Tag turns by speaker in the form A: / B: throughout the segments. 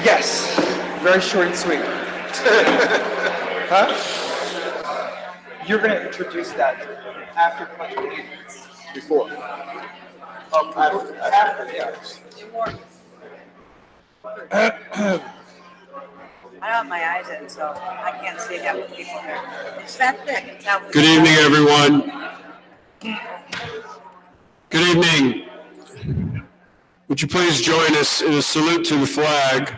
A: Yes, very short and sweet. Huh? You're going to introduce that after Pledge of Allegiance.
B: Before.
A: Oh, after, yeah.
C: I don't have my eyes in, so I can't see that with people here. It's that thick. It's how
B: Good evening, everyone. Good evening. Would you please join us in a salute to the flag?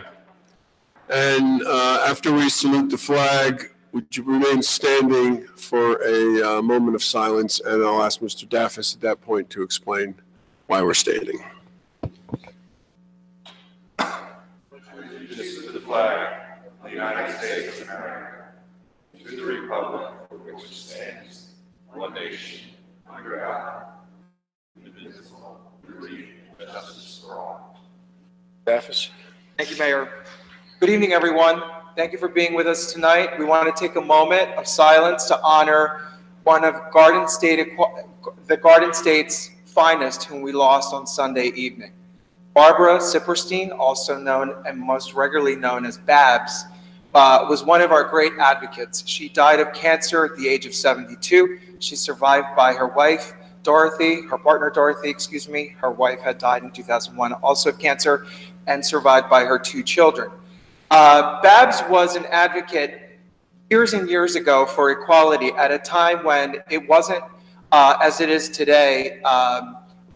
B: And after we salute the flag, would you remain standing for a moment of silence? And I'll ask Mr. Daffis at that point to explain why we're standing.
D: Allegiance to the flag of the United States of America, to the republic for which it stands, one nation, under God, indivisible, with liberty and justice for all.
B: Daffis.
A: Thank you, Mayor. Good evening, everyone. Thank you for being with us tonight. We want to take a moment of silence to honor one of the Garden State's finest, whom we lost on Sunday evening. Barbara Sipperstein, also known and most regularly known as Babs, was one of our great advocates. She died of cancer at the age of 72. She's survived by her wife, Dorothy, her partner Dorothy, excuse me. Her wife had died in 2001, also of cancer, and survived by her 2 children. Babs was an advocate years and years ago for equality at a time when it wasn't, as it is today,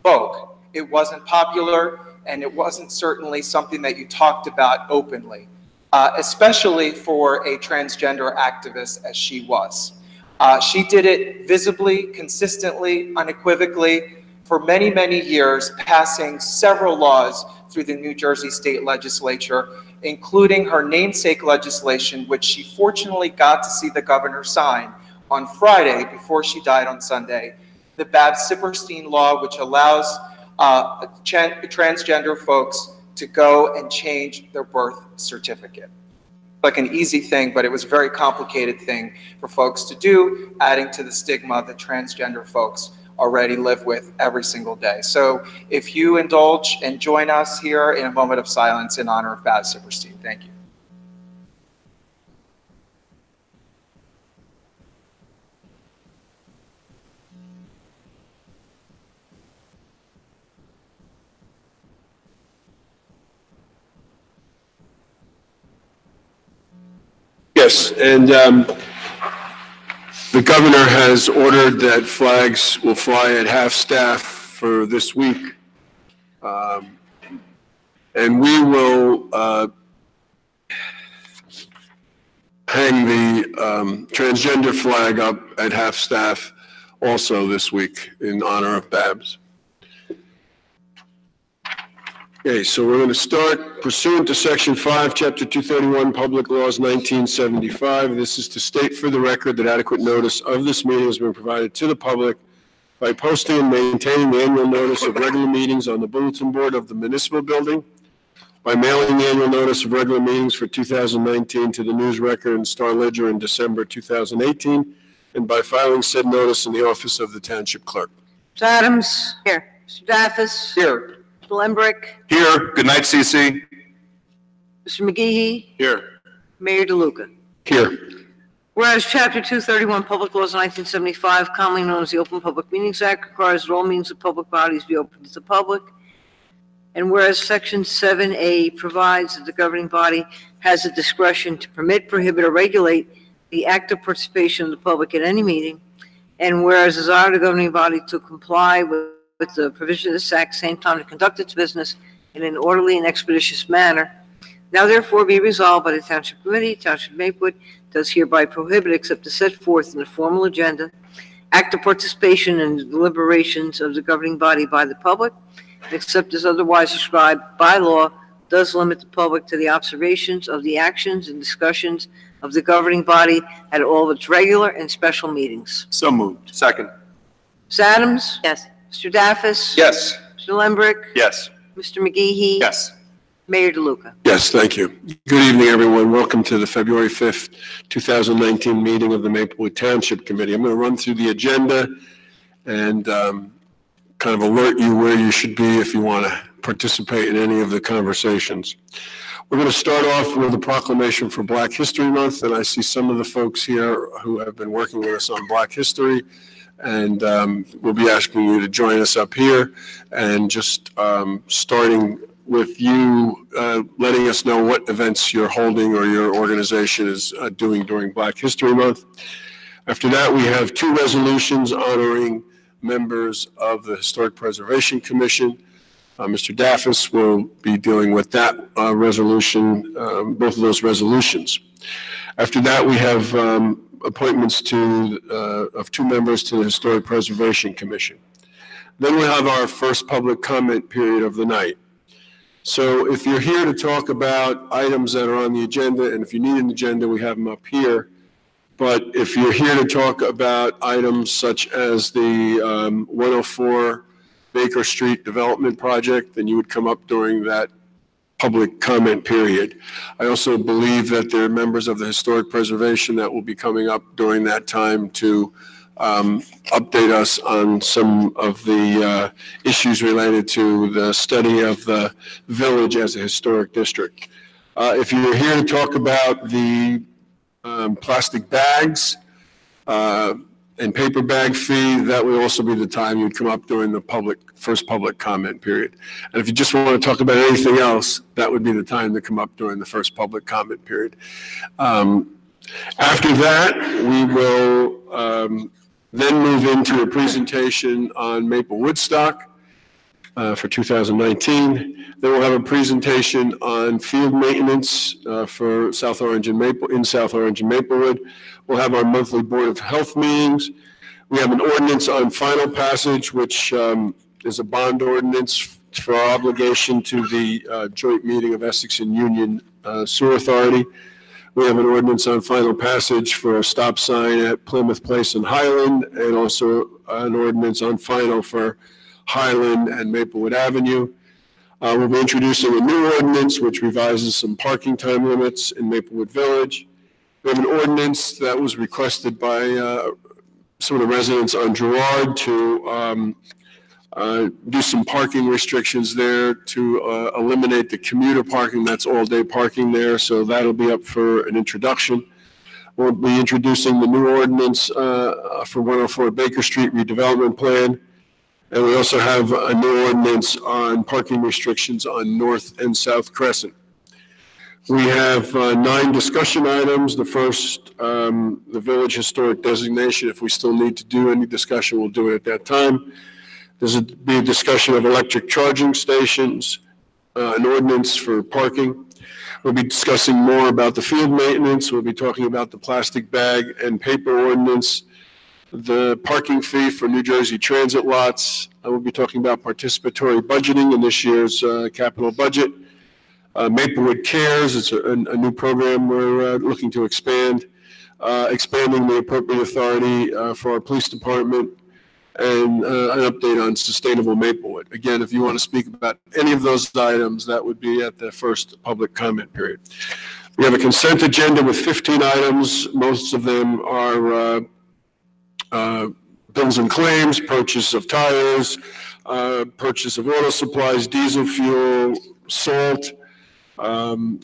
A: vogue. It wasn't popular, and it wasn't certainly something that you talked about openly, especially for a transgender activist as she was. She did it visibly, consistently, unequivocally for many, many years, passing several laws through the New Jersey State Legislature, including her namesake legislation, which she fortunately got to see the governor sign on Friday before she died on Sunday, the Babs-Sipperstein law, which allows transgender folks to go and change their birth certificate. Like an easy thing, but it was a very complicated thing for folks to do, adding to the stigma that transgender folks already live with every single day. So if you indulge and join us here in a moment of silence in honor of Babs Sipperstein. Thank you.
B: Yes, and the governor has ordered that flags will fly at half-staff for this week. And we will hang the transgender flag up at half-staff also this week in honor of Babs. Okay, so we're going to start pursuant to Section 5, Chapter 231, Public Laws 1975. This is to state for the record that adequate notice of this meeting has been provided to the public by posting and maintaining the annual notice of regular meetings on the bulletin board of the municipal building, by mailing the annual notice of regular meetings for 2019 to the News Record and Star Ledger in December 2018, and by filing said notice in the office of the Township Clerk.
C: Mr. Adams. Here. Mr. Daffis.
A: Here.
C: Mr. Lembrick.
D: Here. Good night, CC.
C: Mr. McGehee.
B: Here.
C: Mayor DeLuca.
B: Here.
C: Whereas Chapter 231, Public Laws 1975, commonly known as the Open Public Meetings Act, requires that all meetings of public bodies be open to the public. And whereas Section 7A provides that the governing body has the discretion to permit, prohibit, or regulate the active participation of the public at any meeting, and whereas desire the governing body to comply with the provision of this act, same time to conduct its business in an orderly and expeditious manner, now therefore be resolved by the Township Committee, Township Maplewood does hereby prohibit, except as set forth in the formal agenda, active participation in the deliberations of the governing body by the public, except as otherwise described by law, does limit the public to the observations of the actions and discussions of the governing body at all of its regular and special meetings.
D: So moved. Second.
C: Ms. Adams? Yes. Mr. Daffis?
D: Yes.
C: Mr. Lembrick?
D: Yes.
C: Mr. McGehee?
D: Yes.
C: Mayor DeLuca.
B: Yes, thank you. Good evening, everyone. Welcome to the February 5th, 2019 meeting of the Maplewood Township Committee. I'm going to run through the agenda and kind of alert you where you should be if you want to participate in any of the conversations. We're going to start off with a proclamation for Black History Month, and I see some of the folks here who have been working with us on Black History, and we'll be asking you to join us up here, and just starting with you letting us know what events you're holding or your organization is doing during Black History Month. After that, we have 2 resolutions honoring members of the Historic Preservation Commission. Mr. Daffis will be dealing with that resolution, both of those resolutions. After that, we have appointments of 2 members to the Historic Preservation Commission. Then we'll have our first public comment period of the night. So if you're here to talk about items that are on the agenda, and if you need an agenda, we have them up here. But if you're here to talk about items such as the 104 Baker Street Development Project, then you would come up during that public comment period. I also believe that there are members of the Historic Preservation that will be coming up during that time to update us on some of the issues related to the study of the village as a historic district. If you're here to talk about the plastic bags and paper bag fee, that would also be the time you'd come up during the first public comment period. And if you just want to talk about anything else, that would be the time to come up during the first public comment period. After that, we will then move into a presentation on Maple Woodstock for 2019. Then we'll have a presentation on field maintenance for South Orange and Maplewood. We'll have our monthly Board of Health meetings. We have an ordinance on final passage, which is a bond ordinance for our obligation to the joint meeting of Essex and Union Sewer Authority. We have an ordinance on final passage for a stop sign at Plymouth Place and Highland, and also an ordinance on final for Highland and Maplewood Avenue. We'll be introducing a new ordinance which revises some parking time limits in Maplewood Village. We have an ordinance that was requested by some of the residents on Girard to do some parking restrictions there to eliminate the commuter parking. That's all-day parking there, so that'll be up for an introduction. We'll be introducing the new ordinance for 104 Baker Street redevelopment plan. And we also have a new ordinance on parking restrictions on North and South Crescent. We have 9 discussion items. The first, the village historic designation. If we still need to do any discussion, we'll do it at that time. There'll be a discussion of electric charging stations, an ordinance for parking. We'll be discussing more about the field maintenance. We'll be talking about the plastic bag and paper ordinance, the parking fee for New Jersey transit lots. I will be talking about participatory budgeting in this year's capital budget. Maplewood Cares, it's a new program we're looking to expand, expanding the appropriate authority for our police department, and an update on sustainable Maplewood. Again, if you want to speak about any of those items, that would be at the first public comment period. We have a consent agenda with 15 items. Most of them are bills and claims, purchase of tires, purchase of auto supplies, diesel fuel, salt,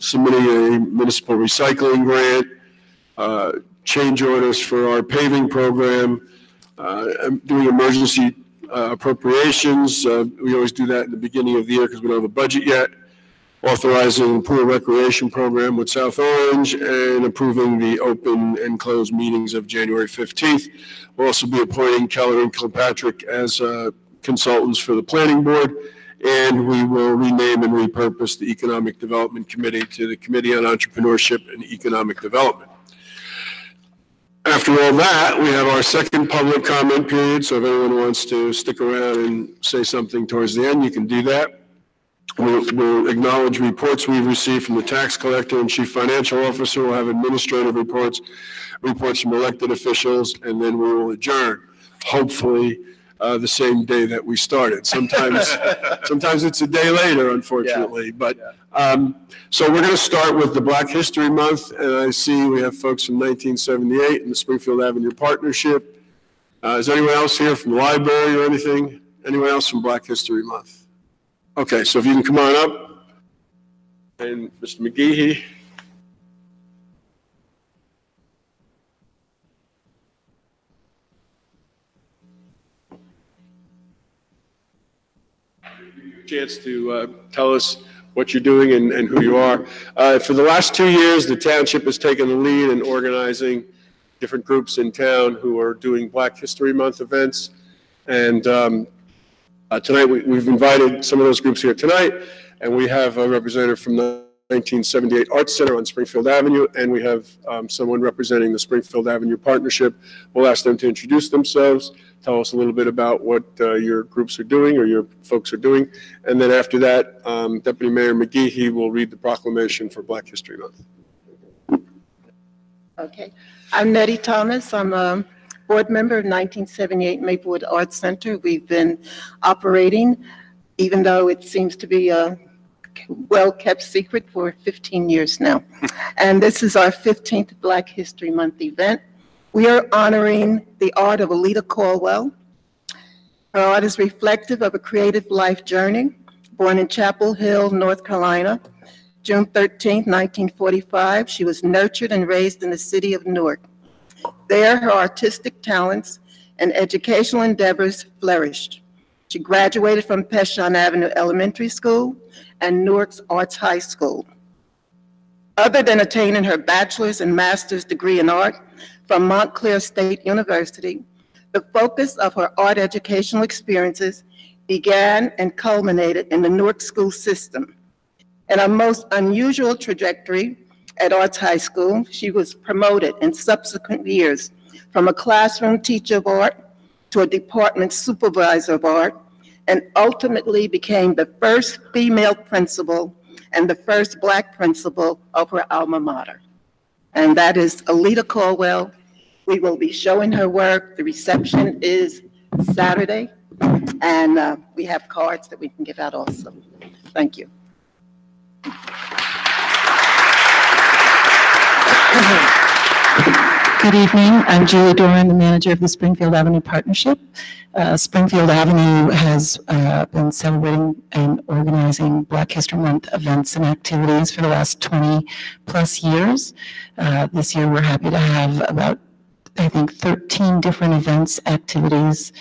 B: submitting a municipal recycling grant, change orders for our paving program, doing emergency appropriations. We always do that in the beginning of the year because we don't have a budget yet. Authorizing the pool recreation program with South Orange and approving the open and closed meetings of January 15th. We'll also be appointing Keller and Kilpatrick as consultants for the planning board, and we will rename and repurpose the Economic Development Committee to the Committee on Entrepreneurship and Economic Development. After all that, we have our second public comment period, so if anyone wants to stick around and say something towards the end, you can do that. We'll acknowledge reports we've received from the tax collector and chief financial officer. We'll have administrative reports from elected officials, and then we will adjourn, hopefully the same day that we started. Sometimes it's a day later, unfortunately. Yeah. But so we're going to start with the Black History Month, and I see we have folks from 1978 and the Springfield Avenue Partnership. Is anyone else here from the library or anything? Anyone else from Black History Month? Okay, so if you can come on up And Mr. McGehee. Chance to tell us what you're doing and who you are. For the last 2 years, the township has taken the lead in organizing different groups in town who are doing Black History Month events. And tonight, we've invited some of those groups here tonight, and we have a representative from the 1978 Arts Center on Springfield Avenue, and we have someone representing the Springfield Avenue Partnership. We'll ask them to introduce themselves, tell us a little bit about what your groups are doing or your folks are doing, and then after that, Deputy Mayor McGehee will read the proclamation for Black History Month.
E: Okay. I'm Nettie Thomas. I'm a board member of 1978 Maplewood Arts Center. We've been operating, even though it seems to be a well-kept secret, for 15 years now. And this is our 15th Black History Month event. We are honoring the art of Alida Caldwell. Her art is reflective of a creative life journey. Born in Chapel Hill, North Carolina, June 13, 1945, she was nurtured and raised in the city of Newark. There, her artistic talents and educational endeavors flourished. She graduated from Peshon Avenue Elementary School and Newark's Arts High School. Other than attaining her bachelor's and master's degree in art from Montclair State University, the focus of her art educational experiences began and culminated in the Newark school system. In a most unusual trajectory at Arts High School, she was promoted in subsequent years from a classroom teacher of art to a department supervisor of art, and ultimately became the first female principal and the first Black principal of her alma mater. And that is Alida Caldwell. We will be showing her work. The reception is Saturday, and we have cards that we can give out also. Thank you.
F: Good evening. I'm Julie Doran, the manager of the Springfield Avenue Partnership. Springfield Avenue has been celebrating and organizing Black History Month events and activities for the last 20 plus years. This year, we're happy to have about, I think, 13 different events, activities,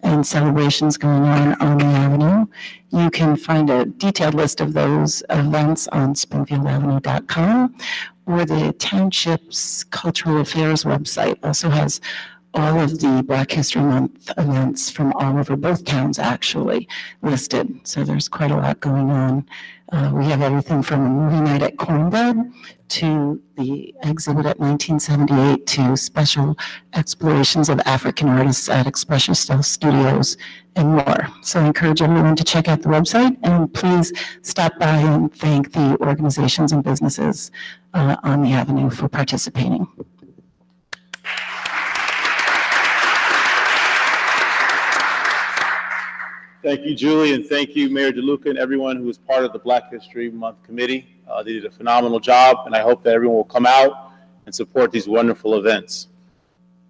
F: and celebrations going on the Avenue. You can find a detailed list of those events on springfieldavenue.com, or the Township's Cultural Affairs website also has all of the Black History Month events from all over both towns actually listed. So there's quite a lot going on. We have everything from a movie night at Cornbread to the exhibit at 1978 to special explorations of African artists at Expressionist Studios and more. So I encourage everyone to check out the website, and please stop by and thank the organizations and businesses on the Avenue for participating.
G: Thank you, Julie, and thank you, Mayor DeLuca, and everyone who was part of the Black History Month Committee. They did a phenomenal job, and I hope that everyone will come out and support these wonderful events.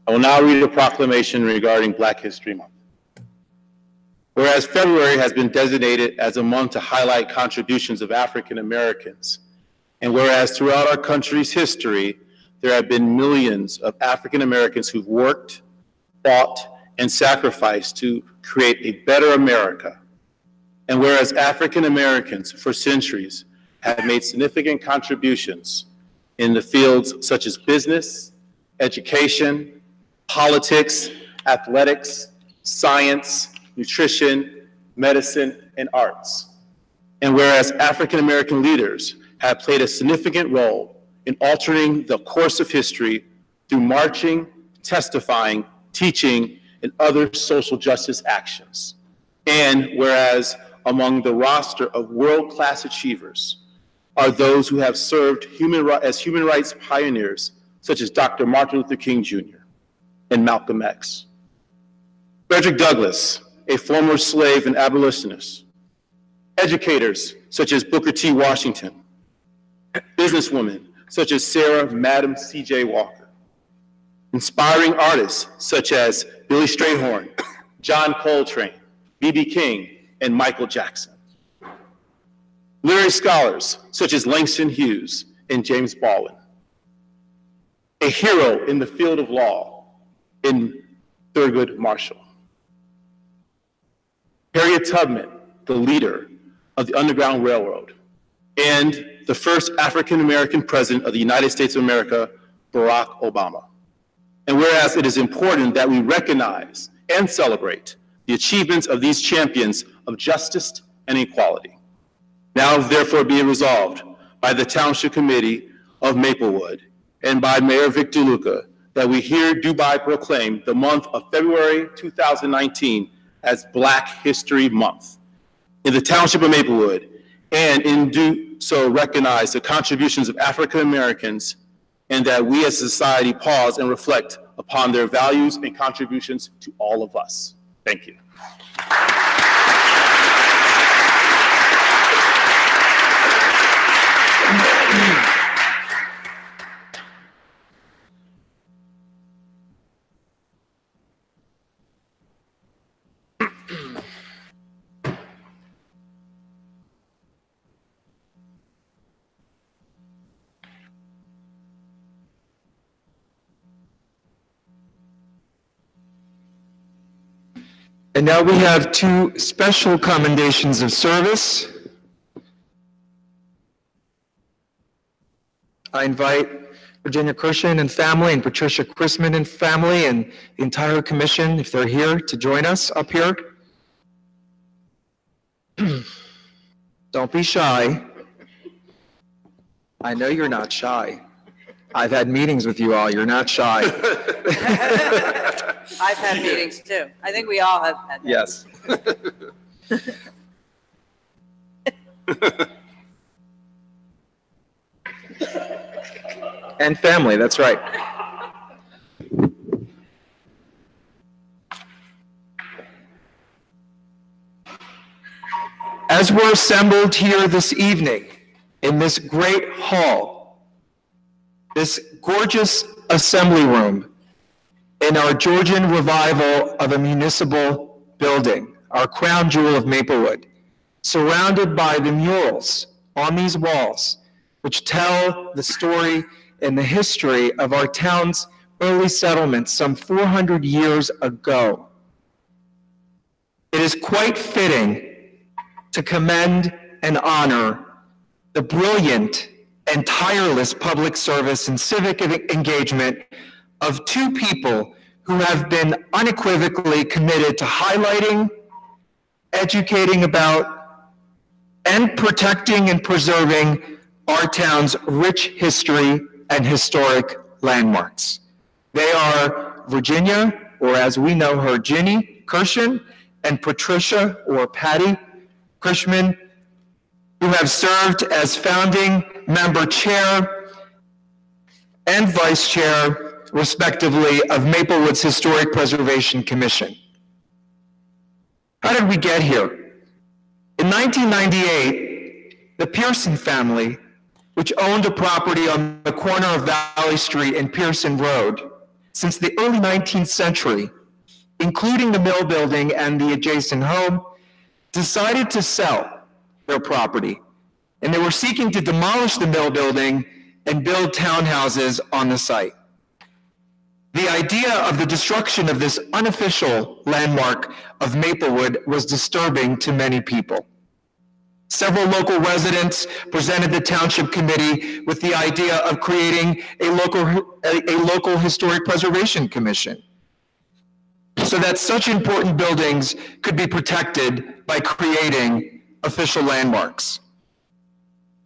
G: I will now read a proclamation regarding Black History Month. Whereas February has been designated as a month to highlight contributions of African Americans, and whereas throughout our country's history, there have been millions of African Americans who've worked, fought, and sacrificed to create a better America. And whereas African Americans for centuries have made significant contributions in the fields such as business, education, politics, athletics, science, nutrition, medicine, and arts. And whereas African American leaders have played a significant role in altering the course of history through marching, testifying, teaching, and other social justice actions. And whereas among the roster of world-class achievers are those who have served as human rights pioneers, such as Dr. Martin Luther King Jr. and Malcolm X. Frederick Douglass, a former slave and abolitionist. Educators such as Booker T. Washington. Businesswomen such as Sarah Madam C.J. Walker. Inspiring artists such as Billy Strayhorn, John Coltrane, B.B. King, and Michael Jackson. Literary scholars such as Langston Hughes and James Baldwin. A hero in the field of law in Thurgood Marshall. Harriet Tubman, the leader of the Underground Railroad, and the first African-American president of the United States of America, Barack Obama. And whereas it is important that we recognize and celebrate the achievements of these champions of justice and equality, now therefore be it resolved by the Township Committee of Maplewood and by Mayor Vic DeLuca that we hereby proclaim the month of February 2019 as Black History Month in the Township of Maplewood, and in do so recognize the contributions of African Americans, and that we as a society pause and reflect upon their values and contributions to all of us. Thank you.
A: And now we have two special commendations of service. I invite Virginia Kirshen and family and Patricia Chrisman and family and the entire commission, if they're here, to join us up here. Don't be shy. I know you're not shy. I've had meetings with you all. You're not shy.
H: I've had meetings too. I think we all have had.
A: Yes. And family, that's right. As we're assembled here this evening in this great hall, this gorgeous assembly room, in our Georgian revival of a municipal building, our crown jewel of Maplewood, surrounded by the murals on these walls, which tell the story and the history of our town's early settlement some 400 years ago. It is quite fitting to commend and honor the brilliant and tireless public service and civic engagement of two people who have been unequivocally committed to highlighting, educating about, and protecting and preserving our town's rich history and historic landmarks. They are Virginia, or as we know her, Ginny Kirshen, and Patricia, or Patty Chrisman, who have served as founding member chair and vice chair, respectively, of Maplewood's Historic Preservation Commission. How did we get here? In 1998, the Pearson family, which owned a property on the corner of Valley Street and Pearson Road since the early 19th century, including the mill building and the adjacent home, decided to sell their property. And they were seeking to demolish the mill building and build townhouses on the site. The idea of the destruction of this unofficial landmark of Maplewood was disturbing to many people. Several local residents presented the Township Committee with the idea of creating a local historic preservation commission so that such important buildings could be protected by creating official landmarks.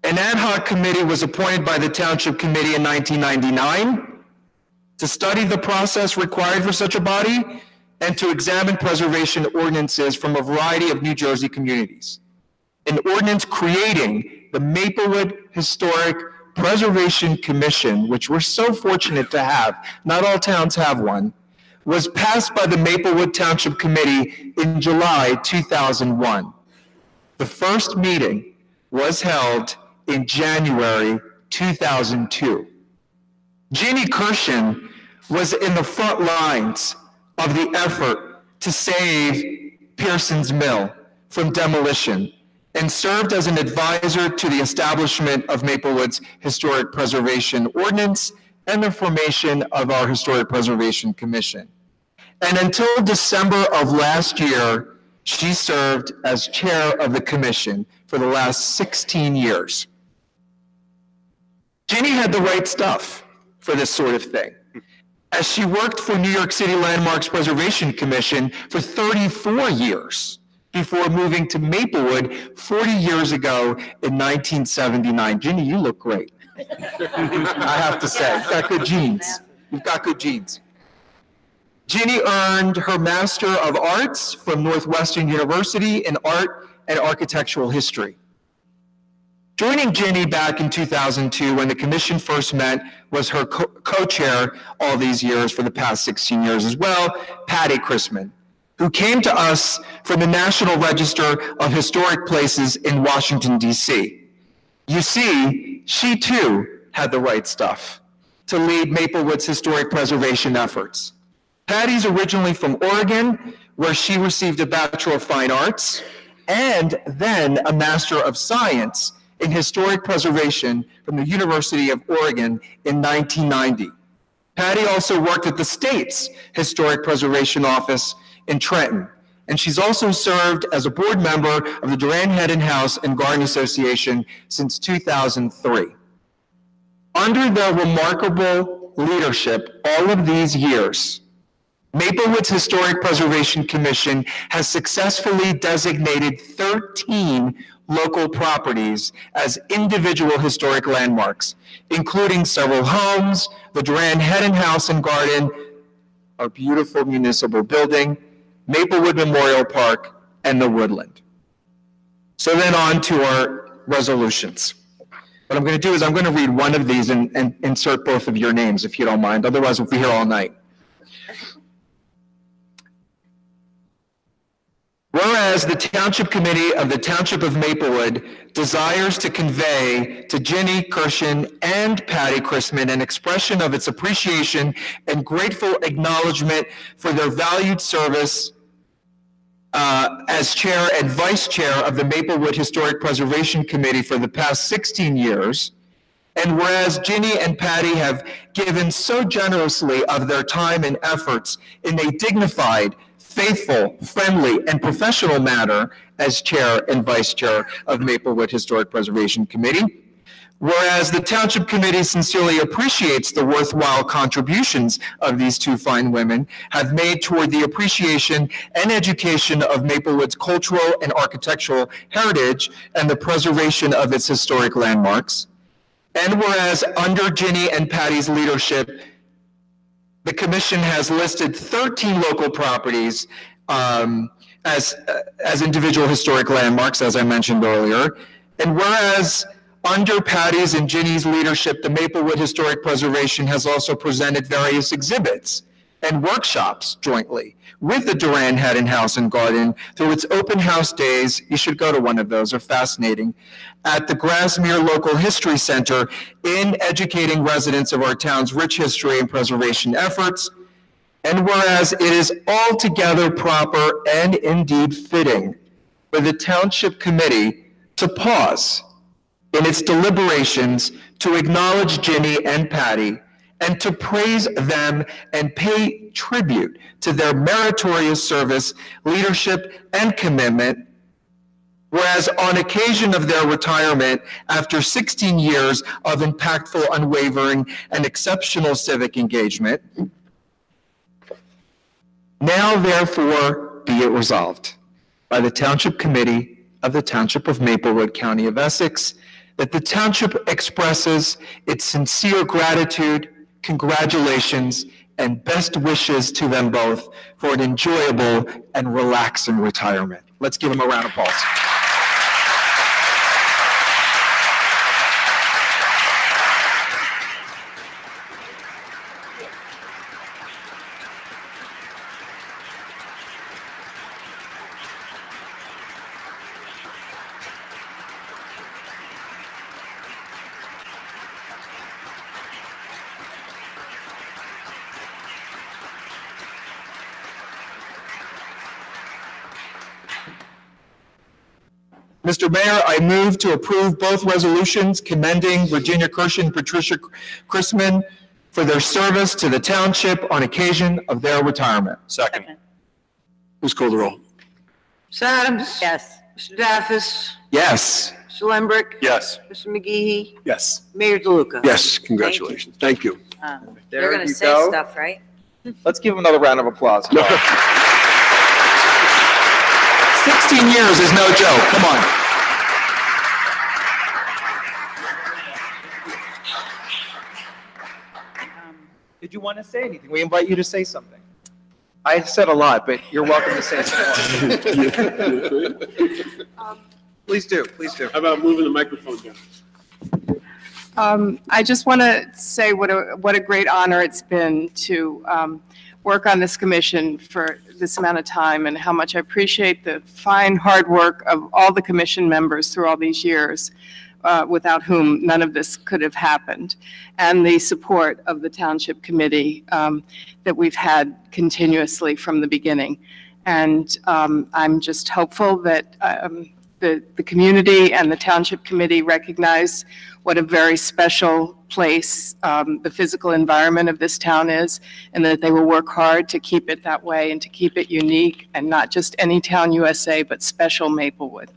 A: An ad hoc committee was appointed by the Township Committee in 1999 to study the process required for such a body and to examine preservation ordinances from a variety of New Jersey communities. An ordinance creating the Maplewood Historic Preservation Commission, which we're so fortunate to have, not all towns have one, was passed by the Maplewood Township Committee in July 2001. The first meeting was held in January 2002. Ginny Kirshen was in the front lines of the effort to save Pearson's Mill from demolition and served as an advisor to the establishment of Maplewood's Historic Preservation Ordinance and the formation of our Historic Preservation Commission. And until December of last year, she served as chair of the commission for the last 16 years. Ginny had the right stuff for this sort of thing, as she worked for New York City Landmarks Preservation Commission for 34 years before moving to Maplewood 40 years ago in 1979. Ginny, you look great. I have to say, you've got good genes. You've got good genes. Ginny earned her Master of Arts from Northwestern University in Art and Architectural History. Joining Ginny back in 2002 when the commission first met was her co-chair all these years for the past 16 years as well, Patty Chrisman, who came to us from the National Register of Historic Places in Washington, D.C. You see, she too had the right stuff to lead Maplewood's historic preservation efforts. Patty's originally from Oregon, where she received a Bachelor of Fine Arts and then a Master of Science in Historic Preservation from the University of Oregon in 1990. Patty also worked at the state's Historic Preservation Office in Trenton, and she's also served as a board member of the Duran Hedden House and Garden Association since 2003. Under their remarkable leadership all of these years, Maplewood's Historic Preservation Commission has successfully designated 13 local properties as individual historic landmarks, including several homes, the Duran Hedden House and Garden, our beautiful municipal building, Maplewood Memorial Park, and the Woodland. So then on to our resolutions. What I'm going to do is I'm going to read one of these and insert both of your names, if you don't mind. Otherwise, we'll be here all night. Whereas the Township Committee of the Township of Maplewood desires to convey to Ginny Kirshen and Patty Chrisman an expression of its appreciation and grateful acknowledgement for their valued service as chair and vice chair of the Maplewood Historic Preservation Committee for the past 16 years, and whereas Ginny and Patty have given so generously of their time and efforts in a dignified, faithful, friendly, and professional manner as chair and vice chair of Maplewood Historic Preservation Committee. Whereas the Township Committee sincerely appreciates the worthwhile contributions of these two fine women have made toward the appreciation and education of Maplewood's cultural and architectural heritage and the preservation of its historic landmarks. And whereas under Ginny and Patty's leadership, the commission has listed 13 local properties as individual historic landmarks, as I mentioned earlier. And whereas under Patty's and Ginny's leadership, the Maplewood Historic Preservation has also presented various exhibits and workshops jointly with the Duran Hedden House and Garden through its open house days. You should go to one of those, they're fascinating, at the Grassmere Local History Center in educating residents of our town's rich history and preservation efforts. And whereas it is altogether proper and indeed fitting for the Township Committee to pause in its deliberations to acknowledge Ginny and Patty and to praise them and pay tribute to their meritorious service, leadership, and commitment. Whereas on occasion of their retirement, after 16 years of impactful, unwavering, and exceptional civic engagement, now therefore be it resolved by the Township Committee of the Township of Maplewood, County of Essex, that the Township expresses its sincere gratitude, congratulations, and best wishes to them both for an enjoyable and relaxing retirement. Let's give them a round of applause.
I: Mr. Mayor, I move to approve both resolutions commending Virginia Kirsch and Patricia Chrisman for their service to the township on occasion of their retirement.
D: Second.
B: Please call the roll.
C: Ms. Adams?
H: Yes.
C: Mr. Daffis?
I: Yes.
C: Mr. Lembrick?
D: Yes.
C: Mr. McGee?
B: Yes.
C: Mayor DeLuca?
B: Yes, congratulations. Thank you.
H: You're going to
A: you
H: say
A: go.
H: stuff, right?
A: Let's give him another round of applause.
I: 16 years is no joke. Come on.
A: Did you want to say anything? We invite you to say something. I said a lot, but you're welcome to say something. Please do, please do.
B: How about moving the microphone down?
J: I just want to say what a great honor it's been to work on this commission for this amount of time, and how much I appreciate the fine, hard work of all the commission members through all these years, without whom none of this could have happened, and the support of the Township Committee that we've had continuously from the beginning. And I'm just hopeful that the community and the Township Committee recognize what a very special place the physical environment of this town is, and that they will work hard to keep it that way and to keep it unique, and not just any town USA, but special Maplewood.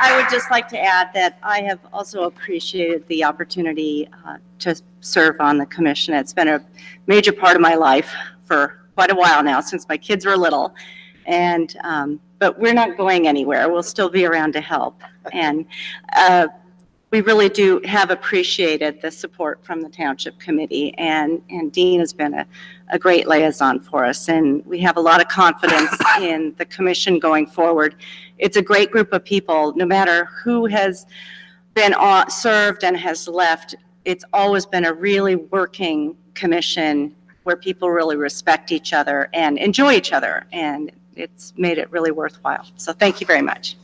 K: I would just like to add that I have also appreciated the opportunity to serve on the commission. It's been a major part of my life for quite a while now, since my kids were little. And but we're not going anywhere. We'll still be around to help. And we really do have appreciated the support from the Township Committee, and Dean has been a great liaison for us, and we have a lot of confidence in the commission going forward. It's a great group of people. No matter who has been served and has left, it's always been a really working commission where people really respect each other and enjoy each other, and it's made it really worthwhile. So thank you very much.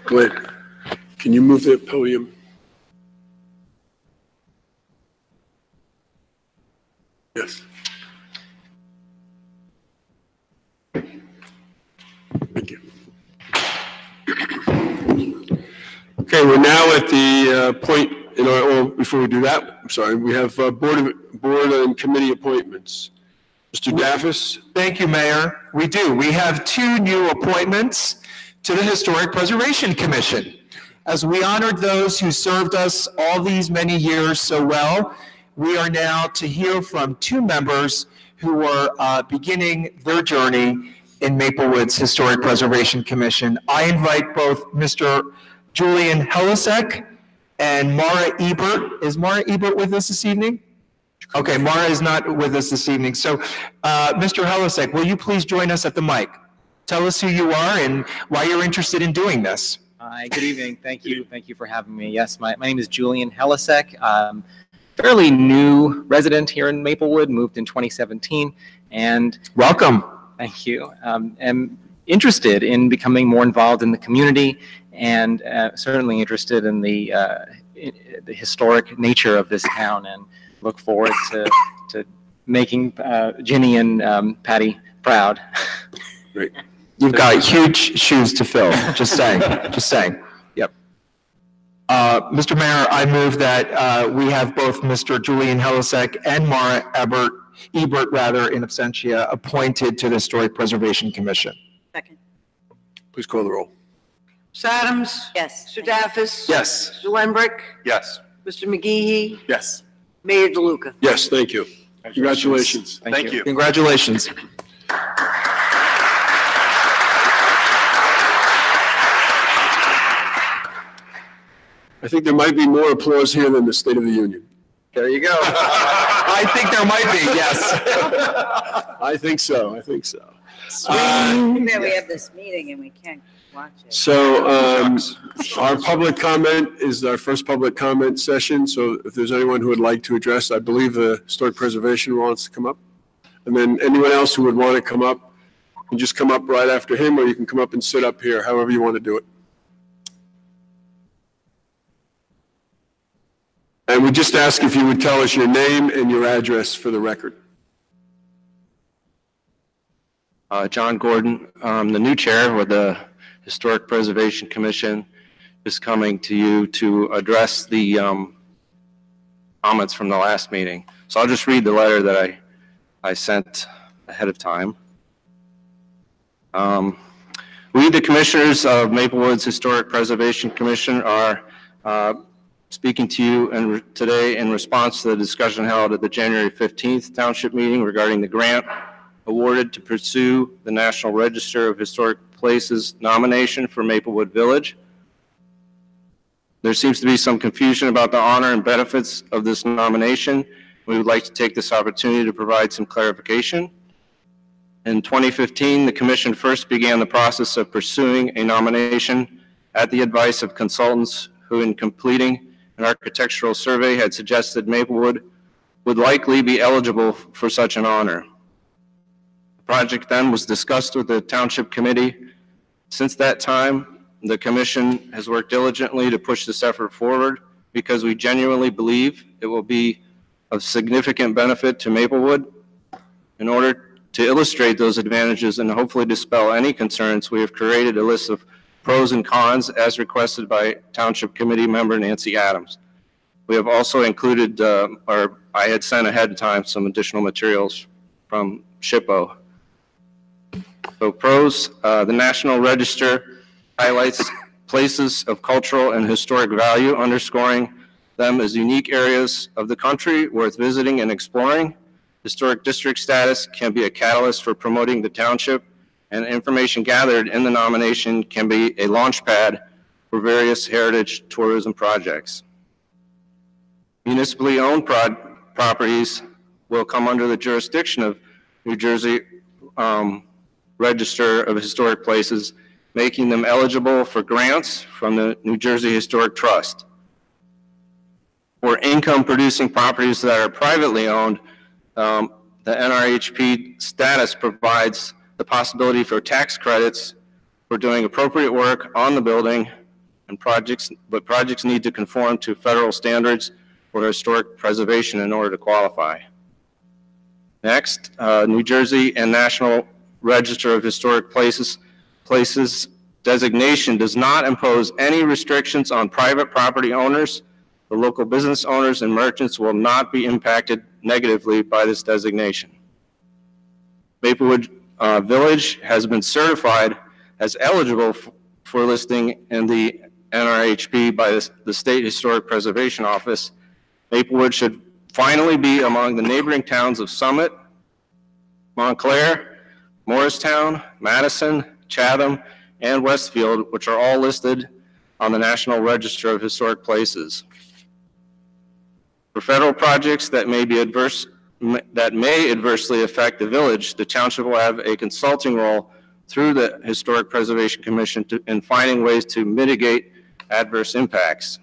B: Glenn, can you move that podium? Yes. Thank you. Okay, we're now at the point, before we do that, I'm sorry, we have board and committee appointments. Mr. Daffis?
I: Thank you, Mayor. We do. We have two new appointments to the Historic Preservation Commission. As we honored those who served us all these many years so well, we are now to hear from two members who are beginning their journey in Maplewood's Historic Preservation Commission. I invite both Mr. Julian Helisek and Mara Ebert. Is Mara Ebert with us this evening? Okay, Mara is not with us this evening. So, Mr. Helisek, will you please join us at the mic? Tell us who you are and why you're interested in doing this.
L: Hi, good evening. Thank you. Thank you for having me. Yes, my name is Julian Helisek. Fairly new resident here in Maplewood, moved in 2017, and
I: welcome.
L: Thank you. Am interested in becoming more involved in the community, and certainly interested in the historic nature of this town, and look forward to making Ginny and Patty proud.
B: Great.
I: You've got huge shoes to fill, just saying, just saying. Yep. Mr. Mayor, I move that we have both Mr. Julian Helisek and Mara Ebert in absentia, appointed to the Historic Preservation Commission.
H: Second.
B: Please call the roll.
C: Ms. Adams?
H: Yes.
C: Mr. Daffis?
I: Yes.
C: Mr. Lembrick?
D: Yes.
C: Mr. McGee?
B: Yes.
C: Mayor DeLuca?
B: Yes, thank you. Congratulations.
D: Thank you.
I: Congratulations.
B: I think there might be more applause here than the State of the Union.
I: There you go. I think there might be, yes.
B: I think so, I think so.
H: That we have this meeting and we can't watch it.
B: So our public comment is our first public comment session. So if there's anyone who would like to address, I believe the Historic Preservation wants to come up. And then anyone else who would want to come up, you can just come up right after him, or you can come up and sit up here, however you want to do it. And we just ask if you would tell us your name and your address for the record.
M: John Gordon, I'm the new chair of the Historic Preservation Commission, is coming to you to address the comments from the last meeting. So I'll just read the letter that I sent ahead of time. We, the commissioners of Maplewood's Historic Preservation Commission, are speaking to you today in response to the discussion held at the January 15th Township meeting regarding the grant awarded to pursue the National Register of Historic Places nomination for Maplewood Village. There seems to be some confusion about the honor and benefits of this nomination. We would like to take this opportunity to provide some clarification. In 2015, the Commission first began the process of pursuing a nomination at the advice of consultants who, in completing an architectural survey, had suggested Maplewood would likely be eligible for such an honor. The project then was discussed with the Township Committee. Since that time, the Commission has worked diligently to push this effort forward because we genuinely believe it will be of significant benefit to Maplewood. In order to illustrate those advantages and hopefully dispel any concerns, we have created a list of pros and cons as requested by Township Committee member Nancy Adams. We have also included, or I had sent ahead of time, some additional materials from SHPO. So pros, the National Register highlights places of cultural and historic value, underscoring them as unique areas of the country worth visiting and exploring. Historic district status can be a catalyst for promoting the township, and information gathered in the nomination can be a launch pad for various heritage tourism projects. Municipally owned properties will come under the jurisdiction of New Jersey Register of Historic Places, making them eligible for grants from the New Jersey Historic Trust. For income-producing properties that are privately owned, the NRHP status provides the possibility for tax credits for doing appropriate work on the building, and projects need to conform to federal standards for historic preservation in order to qualify. Next, New Jersey and National Register of Historic Places designation does not impose any restrictions on private property owners. The local business owners and merchants will not be impacted negatively by this designation. Maplewood Village has been certified as eligible for listing in the NRHP by the State Historic Preservation Office. Maplewood should finally be among the neighboring towns of Summit, Montclair, Morristown, Madison, Chatham, and Westfield, which are all listed on the National Register of Historic Places. For federal projects that may adversely affect the village, the township will have a consulting role through the Historic Preservation Commission in finding ways to mitigate adverse impacts.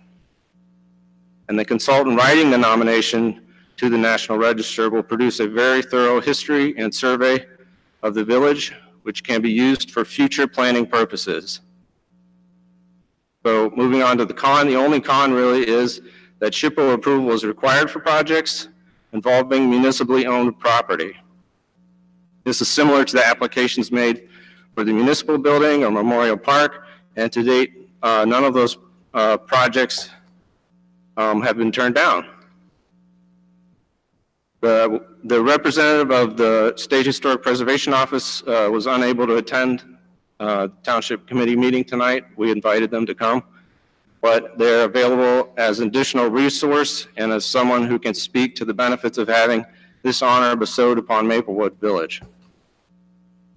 M: And the consultant writing the nomination to the National Register will produce a very thorough history and survey of the village, which can be used for future planning purposes. So moving on to the con, the only con really is that SHPO approval is required for projects involving municipally owned property. This is similar to the applications made for the municipal building or Memorial Park, and to date, none of those projects have been turned down. The representative of the State Historic Preservation Office was unable to attend Township Committee meeting tonight. We invited them to come, but they're available as an additional resource and as someone who can speak to the benefits of having this honor bestowed upon Maplewood Village.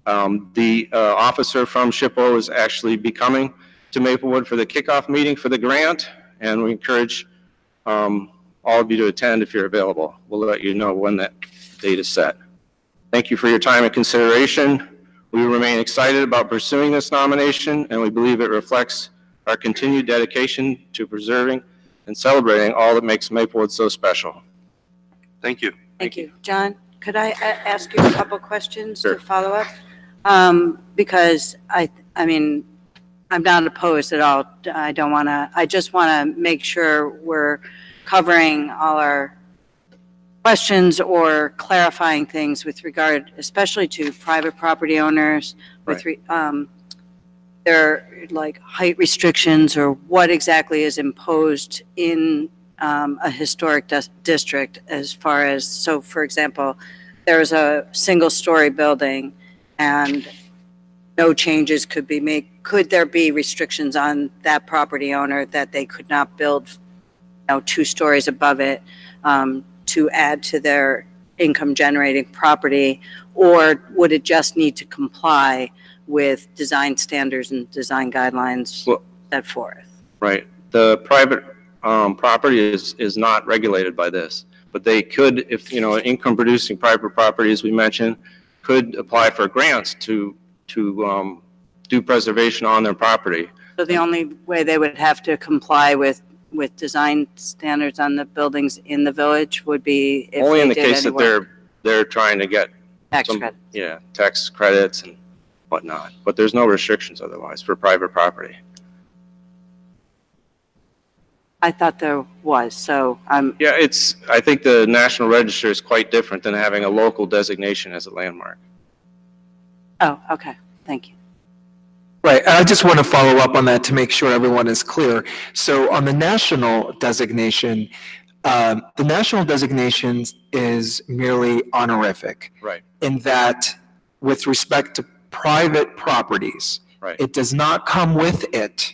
M: The officer from SHPO is actually be coming to Maplewood for the kickoff meeting for the grant, and we encourage all of you to attend if you're available. We'll let you know when that date is set. Thank you for your time and consideration. We remain excited about pursuing this nomination, and we believe it reflects our continued dedication to preserving and celebrating all that makes Maplewood so special. Thank you.
K: Thank you. John?
H: Could I ask you a couple questions to
M: Sure.
H: follow up? Because I mean, I'm not opposed at all. I just want to make sure we're covering all our questions or clarifying things with regard, especially to private property owners with, their like height restrictions or what exactly is imposed in a historic district as far as, so for example, there's a single-story building and no changes could be made. Could there be restrictions on that property owner that they could not build, 2 stories above it to add to their income-generating property? Or would it just need to comply with design standards and design guidelines set forth?
M: Right. The private property is not regulated by this, but they could, if, income producing private property, as we mentioned, could apply for grants to do preservation on their property.
H: So the only way they would have to comply with design standards on the buildings in the village would be if
M: Only
H: they
M: in the
H: did
M: case
H: any
M: that
H: work.
M: they're trying to get
H: Tax
M: some,
H: credit.
M: tax credits and whatnot, but there's no restrictions otherwise for private property.
H: I thought there was, so I'm,
M: Yeah, I think the National Register is quite different than having a local designation as a landmark.
H: oh, okay, thank you.
I: Right, and I just want to follow up on that to make sure everyone is clear. So on the national designation, the national designation is merely honorific.
M: Right.
I: In that, with respect to private properties,
M: Right.
I: it does not come with it.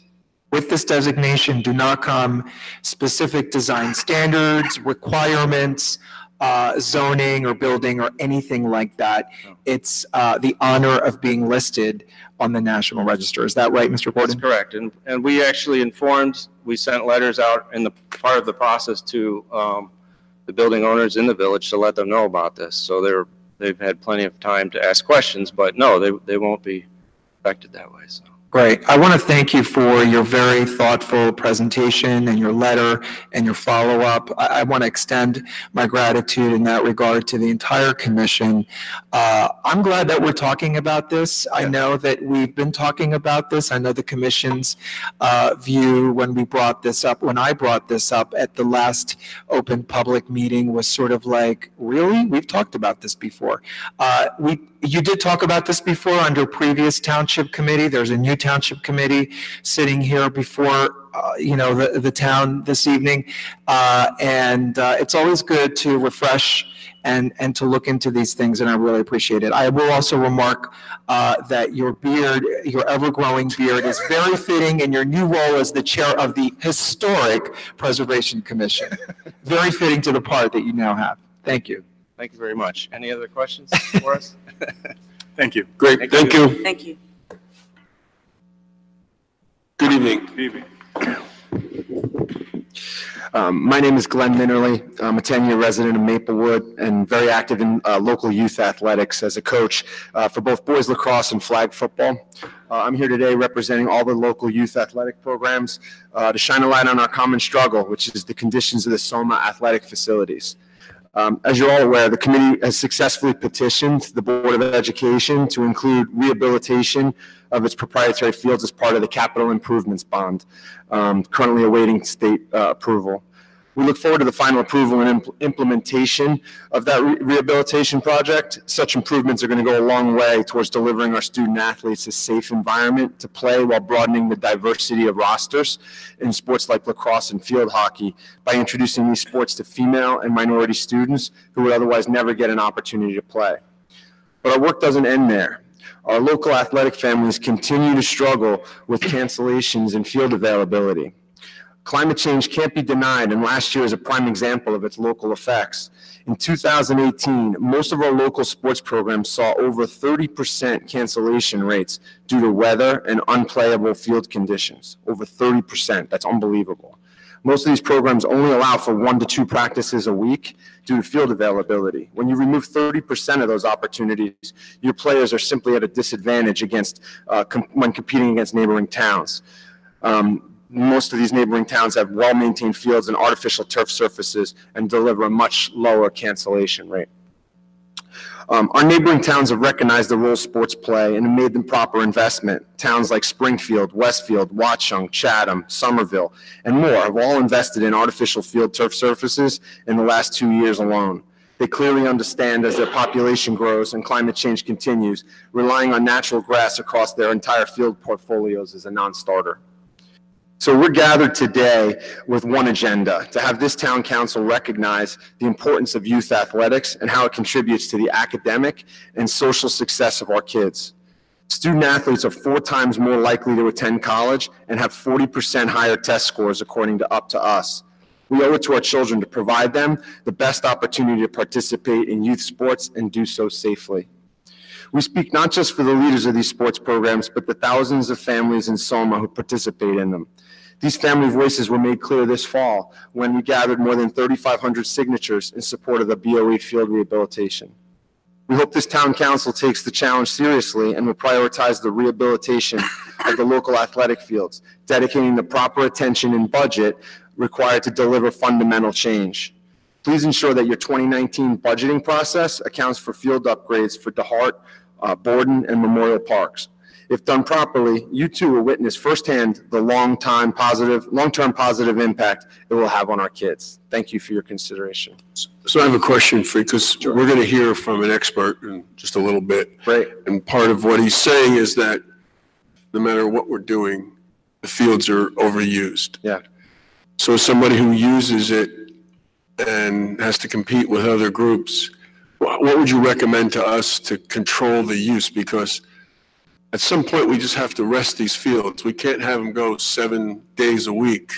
I: With this designation do not come specific design standards, requirements, zoning or building or anything like that.
M: No.
I: It's the honor of being listed on the National Register. Is that right, Mr.
M: That's
I: Gordon?
M: correct. And we actually we sent letters out in the part of the process to the building owners in the village to let them know about this. So they've had plenty of time to ask questions, but no, they won't be affected that way. So.
I: Great. I want to thank you for your very thoughtful presentation and your letter and your follow-up. I want to extend my gratitude in that regard to the entire commission. I'm glad that we're talking about this. I know that we've been talking about this. I know the commission's view when I brought this up at the last open public meeting was sort of like, really? We've talked about this before. You did talk about this before under previous township committee. There's a new township committee sitting here before, the town this evening. And it's always good to refresh and to look into these things, and I really appreciate it. I will also remark that your beard, your ever-growing beard, is very fitting in your new role as the chair of the Historic Preservation Commission. Very fitting to the part that you now have. Thank you.
M: Thank you very much. Any other questions for us?
G: Thank you.
B: Great, thank you.
H: Thank you.
B: Good evening.
G: Good evening.
N: My name is Glenn Minnerly. I'm a 10-year resident of Maplewood and very active in local youth athletics as a coach for both boys lacrosse and flag football. I'm here today representing all the local youth athletic programs to shine a light on our common struggle, which is the conditions of the SOMA athletic facilities. As you're all aware, the committee has successfully petitioned the Board of Education to include rehabilitation of its proprietary fields as part of the capital improvements bond, currently awaiting state approval. We look forward to the final approval and implementation of that rehabilitation project. Such improvements are going to go a long way towards delivering our student athletes a safe environment to play while broadening the diversity of rosters in sports like lacrosse and field hockey by introducing these sports to female and minority students who would otherwise never get an opportunity to play. But our work doesn't end there. Our local athletic families continue to struggle with cancellations and field availability. Climate change can't be denied, and last year is a prime example of its local effects. In 2018, most of our local sports programs saw over 30% cancellation rates due to weather and unplayable field conditions. Over 30%, that's unbelievable. Most of these programs only allow for 1 to 2 practices a week due to field availability. When you remove 30% of those opportunities, your players are simply at a disadvantage when competing against neighboring towns. Most of these neighboring towns have well-maintained fields and artificial turf surfaces and deliver a much lower cancellation rate. Our neighboring towns have recognized the role sports play and have made them proper investment. Towns like Springfield, Westfield, Watchung, Chatham, Somerville, and more have all invested in artificial field turf surfaces in the last 2 years alone. They clearly understand as their population grows and climate change continues, relying on natural grass across their entire field portfolios is a non-starter. So we're gathered today with one agenda, to have this town council recognize the importance of youth athletics and how it contributes to the academic and social success of our kids. Student athletes are 4 times more likely to attend college and have 40% higher test scores according to Up to Us. We owe it to our children to provide them the best opportunity to participate in youth sports and do so safely. We speak not just for the leaders of these sports programs, but the thousands of families in Soma who participate in them. These family voices were made clear this fall when we gathered more than 3,500 signatures in support of the BOE field rehabilitation. We hope this town council takes the challenge seriously and will prioritize the rehabilitation of the local athletic fields, dedicating the proper attention and budget required to deliver fundamental change. Please ensure that your 2019 budgeting process accounts for field upgrades for DeHart, Borden, and Memorial Parks. If done properly, you too will witness firsthand the long-term positive impact it will have on our kids. Thank you for your consideration.
B: So I have a question for you, because we're going to hear from an expert in just a little bit.
N: Great.
B: And part of what he's saying is that no matter what we're doing, the fields are overused.
N: Yeah.
B: So as somebody who uses it and has to compete with other groups, what would you recommend to us to control the use? Because at some point, we just have to rest these fields. We can't have them go 7 days a week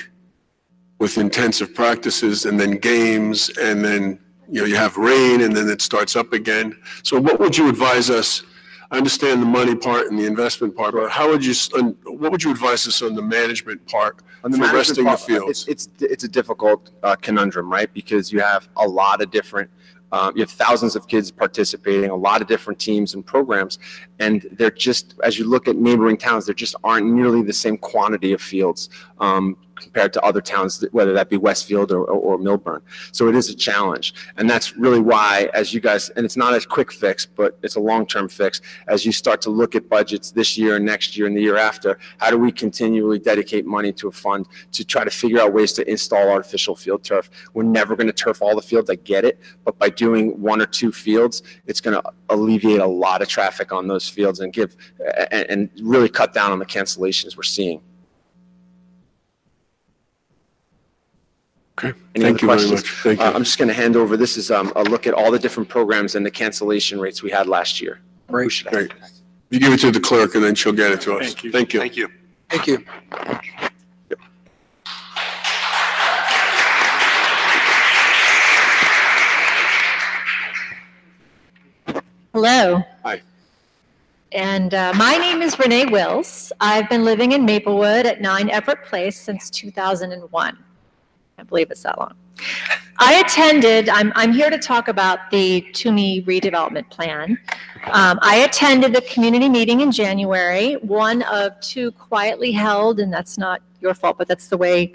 B: with intensive practices and then games, and then you have rain and then it starts up again. So what would you advise us? I understand the money part and the investment part, but what would you advise us on the management part
N: On the
B: for
N: management
B: resting
N: part,
B: the fields?
N: It's a difficult conundrum, right? Because you have a lot of different, you have thousands of kids participating, a lot of different teams and programs, and they're just, as you look at neighboring towns, there just aren't nearly the same quantity of fields compared to other towns, whether that be Westfield or Milburn. So it is a challenge. And that's really why, as you guys, and it's not a quick fix, but it's a long-term fix, as you start to look at budgets this year and next year and the year after, how do we continually dedicate money to a fund to try to figure out ways to install artificial field turf? We're never going to turf all the fields, I get it, but by doing 1 or 2 fields, it's going to alleviate a lot of traffic on those fields and and really cut down on the cancellations we're seeing.
B: Okay,
N: Any
B: thank
N: other
B: you very
N: questions?
B: much. Thank you.
N: I'm just going to hand over, this is a look at all the different programs and the cancellation rates we had last year. Who should I-
B: Great. You give it to the clerk and then she'll get it to us.
D: Thank you.
B: Thank you.
D: Thank you.
A: Thank you.
O: Hello.
B: Hi.
O: And my name is Renee Wills. I've been living in Maplewood at 9 Everett Place since 2001. Can't believe it's that long. I'm here to talk about the Toomey redevelopment plan. I attended the community meeting in January, one of 2 quietly held, and that's not your fault, but that's the way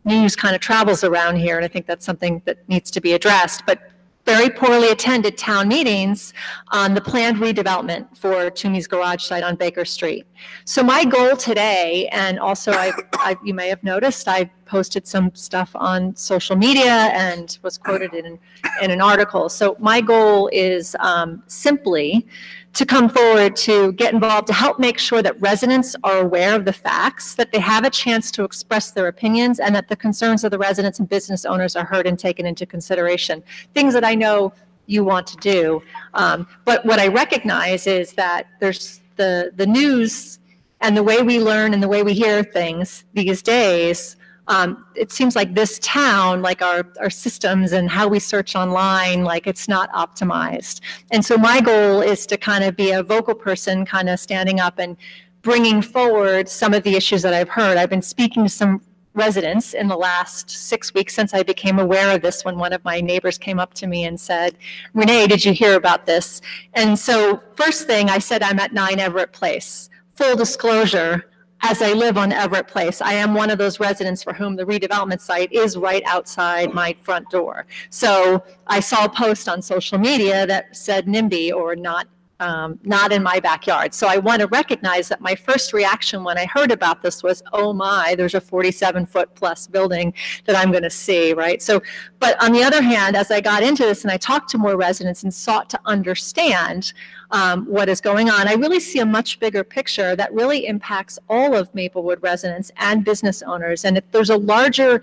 O: news kind of travels around here, and I think that's something that needs to be addressed. But very poorly attended town meetings on the planned redevelopment for Toomey's garage site on Baker Street. So my goal today, and also you may have noticed, I posted some stuff on social media and was quoted in an article. So my goal is simply to come forward to get involved to help make sure that residents are aware of the facts, that they have a chance to express their opinions, and that the concerns of the residents and business owners are heard and taken into consideration. Things that I know you want to do. But what I recognize is that there's the news and the way we learn and the way we hear things these days. It seems like this town, like our systems and how we search online, like it's not optimized. And so my goal is to kind of be a vocal person, kind of standing up and bringing forward some of the issues that I've heard. I've been speaking to some residents in the last 6 weeks since I became aware of this, when one of my neighbors came up to me and said, "Renee, did you hear about this?" And so first thing I said, I'm at 9 Everett Place. Full disclosure, as I live on Everett Place, I am one of those residents for whom the redevelopment site is right outside my front door. So I saw a post on social media that said NIMBY or not in my backyard. So I want to recognize that my first reaction when I heard about this was, oh my, there's a 47-foot plus building that I'm going to see, right? So, but on the other hand, as I got into this and I talked to more residents and sought to understand what is going on, I really see a much bigger picture that really impacts all of Maplewood residents and business owners. And if there's a larger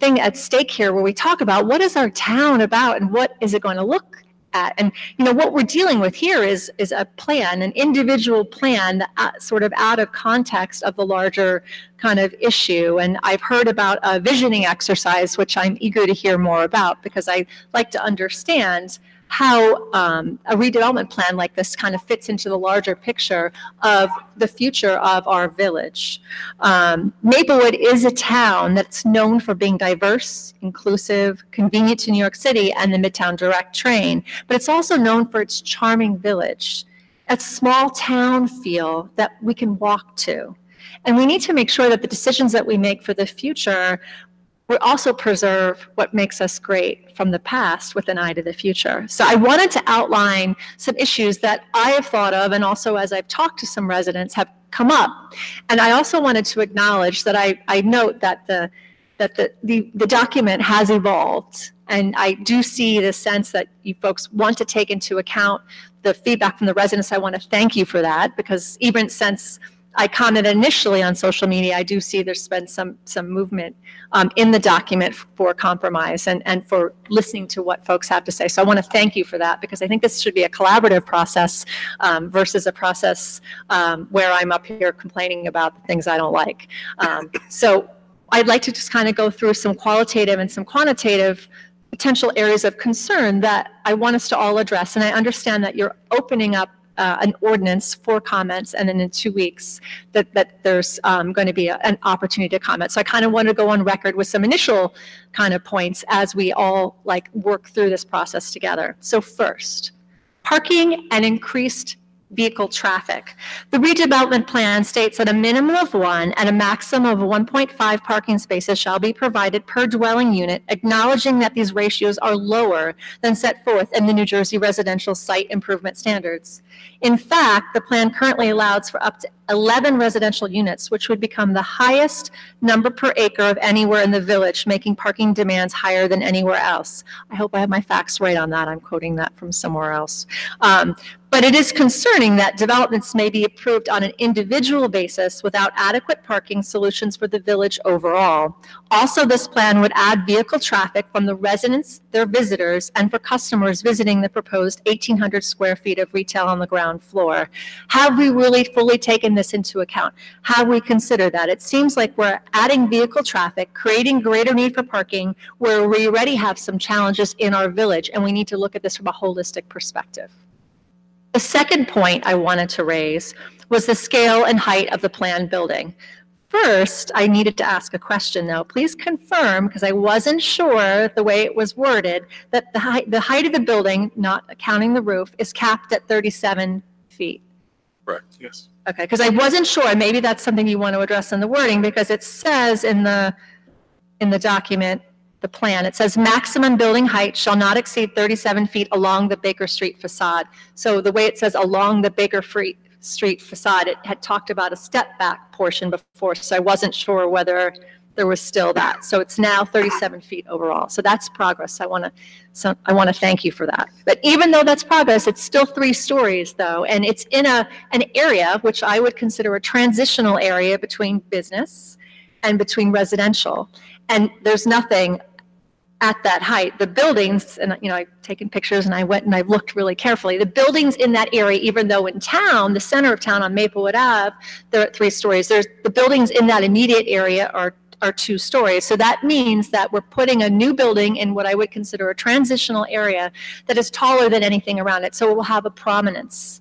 O: thing at stake here where we talk about what is our town about and what is it going to look at. And what we're dealing with here is a plan, an individual plan, sort of out of context of the larger kind of issue. And I've heard about a visioning exercise, which I'm eager to hear more about, because I like to understand how a redevelopment plan like this kind of fits into the larger picture of the future of our village. Maplewood is a town that's known for being diverse, inclusive, convenient to New York City and the Midtown Direct train, but it's also known for its charming village, a small town feel that we can walk to. And we need to make sure that the decisions that we make for the future, we also preserve what makes us great from the past with an eye to the future. So I wanted to outline some issues that I have thought of, and also as I've talked to some residents have come up. And I also wanted to acknowledge that I note that the document has evolved. And I do see the sense that you folks want to take into account the feedback from the residents. I want to thank you for that, because even since I commented initially on social media, I do see there's been some movement in the document for compromise and for listening to what folks have to say. So I want to thank you for that, because I think this should be a collaborative process versus a process where I'm up here complaining about the things I don't like. So I'd like to just kind of go through some qualitative and some quantitative potential areas of concern that I want us to all address. And I understand that you're opening up an ordinance for comments, and then in 2 weeks that there's going to be an opportunity to comment. So I kind of want to go on record with some initial kind of points as we all work through this process together. So first, parking and increased vehicle traffic. The redevelopment plan states that a minimum of 1 and a maximum of 1.5 parking spaces shall be provided per dwelling unit, acknowledging that these ratios are lower than set forth in the New Jersey Residential Site Improvement Standards. In fact, the plan currently allows for up to 11 residential units, which would become the highest number per acre of anywhere in the village, making parking demands higher than anywhere else. I hope I have my facts right on that. I'm quoting that from somewhere else. But it is concerning that developments may be approved on an individual basis without adequate parking solutions for the village overall. Also, this plan would add vehicle traffic from the residents, their visitors, and for customers visiting the proposed 1,800 square feet of retail on the ground floor. Have we really fully taken this into account? Have we considered that? It seems like we're adding vehicle traffic, creating greater need for parking where we already have some challenges in our village, and we need to look at this from a holistic perspective. The second point I wanted to raise was the scale and height of the planned building. First, I needed to ask a question, though. Please confirm, because I wasn't sure the way it was worded, that the height of the building, not counting the roof, is capped at 37 feet.
B: Correct, yes.
O: Okay, because I wasn't sure. Maybe that's something you want to address in the wording, because it says in the document, the plan, it says maximum building height shall not exceed 37 feet along the Baker Street facade. So the way it says along the Baker Street facade, it had talked about a step back portion before, so I wasn't sure whether there was still that. So it's now 37 feet overall. So that's progress. I want to thank you for that. But even though that's progress, it's still 3 stories though, and it's in an area which I would consider a transitional area between business and between residential. And there's nothing at that height. The buildings, and I've taken pictures and I went and I've looked really carefully. The buildings in that area, even though in town, the center of town on Maplewood Ave, they're at 3 stories. The buildings in that immediate area are 2 stories. So that means that we're putting a new building in what I would consider a transitional area that is taller than anything around it. So it will have a prominence.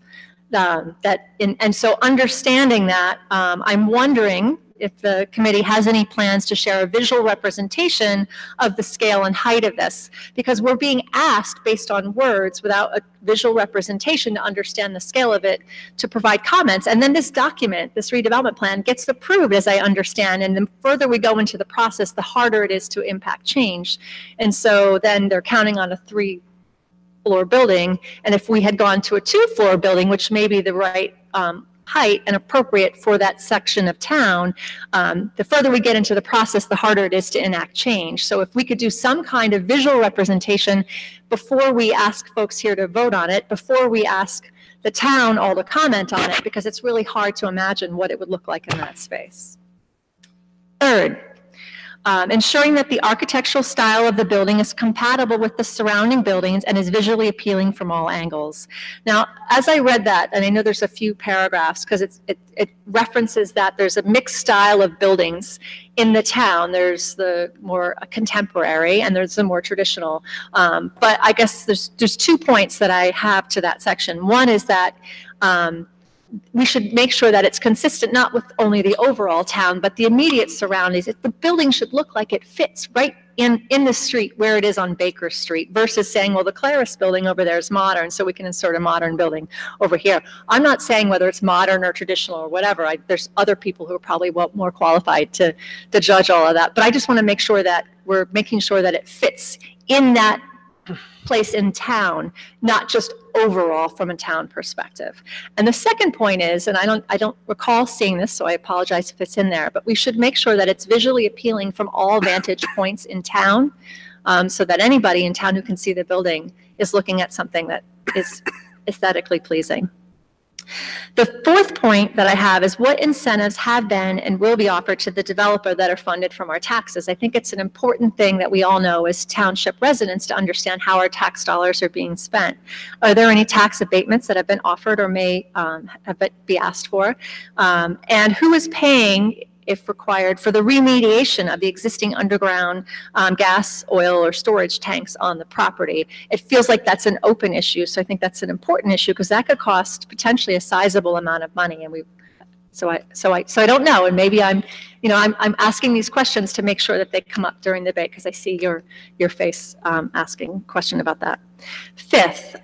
O: And so understanding that, I'm wondering if the committee has any plans to share a visual representation of the scale and height of this, because we're being asked based on words without a visual representation to understand the scale of it, to provide comments. And then this document, this redevelopment plan, gets approved, as I understand, and the further we go into the process, the harder it is to impact change. And so then they're counting on a 3-floor building, and if we had gone to a 2-floor building, which may be the right height and appropriate for that section of town, the further we get into the process, the harder it is to enact change. So if we could do some kind of visual representation before we ask folks here to vote on it, before we ask the town all to comment on it, because it's really hard to imagine what it would look like in that space. Third, ensuring that the architectural style of the building is compatible with the surrounding buildings and is visually appealing from all angles. Now, as I read that, and I know there's a few paragraphs, because it references that there's a mixed style of buildings in the town. There's the more contemporary and there's the more traditional. But I guess there's 2 points that I have to that section. One is that we should make sure that it's consistent, not with only the overall town, but the immediate surroundings. The building should look like it fits right in the street where it is on Baker Street, versus saying, well, the Claris building over there is modern, so we can insert a modern building over here. I'm not saying whether it's modern or traditional or whatever. There's other people who are probably more qualified to judge all of that. But I just want to make sure that we're making sure that it fits in that place in town, not just overall from a town perspective. And the second point is, and I don't recall seeing this, so I apologize if it's in there, but we should make sure that it's visually appealing from all vantage points in town, so that anybody in town who can see the building is looking at something that is aesthetically pleasing. The fourth point that I have is what incentives have been and will be offered to the developer that are funded from our taxes. I think it's an important thing that we all know as township residents to understand how our tax dollars are being spent. Are there any tax abatements that have been offered or may be asked for? And who is paying, if required, for the remediation of the existing underground gas, oil, or storage tanks on the property? It feels like that's an open issue, so I think that's an important issue, because that could cost potentially a sizable amount of money, and so I don't know, and maybe I'm asking these questions to make sure that they come up during the debate, because I see your face asking a question about that. Fifth,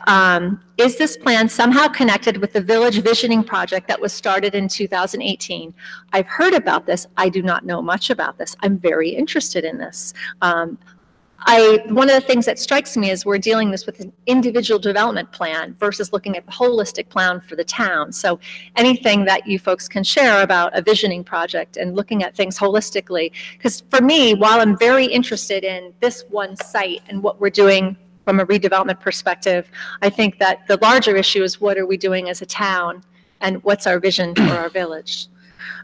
O: is this plan somehow connected with the village visioning project that was started in 2018? I've heard about this. I do not know much about this. I'm very interested in this. One of the things that strikes me is we're dealing this with an individual development plan versus looking at the holistic plan for the town. So anything that you folks can share about a visioning project and looking at things holistically, because for me, while I'm very interested in this one site and what we're doing from a redevelopment perspective, I think that the larger issue is what are we doing as a town and what's our vision for our village.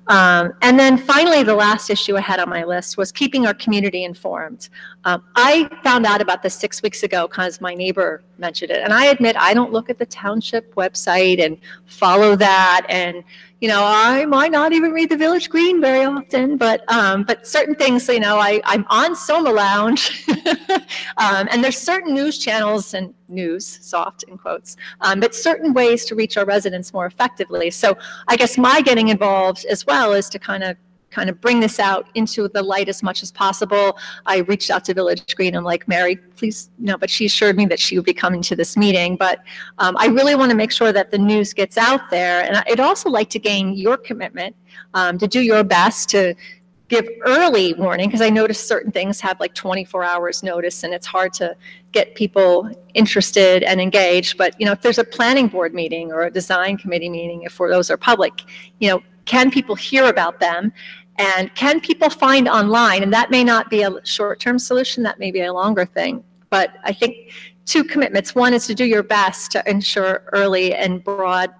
O: And then finally, the last issue I had on my list was keeping our community informed. I found out about this 6 weeks ago because my neighbor mentioned it. And I admit, I don't look at the township website and follow that. And, I might not even read the Village Green very often, but certain things, I'm on Soma Lounge. And there's certain news channels and news, soft in quotes, but certain ways to reach our residents more effectively. So I guess my getting involved as well is to kind of bring this out into the light as much as possible. I reached out to Village Green. I'm like, Mary, please, but she assured me that she would be coming to this meeting. But I really want to make sure that the news gets out there. And I'd also like to gain your commitment to do your best to give early warning, because I noticed certain things have like 24 hours notice, and it's hard to get people interested and engaged. But, if there's a planning board meeting or a design committee meeting, if those are public, can people hear about them? And can people find online? And that may not be a short-term solution, that may be a longer thing. But I think 2 commitments. One is to do your best to ensure early and broad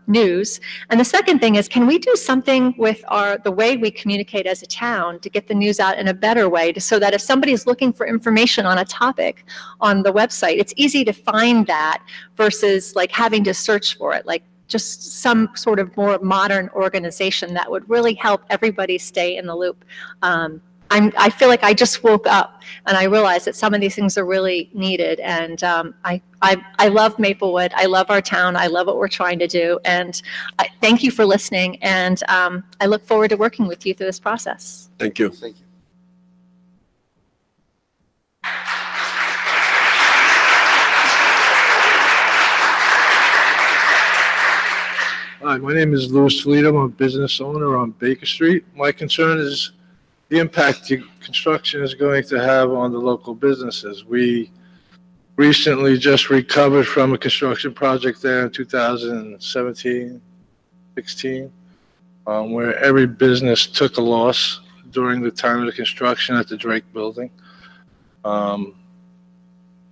O: news. And the second thing is, can we do something with the way we communicate as a town to get the news out in a better way, so that if somebody is looking for information on a topic on the website, it's easy to find that versus like having to search for it, like just some sort of more modern organization that would really help everybody stay in the loop. I feel like I just woke up and I realized that some of these things are really needed. And I love Maplewood. I love our town. I love what we're trying to do. And I thank you for listening. And I look forward to working with you through this process.
B: Thank you. Thank you.
P: Hi, my name is Louis Toledo. I'm a business owner on Baker Street. My concern is the impact the construction is going to have on the local businesses. We recently just recovered from a construction project there in 2017, 16, where every business took a loss during the time of the construction at the Drake building.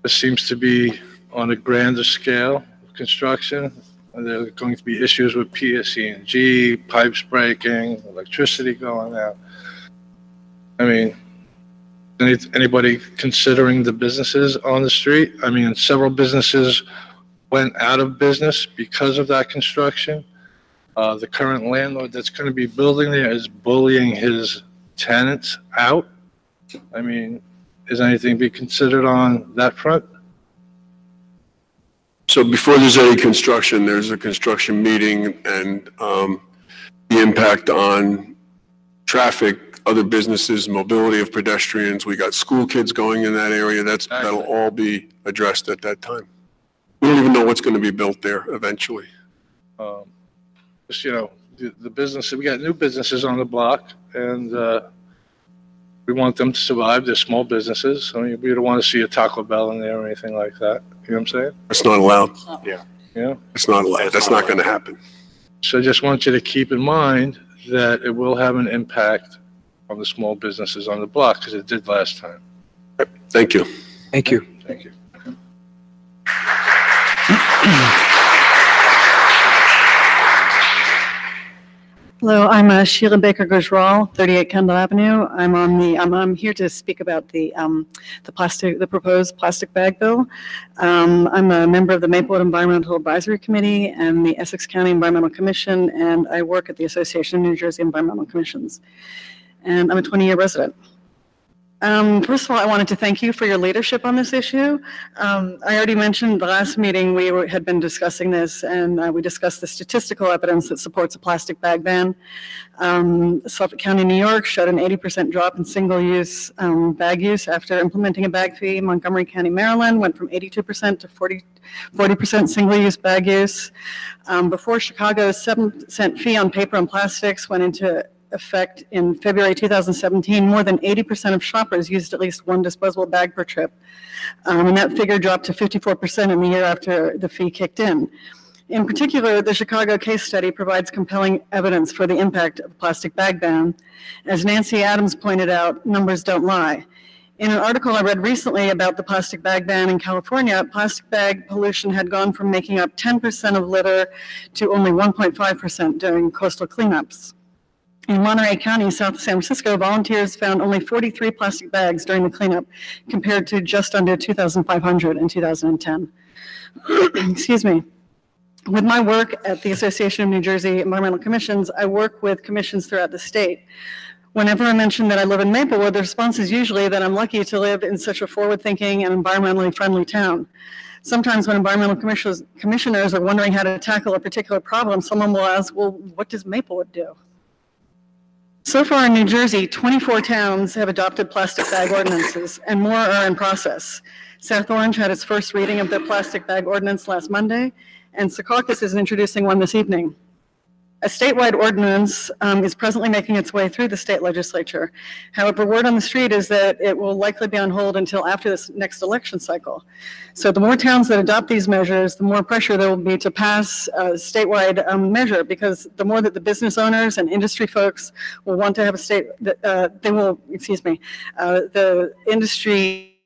P: This seems to be on a grander scale of construction. And there are going to be issues with PSE&G, pipes breaking, electricity going out. I mean, anybody considering the businesses on the street? I mean, several businesses went out of business because of that construction. The current landlord that's going to be building there is bullying his tenants out. I mean, is anything be considered on that front?
B: So before there's any construction, there's a construction meeting and the impact on traffic, other businesses, mobility of pedestrians. We got school kids going in that area. That'll all be addressed at that time. We don't even know what's going to be built there eventually.
P: Just, you know, the business, we got new businesses on the block and we want them to survive. They're small businesses. I mean, we don't want to see a Taco Bell in there or anything like that. You know what I'm saying?
B: It's not allowed.
P: Yeah. Yeah.
B: It's not allowed. That's not going to happen.
P: So I just want you to keep in mind that it will have an impact on the small businesses on the block because it did last time.
B: Thank you.
A: Thank you.
P: Thank you.
Q: Hello, I'm Sheila Baker Gujral, 38 Kendall Avenue. I'm here to speak about the proposed plastic bag bill. I'm a member of the Maplewood Environmental Advisory Committee and the Essex County Environmental Commission, and I work at the Association of New Jersey Environmental Commissions. And I'm a 20-year resident. First of all, I wanted to thank you for your leadership on this issue. I already mentioned the last meeting we had been discussing this, and we discussed the statistical evidence that supports a plastic bag ban. Suffolk County, New York showed an 80% drop in single-use bag use after implementing a bag fee. Montgomery County, Maryland went from 82% to 40% single-use bag use. Before Chicago's 7% fee on paper and plastics went into effect in February 2017, more than 80% of shoppers used at least one disposable bag per trip. And that figure dropped to 54% in the year after the fee kicked in. In particular, the Chicago case study provides compelling evidence for the impact of the plastic bag ban. As Nancy Adams pointed out, numbers don't lie. In an article I read recently about the plastic bag ban in California, plastic bag pollution had gone from making up 10% of litter to only 1.5% during coastal cleanups. In Monterey County, south of San Francisco, volunteers found only 43 plastic bags during the cleanup, compared to just under 2,500 in 2010. Excuse me. With my work at the Association of New Jersey Environmental Commissions, I work with commissions throughout the state. Whenever I mention that I live in Maplewood, the response is usually that I'm lucky to live in such a forward-thinking and environmentally friendly town. Sometimes when environmental commissioners are wondering how to tackle a particular problem, someone will ask, well, what does Maplewood do? So far in New Jersey, 24 towns have adopted plastic bag ordinances, and more are in process. South Orange had its first reading of their plastic bag ordinance last Monday, and Secaucus is introducing one this evening. A statewide ordinance is presently making its way through the state legislature. However, word on the street is that it will likely be on hold until after this next election cycle. So the more towns that adopt these measures, the more pressure there will be to pass a statewide measure, because the more that the business owners and industry folks will want to have a the industry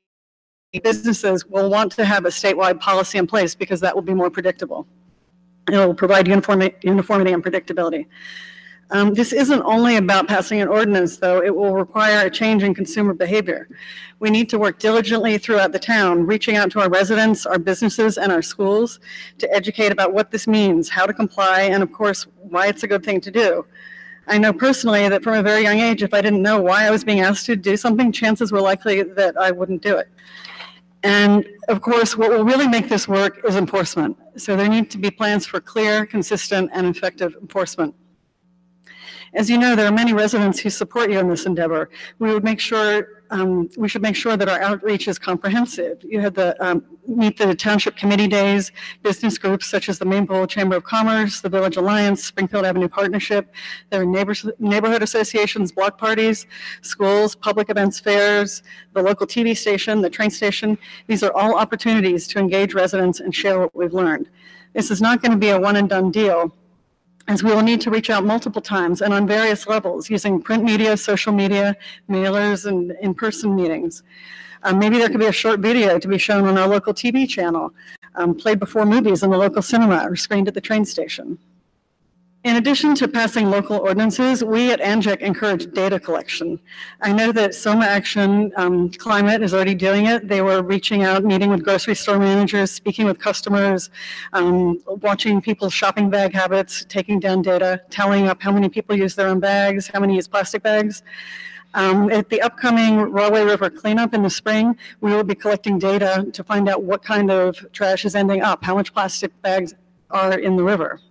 Q: businesses will want to have a statewide policy in place, because that will be more predictable. It will provide uniformity and predictability. This isn't only about passing an ordinance, though. It will require a change in consumer behavior. We need to work diligently throughout the town, reaching out to our residents, our businesses, and our schools to educate about what this means, how to comply, and of course, why it's a good thing to do. I know personally that from a very young age, if I didn't know why I was being asked to do something, chances were likely that I wouldn't do it. And of course, what will really make this work is enforcement. So there need to be plans for clear, consistent, and effective enforcement. As you know, there are many residents who support you in this endeavor. We should make sure that our outreach is comprehensive. You had the Meet the Township Committee Days, business groups such as the Maplewood Chamber of Commerce, the Village Alliance, Springfield Avenue Partnership. There are neighborhood associations, block parties, schools, public events, fairs, the local TV station, the train station. These are all opportunities to engage residents and share what we've learned. This is not going to be a one and done deal, as we will need to reach out multiple times and on various levels using print media, social media, mailers, and in-person meetings. Maybe there could be a short video to be shown on our local TV channel, played before movies in the local cinema or screened at the train station. In addition to passing local ordinances, we at ANJEC encourage data collection. I know that Soma Action Climate is already doing it. They were reaching out, meeting with grocery store managers, speaking with customers, watching people's shopping bag habits, taking down data, tallying up how many people use their own bags, how many use plastic bags. At the upcoming Rahway River cleanup in the spring, we will be collecting data to find out what kind of trash is ending up, how much plastic bags are in the river.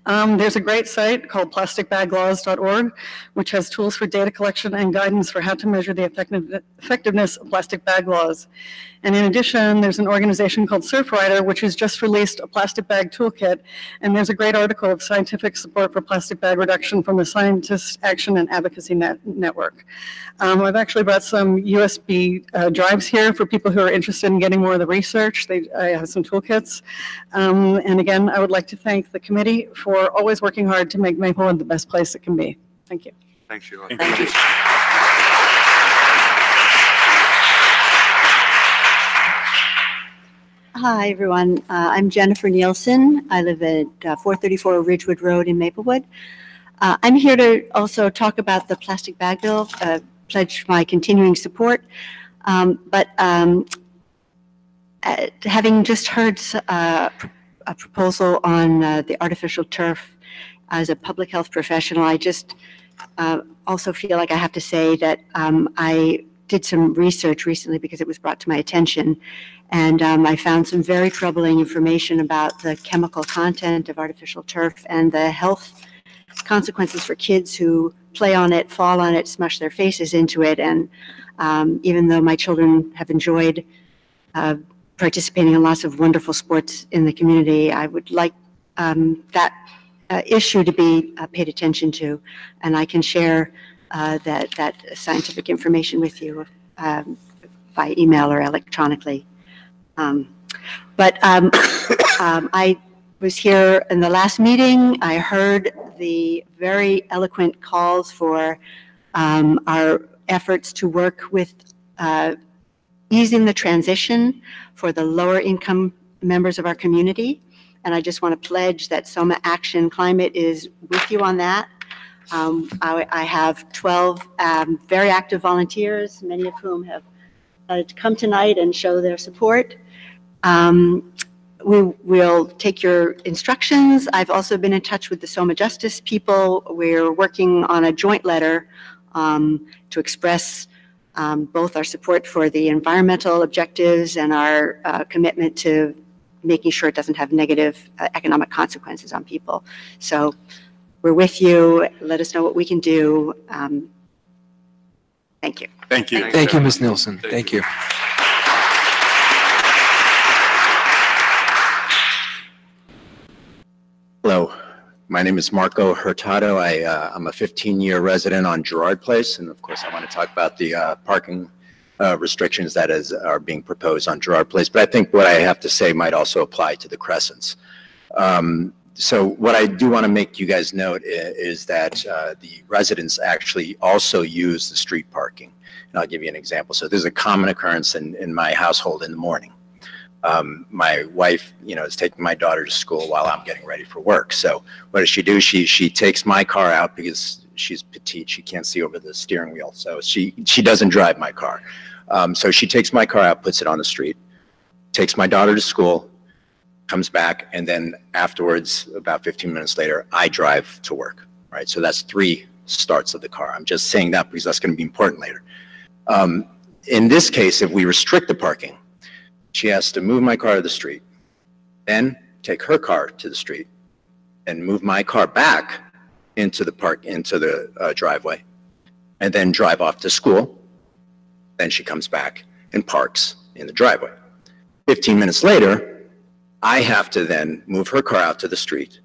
Q: There's a great site called plasticbaglaws.org, which has tools for data collection and guidance for how to measure the effectiveness of plastic bag laws. And in addition, there's an organization called Surfrider, which has just released a plastic bag toolkit. And there's a great article of scientific support for plastic bag reduction from the Scientist Action and Advocacy Network. I've actually brought some USB drives here for people who are interested in getting more of the research. I have some toolkits. And again, I would like to thank the committee for always working hard to make Maplewood the best place it can be. Thank you.
D: Thanks, Sheila.
C: Thank you.
R: Hi, everyone. I'm Jennifer Nielsen. I live at 434 Ridgewood Road in Maplewood. I'm here to also talk about the plastic bag bill, pledge my continuing support. Having just heard a proposal on the artificial turf, as a public health professional, I just also feel like I have to say that I did some research recently because it was brought to my attention, and I found some very troubling information about the chemical content of artificial turf and the health consequences for kids who play on it, fall on it, smush their faces into it. And even though my children have enjoyed participating in lots of wonderful sports in the community, I would like that issue to be paid attention to, and I can share that scientific information with you by email or electronically. I was here in the last meeting. I heard the very eloquent calls for our efforts to work with easing the transition for the lower income members of our community. And I just want to pledge that Soma Action Climate is with you on that. I have 12 very active volunteers, many of whom have come tonight and show their support. We will take your instructions. I've also been in touch with the Soma Justice people. We're working on a joint letter to express both our support for the environmental objectives and our commitment to making sure it doesn't have negative economic consequences on people. So we're with you. Let us know what we can do. Thank you.
D: Thank you.
I: Thank you, Ms. Nielsen. Thank you.
S: Hello, my name is Marco Hurtado. I'm a 15-year resident on Girard Place, and of course I want to talk about the parking restrictions that are being proposed on Girard Place, but I think what I have to say might also apply to the Crescents. So what I do want to make you guys note is that the residents actually also use the street parking. And I'll give you an example. So there's a common occurrence in my household in the morning. My wife, is taking my daughter to school while I'm getting ready for work. So what does she do? She takes my car out because she's petite. She can't see over the steering wheel. So she doesn't drive my car. So she takes my car out, puts it on the street, takes my daughter to school, comes back, and then afterwards, about 15 minutes later, I drive to work. right? So that's 3 starts of the car. I'm just saying that because that's going to be important later. In this case, if we restrict the parking, she has to move my car to the street, then take her car to the street, and move my car back into the driveway, and then drive off to school. Then she comes back and parks in the driveway. 15 minutes later, I have to then move her car out to the street,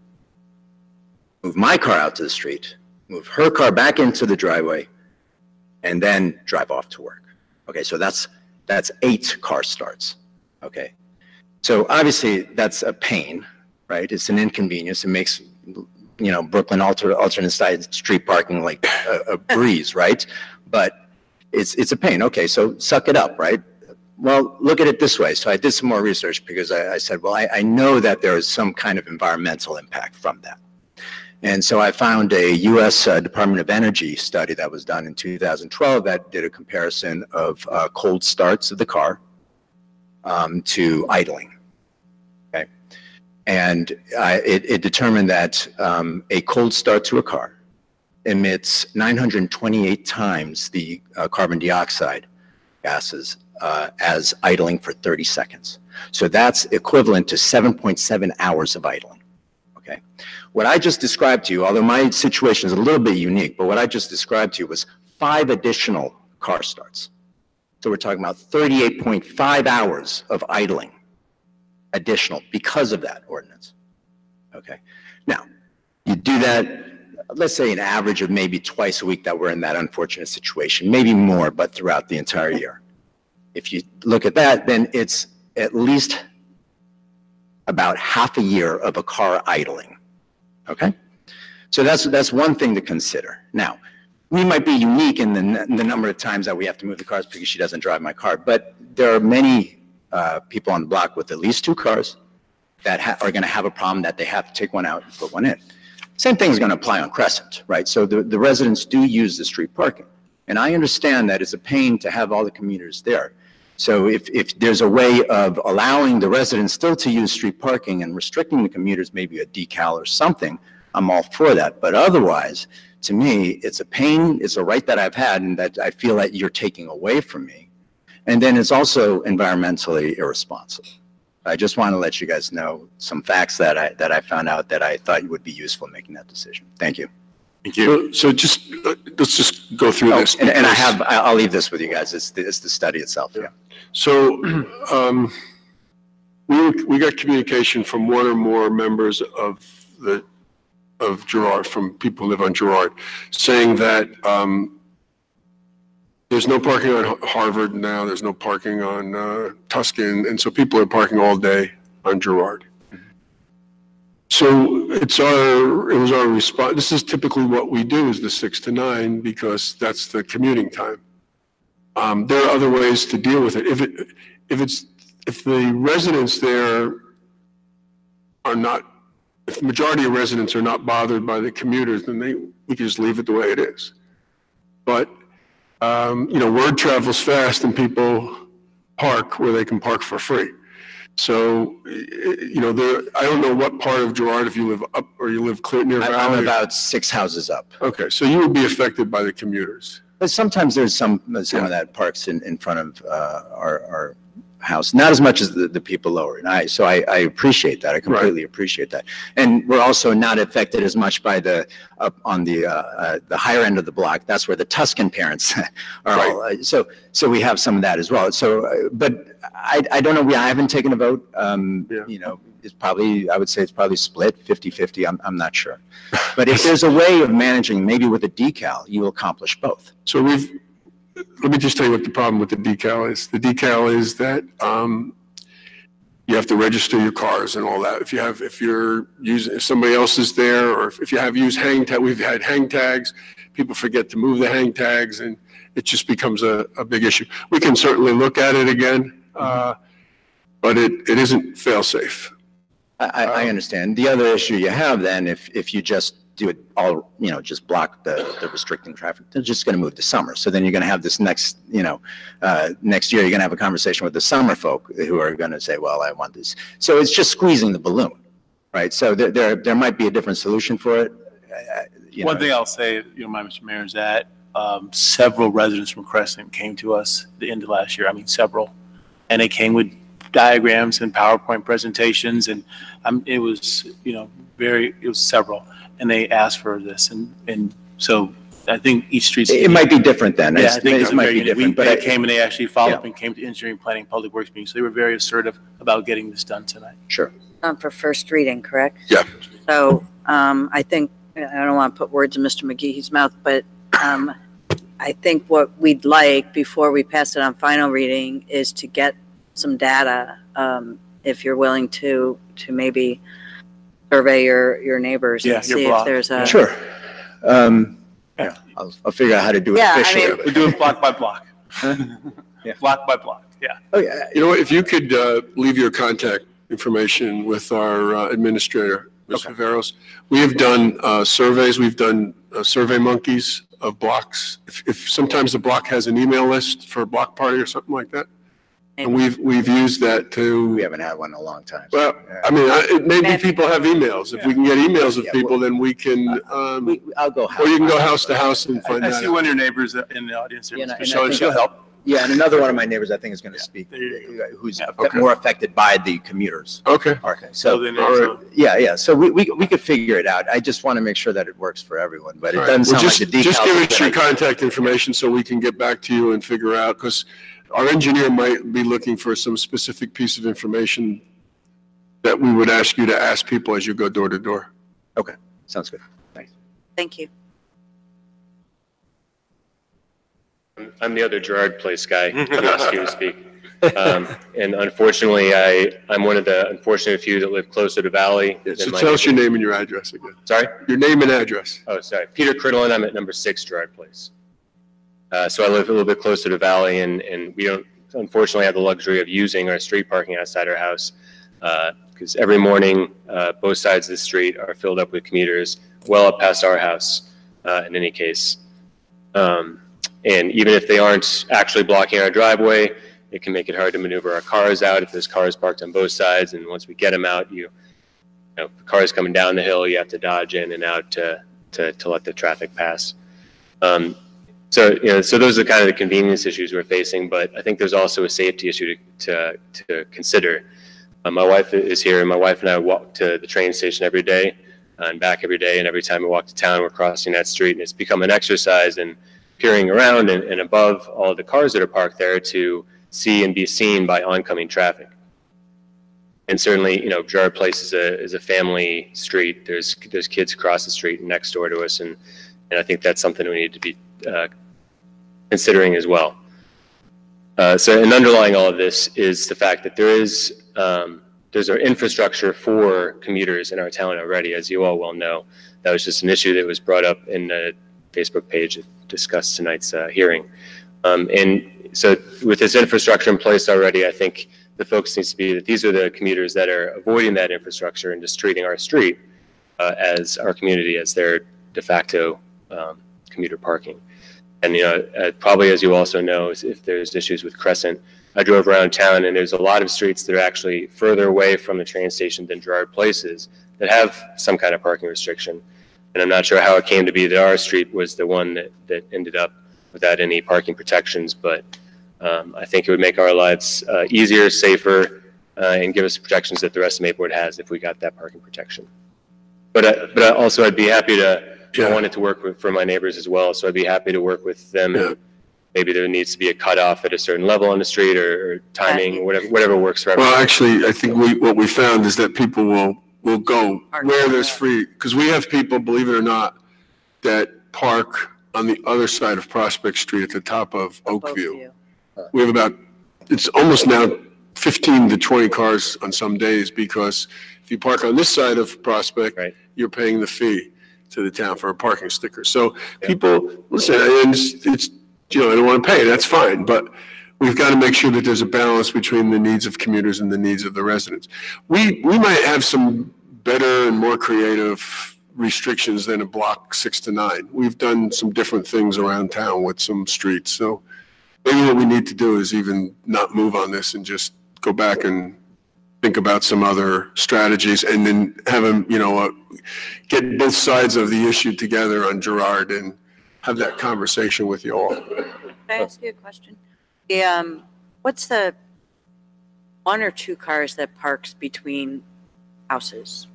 S: move my car out to the street, move her car back into the driveway, and then drive off to work. Okay, so that's 8 car starts. Okay, so obviously that's a pain, right? It's an inconvenience. It makes, Brooklyn alternate side street parking like a breeze, right? But it's a pain. Okay, so suck it up, right? Well, look at it this way. So I did some more research because I said, well, I know that there is some kind of environmental impact from that. And so I found a U.S. Department of Energy study that was done in 2012 that did a comparison of cold starts of the car to idling. Okay, and it determined that a cold start to a car emits 928 times the carbon dioxide gases as idling for 30 seconds. So that's equivalent to 7.7 hours of idling. Okay. What I just described to you, although my situation is a little bit unique, but what I just described to you was 5 additional car starts. So we're talking about 38.5 hours of idling additional because of that ordinance. Okay. Now, you do that, let's say an average of maybe twice a week that we're in that unfortunate situation, maybe more, but throughout the entire year. If you look at that, then it's at least about half a year of a car idling. Okay? So that's one thing to consider. Now, we might be unique in the number of times that we have to move the cars because she doesn't drive my car, but there are many people on the block with at least 2 cars that are going to have a problem that they have to take one out and put one in. Same thing is going to apply on Crescent, right? So the residents do use the street parking. And I understand that it's a pain to have all the commuters there. So if there's a way of allowing the residents still to use street parking and restricting the commuters, maybe a decal or something, I'm all for that. But otherwise, to me, it's a pain, it's a right that I've had and that I feel that you're taking away from me. And then it's also environmentally irresponsible. I just want to let you guys know some facts that I found out that I thought would be useful in making that decision. Thank you.
B: Thank you. So just, let's just go through this.
S: And I'll leave this with you guys. It's the study itself. Yeah.
B: So we got communication from one or more members of Girard, from people who live on Girard, saying that there's no parking on Harvard now, there's no parking on Tuscan, and so people are parking all day on Girard. So it was our response. This is typically what we do, is the 6 to 9, because that's the commuting time. There are other ways to deal with it. If the residents there are not, if the majority of residents are not bothered by the commuters, then we can just leave it the way it is. But word travels fast, and people park where they can park for free. So, I don't know what part of Girard, if you live up or you live clear near Valley.
S: I'm about 6 houses up.
B: Okay, so you would be affected by the commuters.
S: But sometimes there's some of that parks in front of our house, not as much as the people lower. And I appreciate that. I completely appreciate that. And we're also not affected as much by on the higher end of the block. That's where the Tuscan parents are. All, so we have some of that as well. So, but I don't know. I haven't taken a vote. It's probably, I would say it's probably split 50-50. I'm not sure. But if there's a way of managing, maybe with a decal, you will accomplish both.
B: So let me just tell you what the problem with the decal is. The decal is that you have to register your cars and all that. If somebody else is there, or if you have used hang tag, we've had hang tags, people forget to move the hang tags, and it just becomes a big issue. We can certainly look at it again, but it isn't fail-safe.
S: I understand. The other issue you have then, if you just do it all, just block the restricting traffic, they're just going to move to summer. So then you're going to have this next year, you're going to have a conversation with the summer folk who are going to say, well, I want this. So it's just squeezing the balloon, right? So there might be a different solution for it.
G: One thing I'll say, Mr. Mayor, is that several residents from Crescent came to us at the end of last year. I mean, several. And they came with diagrams and PowerPoint presentations, and it was, it was several. And they asked for this. And so I think each street.
S: It might be different then.
G: Yeah, I think
S: it might be different.
G: But they came and they actually followed up and came to engineering, planning, public works meetings. So they were very assertive about getting this done tonight.
S: Sure.
H: For first reading, correct?
B: Yeah.
H: So I think, I don't want to put words in Mr. McGee's mouth, but I think what we'd like before we pass it on final reading is to get some data, if you're willing to maybe survey your neighbors and see if there's a.
S: Sure. Yeah, I'll figure out how to do it officially.
G: We do it block by block. Block by block, yeah.
S: Oh, yeah.
B: You know what, if you could leave your contact information with our administrator, Mr. Viveros. We have done surveys, we've done Survey Monkeys of blocks. If sometimes the block has an email list for a block party or something like that. And we've used that to.
S: We haven't had one in a long time.
B: Well, I mean, maybe people have emails. If we can get emails of people, then we can.
S: I'll go.
B: Or you can go house to house and find
G: I
B: out.
G: see one of your neighbors in the audience here,
S: Yeah,
G: Ms. Michelle, and she'll help.
S: Yeah, and another one of my neighbors, I think, is going to speak, who's more affected by the commuters.
B: Okay.
S: Okay. So, yeah. So we could figure it out. I just want to make sure that it works for everyone, but it doesn't sound like the details.
B: Just give us your contact information so we can get back to you and figure out, because our engineer might be looking for some specific piece of information that we would ask you to ask people as you go door to door.
S: Okay. Sounds good. Thanks.
H: Thank you.
T: I'm the other Gerard Place guy who asked you to speak. And unfortunately, I'm one of the unfortunate few that live closer to Valley.
B: So tell us your name and your address again.
T: Sorry?
B: Your name and address.
T: Oh, sorry. Peter Crittlin, I'm at number 6 Gerard Place. So I live a little bit closer to Valley, and we don't unfortunately have the luxury of using our street parking outside our house, because every morning, both sides of the street are filled up with commuters well up past our house, in any case. And even if they aren't actually blocking our driveway, it can make it hard to maneuver our cars out if there's cars parked on both sides. And once we get them out, you know, the cars coming down the hill, you have to dodge in and out to let the traffic pass. So those are kind of the convenience issues we're facing, but I think there's also a safety issue to consider. My wife is here, and my wife and I walk to the train station every day and back every day. And every time we walk to town, we're crossing that street, and it's become an exercise in peering around and above all of the cars that are parked there to see and be seen by oncoming traffic. And certainly, you know, Gerard Place is a family street. There's kids across the street and next door to us, and I think that's something we need to be considering as well. So, and underlying all of this is the fact that there's our infrastructure for commuters in our town already, as you all well know. That was just an issue that was brought up in the Facebook page that discussed tonight's hearing. And so with this infrastructure in place already, I think the focus needs to be that these are the commuters that are avoiding that infrastructure and just treating our street as our community as their de facto commuter parking. And, you know, probably as you also know, if there's issues with Crescent, I drove around town and there's a lot of streets that are actually further away from the train station than Gerard Place is that have some kind of parking restriction. And I'm not sure how it came to be that our street was the one that ended up without any parking protections, but I think it would make our lives easier, safer, and give us the protections that the rest of Maplewood has if we got that parking protection. But also I'd be happy to, I wanted to work for my neighbors as well, so I'd be happy to work with them. Yeah. Maybe there needs to be a cutoff at a certain level on the street or timing, whatever works for everyone.
B: Well, actually, I think what we found is that people will go where there's free, because we have people, believe it or not, that park on the other side of Prospect Street at the top of Oakview. We have about, it's almost now 15 to 20 cars on some days, because if you park on this side of Prospect, you're paying the fee to the town for a parking sticker. So people, listen, it's, you know, I don't want to pay, that's fine, but we've got to make sure that there's a balance between the needs of commuters and the needs of the residents. We might have some better and more creative restrictions than a block 6 to 9. We've done some different things around town with some streets. So maybe what we need to do is even not move on this and just go back and think about some other strategies and then have them, get both sides of the issue together on Gerard and have that conversation with you all.
H: Can I ask you a question? What's the one or two cars that parks between houses?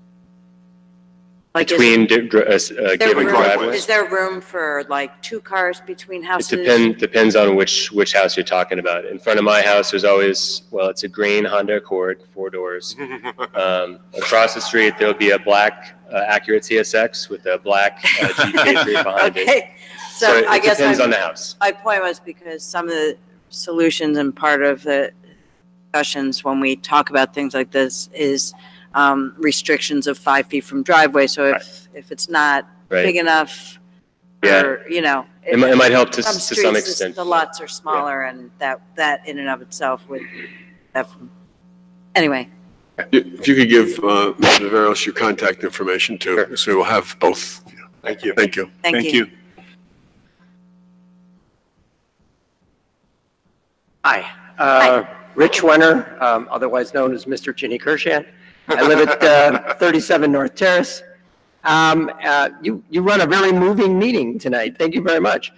H: Like
T: Between given
H: room,
T: driveways?
H: is there room for like two cars between houses?
T: It depends on which house you're talking about. In front of my house, there's always, it's a green Honda Accord, 4 doors. Across the street, there'll be a black Acura TSX with a black Jeep Patriot behind it.
H: Okay, so I guess
T: it depends on the house.
H: my point was because some of the solutions and part of the discussions when we talk about things like this is restrictions of 5 feet from driveway. So if it's not big enough, or,
T: it might help to some
H: streets,
T: extent.
H: The lots are smaller, and that in and of itself would. Anyway.
B: If you could give Mr. Naveros your contact information too, so we'll have both.
T: Thank you.
B: Thank you.
H: Thank you.
U: Hi, Rich Wenner, otherwise known as Mr. Ginny Kershan. I live at 37 North Terrace. You run a very moving meeting tonight. Thank you very much.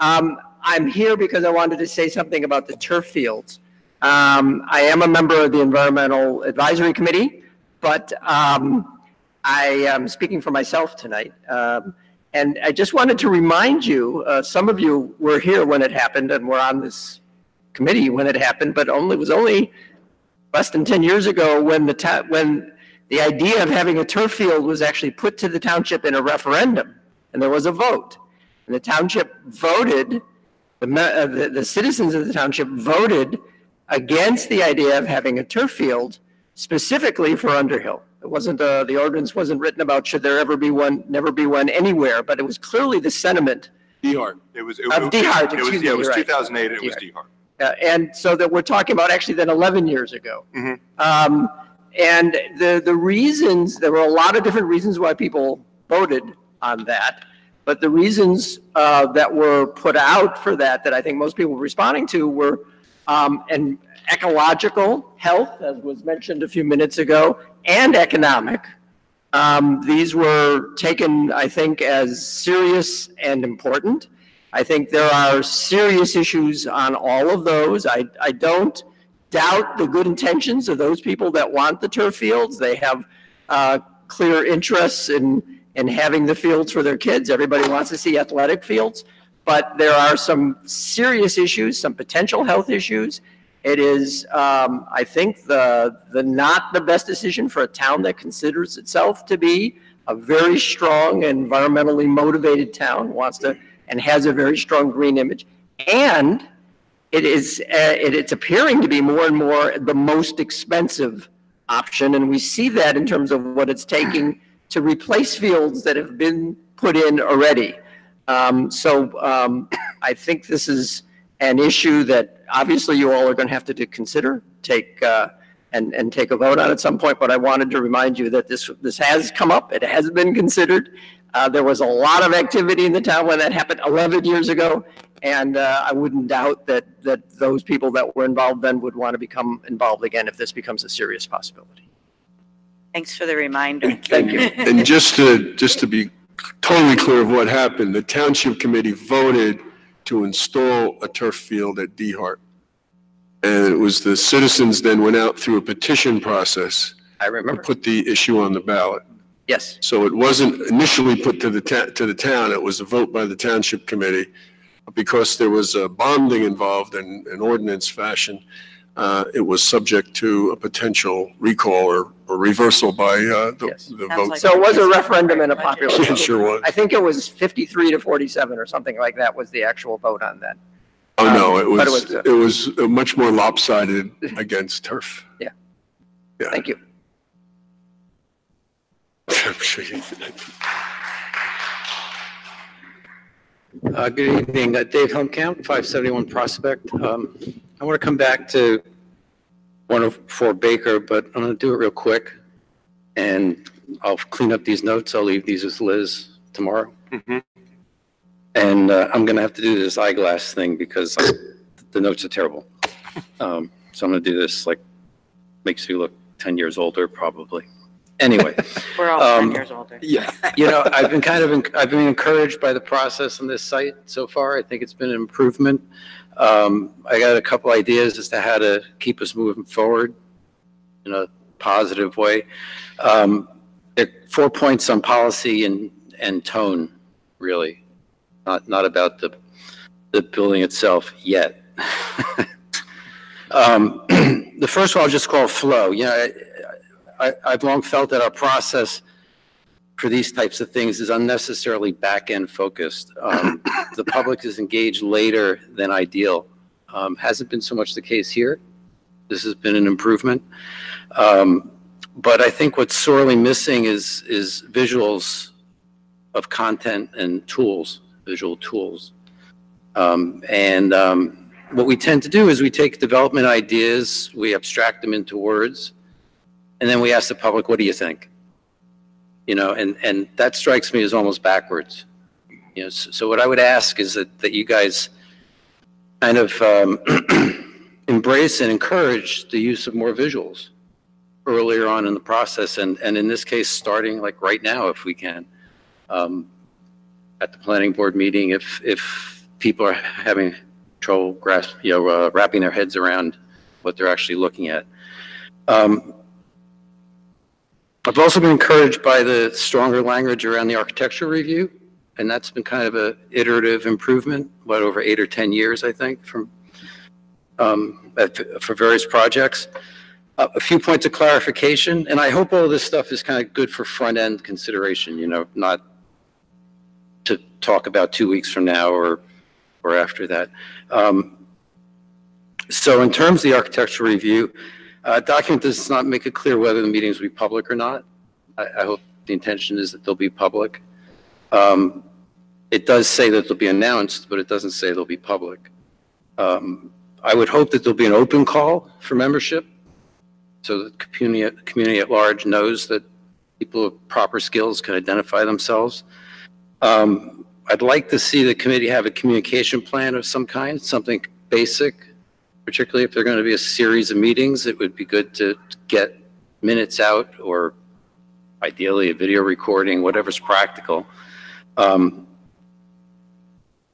U: I'm here because I wanted to say something about the turf fields. I am a member of the Environmental Advisory Committee, but I am speaking for myself tonight. And I just wanted to remind you, some of you were here when it happened and were on this committee when it happened, but it was only less than 10 years ago when the idea of having a turf field was actually put to the township in a referendum, and there was a vote. And the township voted, the citizens of the township voted against the idea of having a turf field specifically for Underhill. It wasn't, the ordinance wasn't written about should there ever be one, never be one anywhere, but it was clearly the sentiment.
B: DeHart.
D: It was
U: DeHart, excuse me,
D: it was
U: you're right.
D: 2008, it was DeHart.
U: And so that we're talking about actually then 11 years ago. And the reasons, there were a lot of different reasons why people voted on that. But the reasons that were put out for that I think most people were responding to were an ecological health, as was mentioned a few minutes ago, and economic. These were taken, I think, as serious and important. I think there are serious issues on all of those. I don't doubt the good intentions of those people that want the turf fields. They have clear interests in having the fields for their kids. Everybody wants to see athletic fields. But there are some serious issues, some potential health issues. It is, I think, not the best decision for a town that considers itself to be a very strong, environmentally motivated town, wants to, and has a very strong green image. And it's appearing to be more and more the most expensive option. And we see that in terms of what it's taking to replace fields that have been put in already. I think this is an issue that obviously you all are going to have to consider, and take a vote on at some point. But I wanted to remind you that this has come up. It has been considered. There was a lot of activity in the town when that happened 11 years ago. And I wouldn't doubt that those people that were involved then would want to become involved again if this becomes a serious possibility.
H: Thanks for the reminder.
U: Thank you.
B: And just to be totally clear of what happened, the township committee voted to install a turf field at DeHart. And it was the citizens then went out through a petition process.
U: I remember.
B: To put the issue on the ballot.
U: Yes.
B: So it wasn't initially put to the town, it was a vote by the township committee. Because there was a bonding involved in an ordinance fashion, it was subject to a potential recall or reversal by the vote.
U: So it was a referendum and a popular vote.
B: It sure was.
U: I think it was 53 to 47 or something like that was the actual vote on that.
B: Oh, no, it was much more lopsided against turf.
U: Yeah. Thank you.
B: I'm sure you did.
V: Good evening, Dave Humkamp, 571 Prospect. I want to come back to 104 Baker, but I'm going to do it real quick, and I'll clean up these notes. I'll leave these with Liz tomorrow. And I'm going to have to do this eyeglass thing because the notes are terrible. So I'm going to do this, like, makes you look 10 years older, probably. Anyway.
C: We're all 10 years older.
V: Yeah, I've been encouraged by the process on this site so far. I think it's been an improvement. I got a couple ideas as to how to keep us moving forward in a positive way. There are 4 points on policy and tone, really, not about the building itself yet. The first one I'll just call flow. I've long felt that our process for these types of things is unnecessarily back-end focused. The public is engaged later than ideal. Hasn't been so much the case here. This has been an improvement. But I think what's sorely missing is visuals of content and tools, visual tools. What we tend to do is we take development ideas, we abstract them into words, and then we ask the public, what do you think? And that strikes me as almost backwards. So what I would ask is that you guys kind of embrace and encourage the use of more visuals earlier on in the process, and in this case, starting like right now, if we can, at the planning board meeting, if people are having trouble wrapping their heads around what they're actually looking at. I've also been encouraged by the stronger language around the architecture review, and that's been kind of an iterative improvement, over 8 or 10 years, I think, for various projects. A few points of clarification, and I hope all of this stuff is kind of good for front-end consideration, not to talk about 2 weeks from now or after that. So in terms of the architectural review, document does not make it clear whether the meetings will be public or not. I hope the intention is that they'll be public. It does say that they'll be announced, but it doesn't say they'll be public. I would hope that there'll be an open call for membership so that the community at large knows that people with proper skills can identify themselves. I'd like to see the committee have a communication plan of some kind, something basic, particularly if they're going to be a series of meetings. It would be good to get minutes out, or ideally a video recording, whatever's practical. And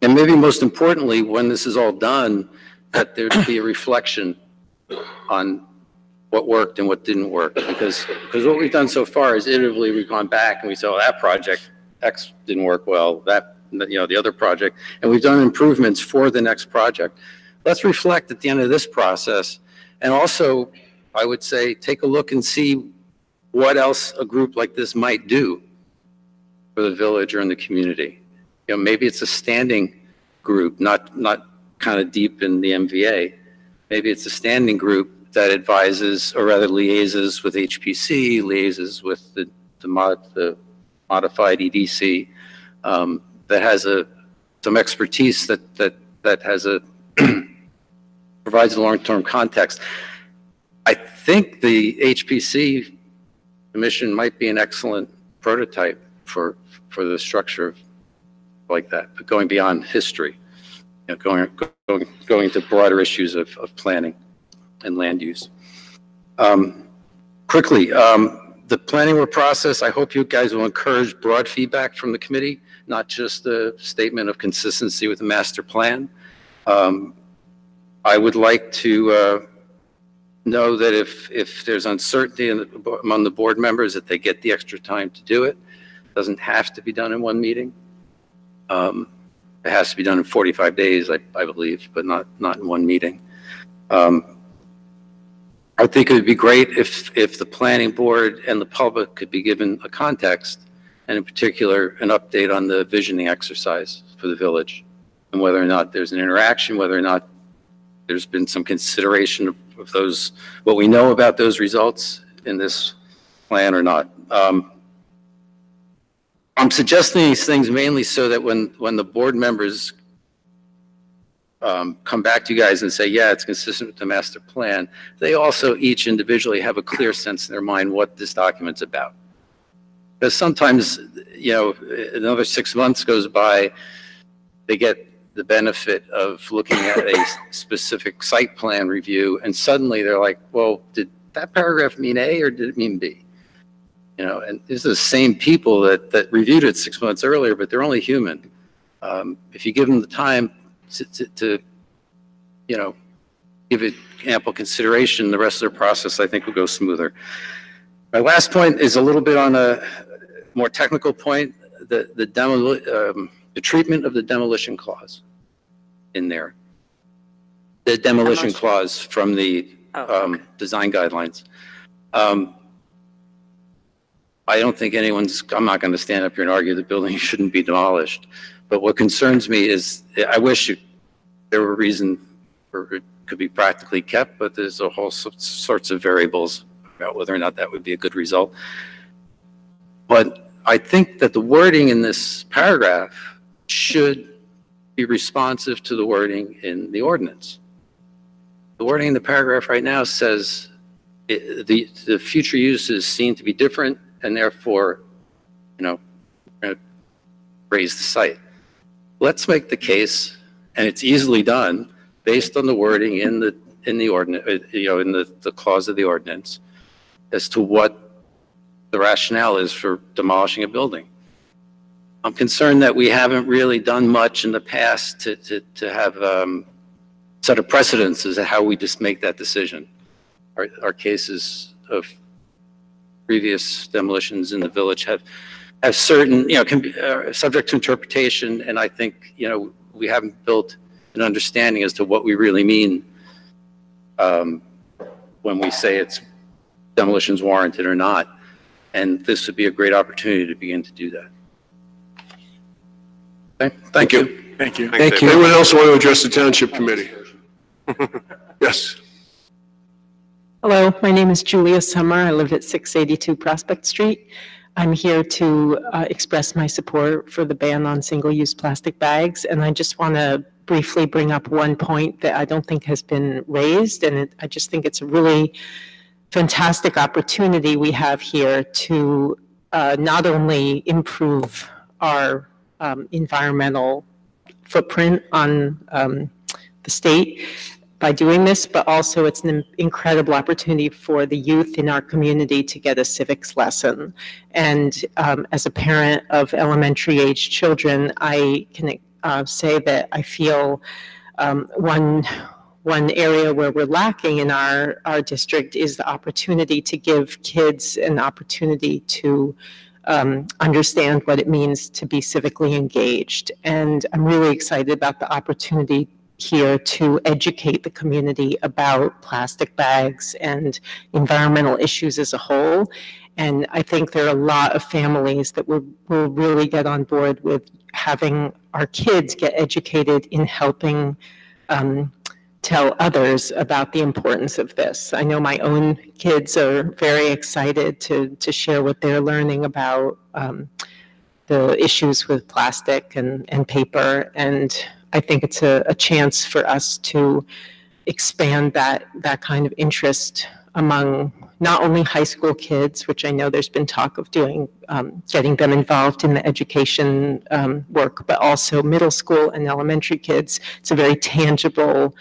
V: maybe most importantly, when this is all done, that there'd be a reflection on what worked and what didn't work. Because what we've done so far is iteratively we've gone back and we said, oh, that project X didn't work well, the other project, and we've done improvements for the next project. Let's reflect at the end of this process. And also, I would say, take a look and see what else a group like this might do for the village or in the community. Maybe it's a standing group, not kind of deep in the MVA. Maybe it's a standing group that advises, or rather liaises with HPC, liaises with the modified EDC, that has some expertise that has provides a long-term context. I think the HPC commission might be an excellent prototype for the structure like that, but going beyond history, going to broader issues of planning and land use. Quickly, the planning board process, I hope you guys will encourage broad feedback from the committee, not just a statement of consistency with the master plan. I would like to know that if there's uncertainty among the board members, that they get the extra time to do it. It doesn't have to be done in one meeting. It has to be done in 45 days, I believe, but not in one meeting. I think it would be great if the planning board and the public could be given a context, and in particular, an update on the visioning exercise for the village, and whether or not there's an interaction, whether or not there's been some consideration of those, what we know about those results in this plan or not. I'm suggesting these things mainly so that when the board members come back to you guys and say, yeah, it's consistent with the master plan, they also each individually have a clear sense in their mind what this document's about. Because sometimes, another 6 months goes by, they get the benefit of looking at a specific site plan review, and suddenly they're like, well, did that paragraph mean A or did it mean B? You know, and these are the same people that reviewed it 6 months earlier, but they're only human. If you give them the time to you know, give it ample consideration, the rest of their process, I think, will go smoother. My last point is a little bit on a more technical point, the treatment of the demolition clause in there. The demolition clause from the design guidelines. I don't think I'm not going to stand up here and argue the building shouldn't be demolished. But what concerns me is, I wish there were a reason for it could be practically kept, but there's a whole sorts of variables about whether or not that would be a good result. But I think that the wording in this paragraph should be responsive to the wording in the ordinance. The wording in the paragraph right now says the future use is seen to be different, and therefore, you know, raise the site. Let's make the case, and it's easily done, based on the wording in the ordinance, you know, in the clause of the ordinance, as to what the rationale is for demolishing a building. I'm concerned that we haven't really done much in the past to have set a precedence as to how we just make that decision. Our cases of previous demolitions in the village have certain, you know, can be subject to interpretation, and I think, you know, we haven't built an understanding as to what we really mean when we say it's demolition's warranted or not. And this would be a great opportunity to begin to do that. Okay, thank you.
B: Thank you.
V: Thank you.
B: Anyone else want to address the Township Committee? Yes.
E: Hello, my name is Julia Summer. I live at 682 Prospect Street. I'm here to express my support for the ban on single-use plastic bags, and I just want to briefly bring up one point that I don't think has been raised, and I just think it's a really fantastic opportunity we have here to not only improve our environmental footprint on the state by doing this, but also it's an incredible opportunity for the youth in our community to get a civics lesson. And as a parent of elementary age children, I can say that I feel one area where we're lacking in our district is the opportunity to give kids an opportunity to understand what it means to be civically engaged. And I'm really excited about the opportunity here to educate the community about plastic bags and environmental issues as a whole. And I think there are a lot of families that will really get on board with having our kids get educated in helping tell others about the importance of this. I know my own kids are very excited to share what they're learning about the issues with plastic and paper, and I think it's a chance for us to expand that kind of interest among not only high school kids, which I know there's been talk of doing, getting them involved in the education work, but also middle school and elementary kids. It's a very tangible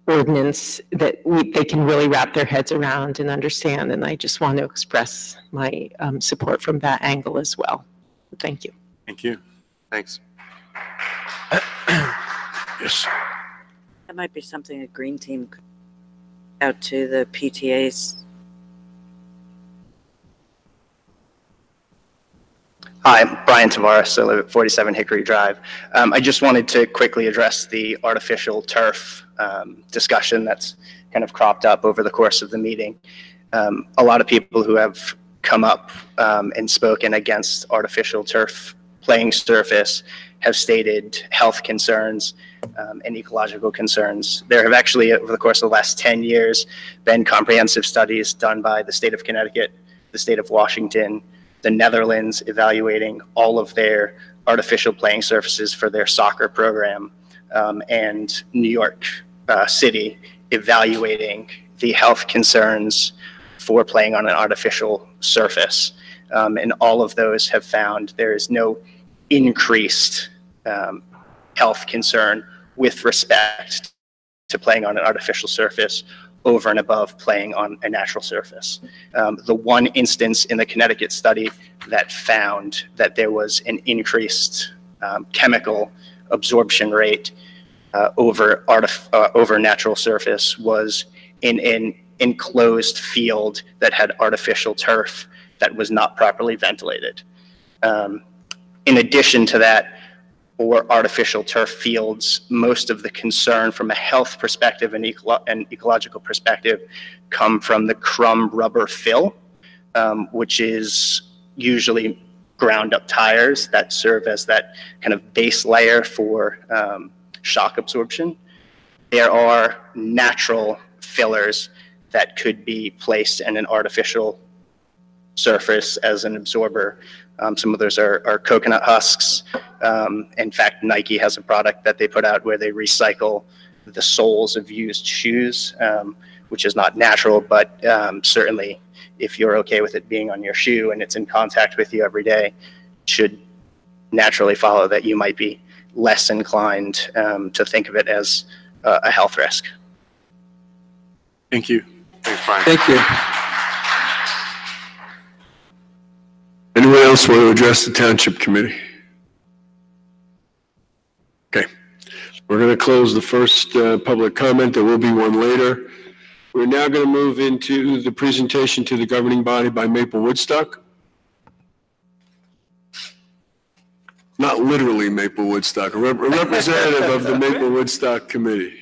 E: ordinance that they can really wrap their heads around and understand, and I just want to express my support from that angle as well. Thank you.
B: Thank you.
M: Thanks.
B: Yes.
C: That might be something a green team could out to the PTAs.
F: Hi, I'm Brian Tavares. I live at 47 Hickory Drive. I just wanted to quickly address the artificial turf discussion that's kind of cropped up over the course of the meeting. A lot of people who have come up and spoken against artificial turf playing surface have stated health concerns and ecological concerns. There have actually, over the course of the last 10 years, been comprehensive studies done by the state of Connecticut, the state of Washington, the Netherlands, evaluating all of their artificial playing surfaces for their soccer program, and New York City evaluating the health concerns for playing on an artificial surface. And all of those have found there is no increased health concern with respect to playing on an artificial surface over and above playing on a natural surface. The one instance in the Connecticut study that found that there was an increased chemical absorption rate over natural surface was in an enclosed field that had artificial turf that was not properly ventilated. In addition to that, for artificial turf fields, most of the concern from a health perspective and ecological perspective come from the crumb rubber fill, which is usually ground up tires that serve as that kind of base layer for shock absorption. There are natural fillers that could be placed in an artificial surface as an absorber. Some of those are coconut husks. In fact, Nike has a product that they put out where they recycle the soles of used shoes, which is not natural, but certainly if you're okay with it being on your shoe and it's in contact with you every day, should naturally follow that you might be less inclined to think of it as a health risk.
B: Thank you.
D: Thanks, Brian.
B: Thank you. Anyone else want to address the Township Committee? Okay. We're going to close the first public comment. There will be one later. We're now going to move into the presentation to the governing body by Maple Woodstock. Not literally Maple Woodstock, a representative of the Maple Woodstock Committee.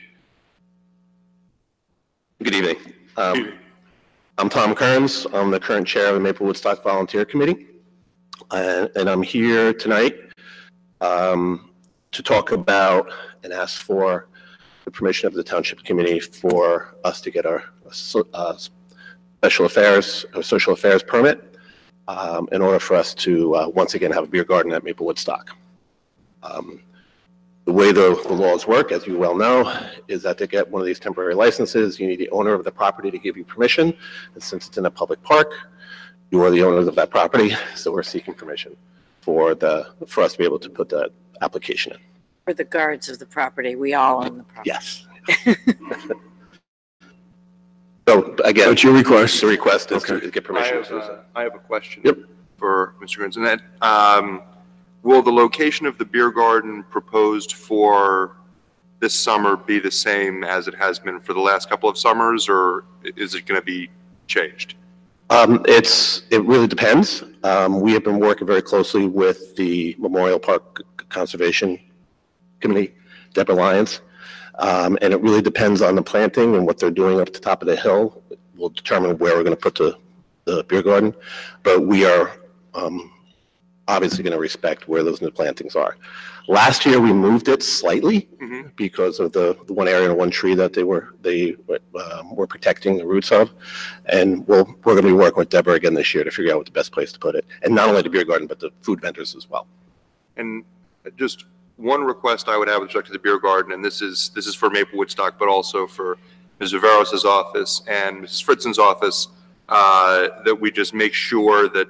J: Good evening. I'm Tom Kearns. I'm the current chair of the Maple Woodstock Volunteer Committee. And I'm here tonight to talk about and ask for the permission of the Township Committee for us to get our social affairs permit in order for us to once again have a beer garden at Maple Woodstock. The way the laws work, as you well know, is that to get one of these temporary licenses, you need the owner of the property to give you permission. And since it's in a public park, you are the owners of that property, so we're seeking permission for us to be able to put that application in.
H: For the guards of the property, we all own the property.
J: Yes. So again,
B: what's your request?
J: The request is to get permission.
D: I have a question for Mr. Kearns, and that will the location of the beer garden proposed for this summer be the same as it has been for the last couple of summers, or is it going to be changed?
J: It really depends. We have been working very closely with the Memorial Park Conservation Committee, Deborah Lyons, and it really depends on the planting and what they're doing up at the top of the hill. Will determine where we're going to put the beer garden, but we are obviously going to respect where those new plantings are. Last year we moved it slightly because of the one area and one tree that they were protecting the roots of, and we're going to be working with Deborah again this year to figure out what the best place to put it, and not only the beer garden but the food vendors as well.
D: And just one request I would have with respect to the beer garden, and this is for Maple Woodstock, but also for Ms. Viveros' office and Mrs. Fritzen's office, that we just make sure that,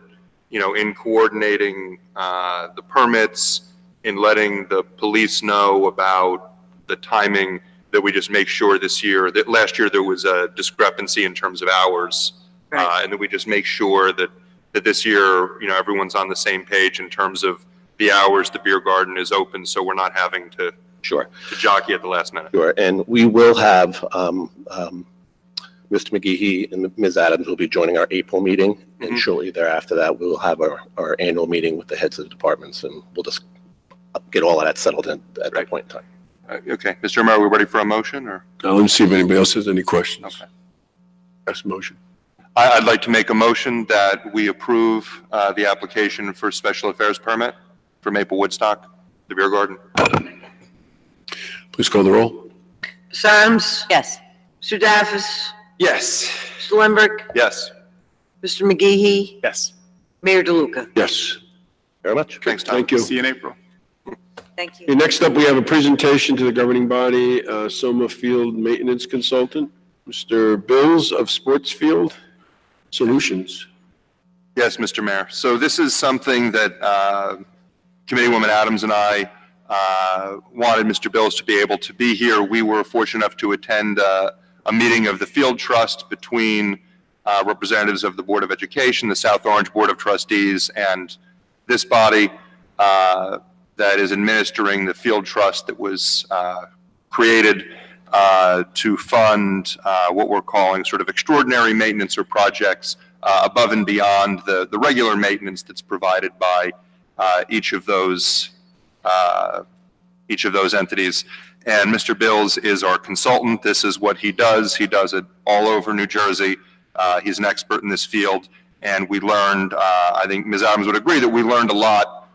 D: in coordinating the permits, in letting the police know about the timing, that we just make sure this year, that last year there was a discrepancy in terms of hours, and that we just make sure that this year, everyone's on the same page in terms of the hours the beer garden is open, so we're not having to jockey at the last minute.
J: Sure, and we will have Mr. McGehee and Ms. Adams will be joining our April meeting, and shortly thereafter that we will have our annual meeting with the heads of the departments, and we'll just get all of that settled in at that point in time.
D: Okay, Mr. Romero, are we ready for a motion, or?
B: Let me see if anybody else has any questions.
D: Okay.
B: That's a motion.
D: I'd like to make a motion that we approve the application for special affairs permit for Maple Woodstock, the beer garden.
B: Please call the roll.
C: Ms. Adams?
H: Yes.
C: Mr. Daffis?
A: Yes.
C: Mr. Lindberg?
D: Yes.
C: Mr. McGehee?
D: Yes.
C: Mayor DeLuca?
B: Yes.
J: Very much.
D: Thanks, Tom.
B: Thank you.
D: See you in April.
H: Thank you.
B: Okay, next up, we have a presentation to the governing body, Soma Field Maintenance Consultant, Mr. Bills of Sportsfield Solutions.
D: Yes, Mr. Mayor. So this is something that Committeewoman Adams and I wanted Mr. Bills to be able to be here. We were fortunate enough to attend a meeting of the Field Trust between representatives of the Board of Education, the South Orange Board of Trustees, and this body that is administering the Field Trust that was created to fund what we're calling sort of extraordinary maintenance or projects above and beyond the regular maintenance that's provided by each of those entities. And Mr. Bills is our consultant. This is what he does. He does it all over New Jersey. He's an expert in this field, and we learned, I think Ms. Adams would agree, that we learned a lot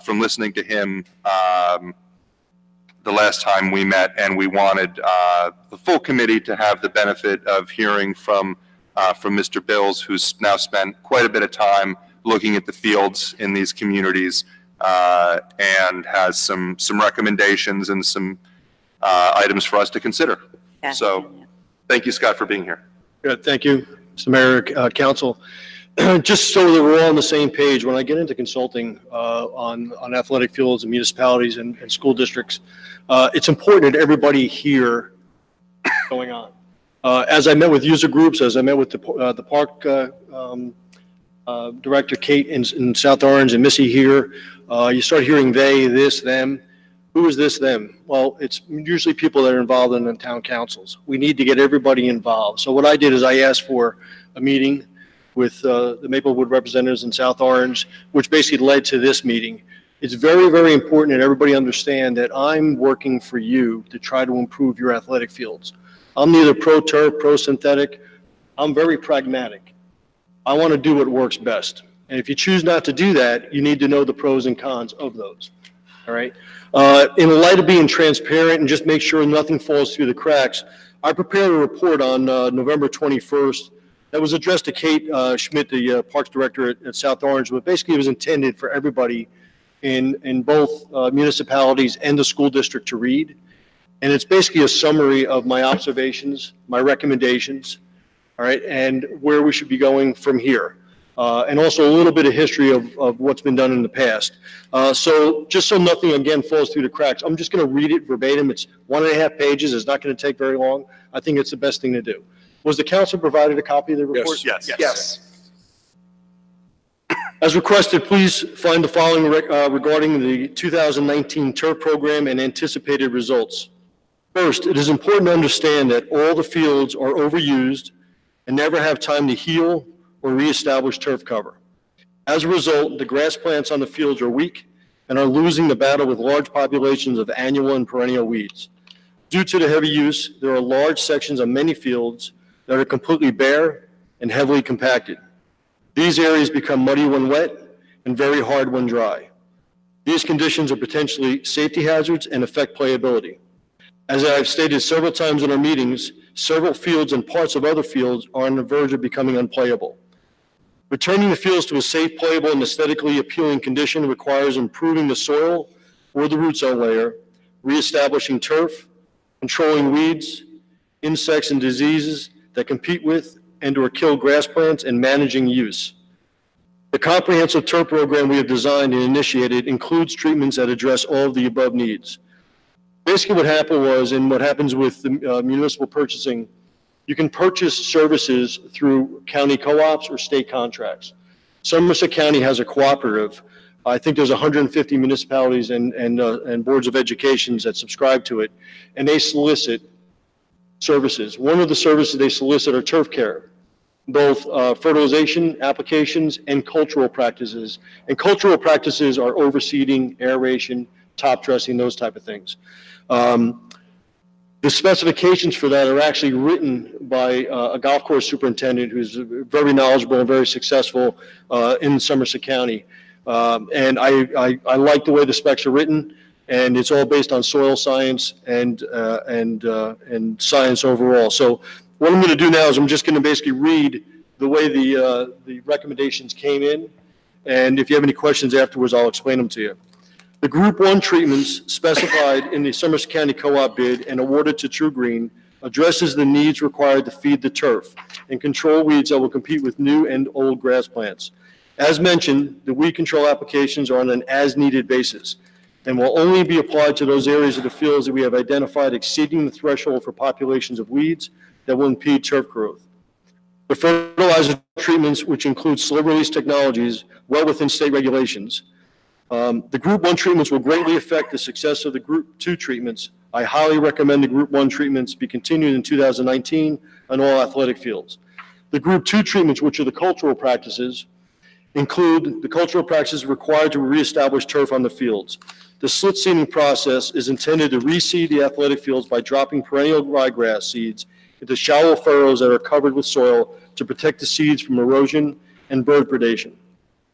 D: from listening to him the last time we met, and we wanted the full committee to have the benefit of hearing from Mr. Bills, who's now spent quite a bit of time looking at the fields in these communities and has some recommendations and some items for us to consider.
H: Yeah.
D: So thank you, Scott, for being here.
K: Good, thank you, Mr. Mayor, Council. Just so that we're all on the same page, when I get into consulting on athletic fields and municipalities and school districts, it's important that everybody hear what's going on. As I met with user groups, as I met with the park director, Kate in South Orange, and Missy here, you start hearing they, this, them. Who is this, them? Well, it's usually people that are involved in the town councils. We need to get everybody involved. So what I did is I asked for a meeting with the Maplewood representatives in South Orange, which basically led to this meeting. It's very, very important that everybody understand that I'm working for you to try to improve your athletic fields. I'm neither pro-turf, pro-synthetic. I'm very pragmatic. I want to do what works best. And if you choose not to do that, you need to know the pros and cons of those. All right? In light of being transparent and just make sure nothing falls through the cracks, I prepared a report on November 21st that was addressed to Kate Schmidt, the Parks Director at South Orange, but basically it was intended for everybody in both municipalities and the school district to read. And it's basically a summary of my observations, my recommendations, all right, and where we should be going from here. And also a little bit of history of what's been done in the past. So just so nothing, again, falls through the cracks, I'm just going to read it verbatim. It's 1.5 pages. It's not going to take very long. I think it's the best thing to do. Was the council provided a copy of the report?
D: Yes.
K: As requested, please find the following regarding the 2019 turf program and anticipated results. First, it is important to understand that all the fields are overused and never have time to heal or reestablish turf cover. As a result, the grass plants on the fields are weak and are losing the battle with large populations of annual and perennial weeds. Due to the heavy use, there are large sections of many fields that are completely bare and heavily compacted. These areas become muddy when wet and very hard when dry. These conditions are potentially safety hazards and affect playability. As I've stated several times in our meetings, several fields and parts of other fields are on the verge of becoming unplayable. Returning the fields to a safe, playable, and aesthetically appealing condition requires improving the soil or the root zone layer, reestablishing turf, controlling weeds, insects, and diseases that compete with and/or kill grass plants, and managing use. The comprehensive turf program we have designed and initiated includes treatments that address all of the above needs. Basically what happened was, and what happens with the municipal purchasing, you can purchase services through county co-ops or state contracts. Somerset County has a cooperative. I think there's 150 municipalities and boards of education that subscribe to it, and they solicit services. One of the services they solicit are turf care, both fertilization applications and cultural practices. And cultural practices are overseeding, aeration, top dressing, those type of things. The specifications for that are actually written by a golf course superintendent who's very knowledgeable and very successful in Somerset County. And I like the way the specs are written, and it's all based on soil science and science overall. So what I'm going to do now is I'm just going to basically read the way the recommendations came in, and if you have any questions afterwards, I'll explain them to you. The Group 1 treatments specified in the Somerset County Co-op bid and awarded to True Green addresses the needs required to feed the turf and control weeds that will compete with new and old grass plants. As mentioned, the weed control applications are on an as-needed basis and will only be applied to those areas of the fields that we have identified exceeding the threshold for populations of weeds that will impede turf growth. The fertilizer treatments, which include slow release technologies, well within state regulations. The Group 1 treatments will greatly affect the success of the Group 2 treatments. I highly recommend the Group 1 treatments be continued in 2019 on all athletic fields. The Group 2 treatments, which are the cultural practices, include the cultural practices required to reestablish turf on the fields. The slit seeding process is intended to reseed the athletic fields by dropping perennial ryegrass seeds into shallow furrows that are covered with soil to protect the seeds from erosion and bird predation.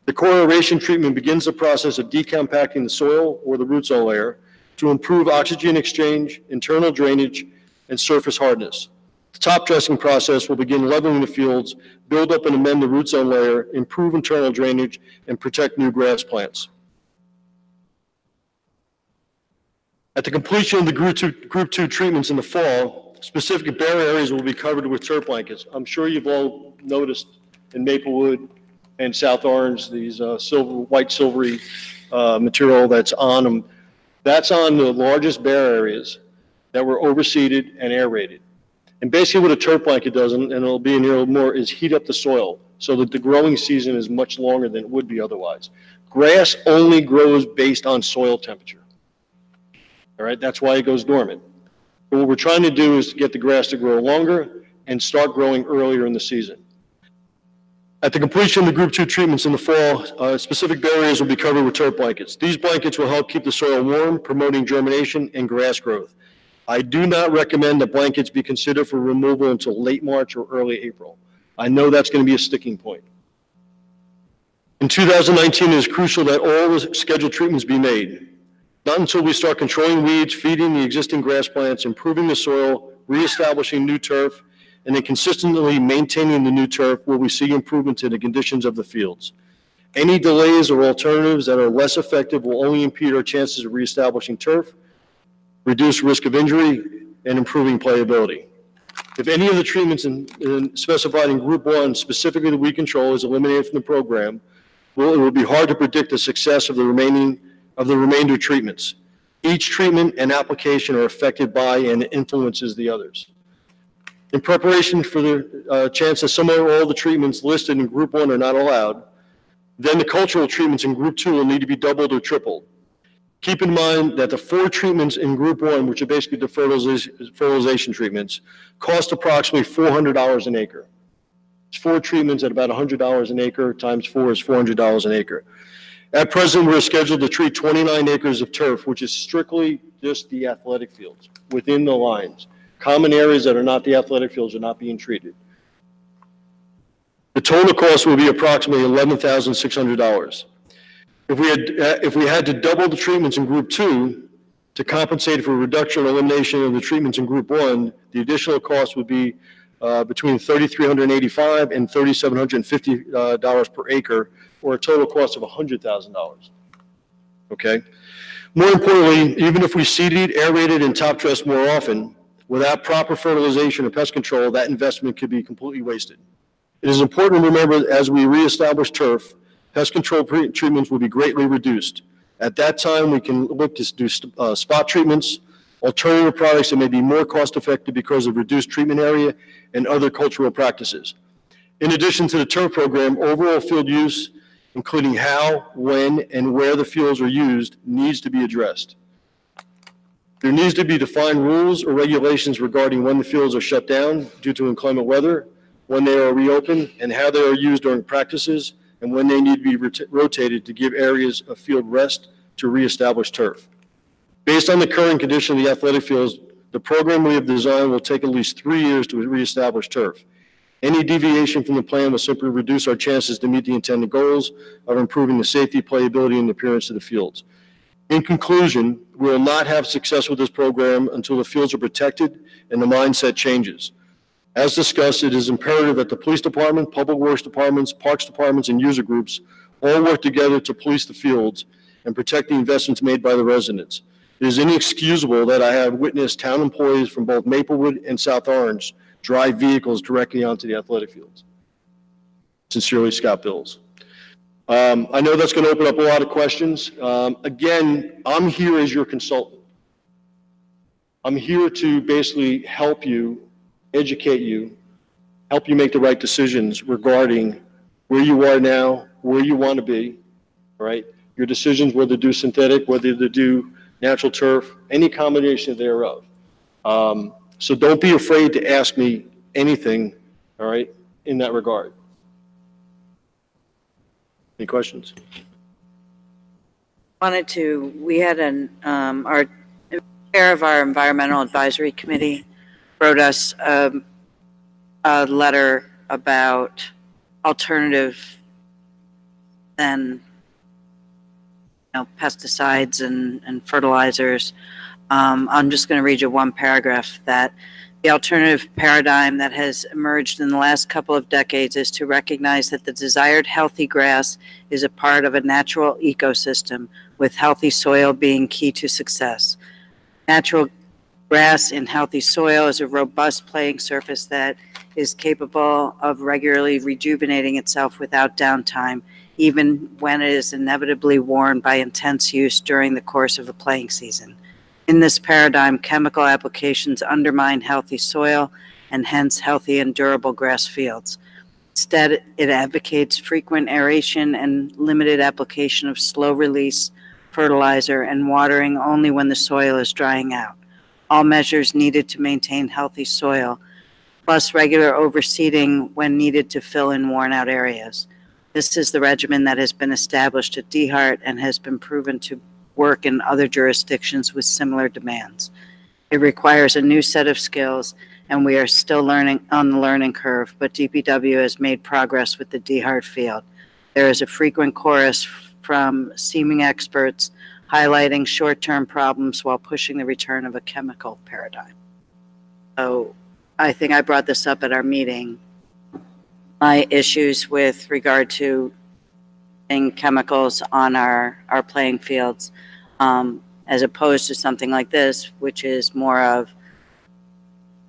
K: The core aeration treatment begins the process of decompacting the soil or the root zone layer to improve oxygen exchange, internal drainage, and surface hardness. The top dressing process will begin leveling the fields, build up and amend the root zone layer, improve internal drainage, and protect new grass plants. At the completion of the Group 2 treatments in the fall, specific bare areas will be covered with turf blankets. I'm sure you've all noticed in Maplewood and South Orange, these white silvery material that's on them. That's on the largest bare areas that were overseeded and aerated. And basically what a turf blanket does, and it'll be in here a little more, is heat up the soil so that the growing season is much longer than it would be otherwise. Grass only grows based on soil temperature. All right, that's why it goes dormant. But what we're trying to do is get the grass to grow longer and start growing earlier in the season. At the completion of the Group 2 treatments in the fall, specific areas will be covered with turf blankets. These blankets will help keep the soil warm, promoting germination and grass growth. I do not recommend that blankets be considered for removal until late March or early April. I know that's going to be a sticking point. In 2019, it is crucial that all the scheduled treatments be made. Not until we start controlling weeds, feeding the existing grass plants, improving the soil, reestablishing new turf, and then consistently maintaining the new turf will we see improvement in the conditions of the fields. Any delays or alternatives that are less effective will only impede our chances of reestablishing turf, reduce risk of injury, and improving playability. If any of the treatments specified in Group 1, specifically the weed control, is eliminated from the program, it will be hard to predict the success of the remainder treatments. Each treatment and application are affected by and influences the others. In preparation for the chance that some or all the treatments listed in Group 1 are not allowed, then the cultural treatments in Group 2 will need to be doubled or tripled. Keep in mind that the 4 treatments in Group 1, which are basically the fertilization treatments, cost approximately $400 an acre. It's 4 treatments at about $100 an acre, times 4 is $400 an acre. At present, we're scheduled to treat 29 acres of turf, which is strictly just the athletic fields within the lines. Common areas that are not the athletic fields are not being treated. The total cost will be approximately $11,600. If we had to double the treatments in Group 2 to compensate for reduction or elimination of the treatments in Group 1, the additional cost would be between $3,385 and $3,750 per acre, or a total cost of $100,000. Okay? More importantly, even if we seeded, aerated, and top dressed more often, without proper fertilization or pest control, that investment could be completely wasted. It is important to remember that as we reestablish turf, pest control treatments will be greatly reduced. At that time, we can look to do spot treatments, alternative products that may be more cost effective because of reduced treatment area and other cultural practices. In addition to the turf program, overall field use, including how, when, and where the fields are used, needs to be addressed. There needs to be defined rules or regulations regarding when the fields are shut down due to inclement weather, when they are reopened, and how they are used during practices, and when they need to be rotated to give areas of field rest to reestablish turf. Based on the current condition of the athletic fields, the program we have designed will take at least 3 years to reestablish turf. Any deviation from the plan will simply reduce our chances to meet the intended goals of improving the safety, playability, and appearance of the fields. In conclusion, we will not have success with this program until the fields are protected and the mindset changes. As discussed, it is imperative that the police department, public works departments, parks departments, and user groups all work together to police the fields and protect the investments made by the residents. It is inexcusable that I have witnessed town employees from both Maplewood and South Orange drive vehicles directly onto the athletic fields. Sincerely, Scott Bills. I know that's going to open up a lot of questions. Again, I'm here as your consultant. I'm here to basically help you educate you, help you make the right decisions regarding where you are now, where you want to be, all right? Your decisions, whether to do synthetic, whether to do natural turf, any combination thereof. So don't be afraid to ask me anything, all right, in that regard. Any questions?
H: We had our chair of our environmental advisory committee wrote us a letter about alternative than pesticides and fertilizers. I'm just going to read you one paragraph that the alternative paradigm that has emerged in the last couple of decades is to recognize that the desired healthy grass is a part of a natural ecosystem, with healthy soil being key to success. Natural grass in healthy soil is a robust playing surface that is capable of regularly rejuvenating itself without downtime, even when it is inevitably worn by intense use during the course of a playing season. In this paradigm, chemical applications undermine healthy soil and hence healthy and durable grass fields. Instead, it advocates frequent aeration and limited application of slow-release fertilizer and watering only when the soil is drying out. All measures needed to maintain healthy soil, plus regular overseeding when needed to fill in worn-out areas. This is the regimen that has been established at DeHart and has been proven to work in other jurisdictions with similar demands. It requires a new set of skills, and we are still learning on the learning curve, but DPW has made progress with the DeHart field. There is a frequent chorus from seeming experts highlighting short-term problems while pushing the return of a chemical paradigm. So I think I brought this up at our meeting. My issues with regard to chemicals on our playing fields, as opposed to something like this, which is more of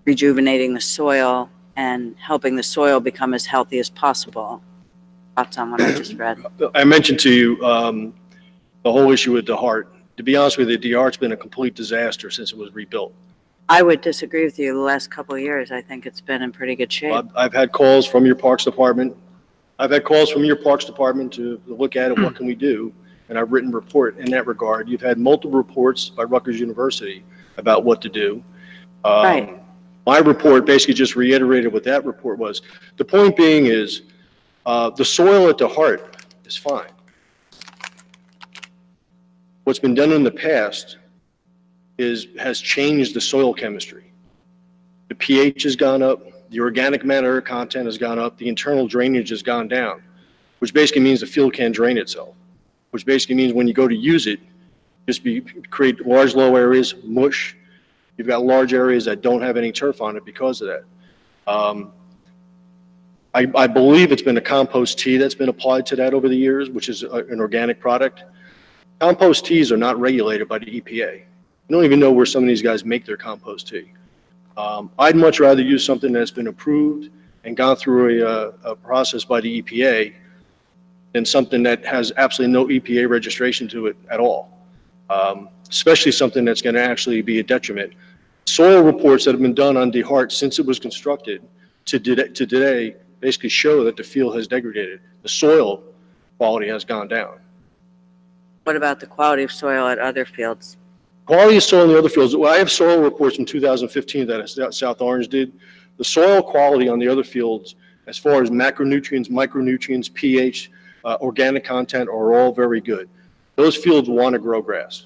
H: rejuvenating the soil and helping the soil become as healthy as possible. Thoughts on what I just read?
K: I mentioned to you the whole issue with DeHart. To be honest with you, DeHart's been a complete disaster since it was rebuilt.
H: I would disagree with you. The last couple of years, I think it's been in pretty good shape.
K: I've had calls from your Parks Department. To look at it, what can we do? And I've written a report in that regard. You've had multiple reports by Rutgers University about what to do.
H: Right.
K: My report basically just reiterated what that report was. The point being is the soil at DeHart is fine. What's been done in the past has changed the soil chemistry. The pH has gone up, the organic matter content has gone up, the internal drainage has gone down, which basically means the field can't drain itself, which basically means when you go to use it, create large low areas, mush. You've got large areas that don't have any turf on it because of that. I believe it's been a compost tea that's been applied to that over the years, which is an organic product. Compost teas are not regulated by the EPA. I don't even know where some of these guys make their compost tea. I'd much rather use something that's been approved and gone through a process by the EPA than something that has absolutely no EPA registration to it at all, especially something that's going to actually be a detriment. Soil reports that have been done on DeHart since it was constructed to today basically show that the field has degraded. The soil quality has gone down.
H: What about the quality of soil at other fields?
K: Quality of soil in the other fields, well, I have soil reports from 2015 that South Orange did. The soil quality on the other fields, as far as macronutrients, micronutrients, pH, organic content, are all very good. Those fields want to grow grass.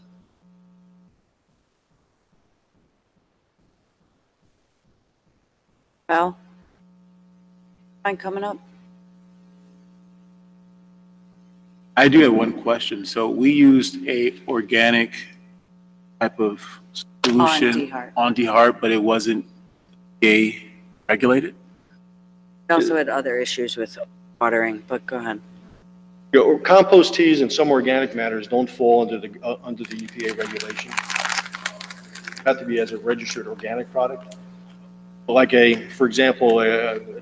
H: Well, fine coming up.
G: I do have one question. So we used a organic type of solution on DeHart, but it wasn't EPA regulated?
H: We also had other issues with watering, but go ahead.
K: Compost teas and some organic matters don't fall under the EPA regulation. They have to be as a registered organic product. Like for example,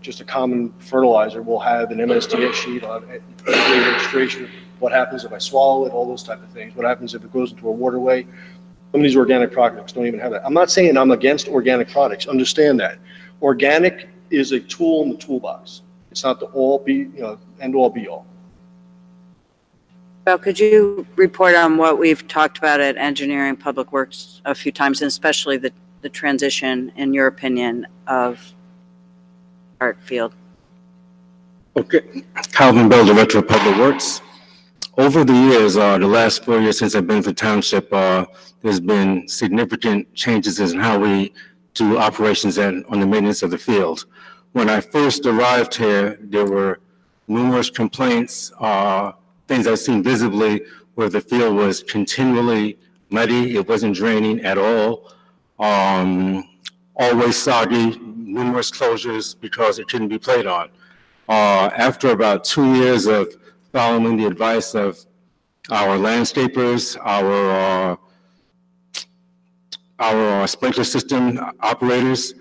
K: just a common fertilizer will have an MSDS sheet on EPA registration. What happens if I swallow it? All those type of things. What happens if it goes into a waterway? Some of these organic products don't even have that. I'm not saying I'm against organic products. Understand that. Organic is a tool in the toolbox. It's not the end all be all.
H: Well, could you report on what we've talked about at Engineering Public Works a few times, and especially the transition, in your opinion, of art field?
M: Okay, Calvin Bell, Director of Public Works. Over the years, the last 4 years since I've been to Township, there's been significant changes in how we do operations on the maintenance of the field. When I first arrived here, there were numerous complaints, things I've seen visibly where the field was continually muddy, it wasn't draining at all, always soggy, numerous closures because it couldn't be played on. After about 2 years of following the advice of our landscapers, our sprinkler system operators,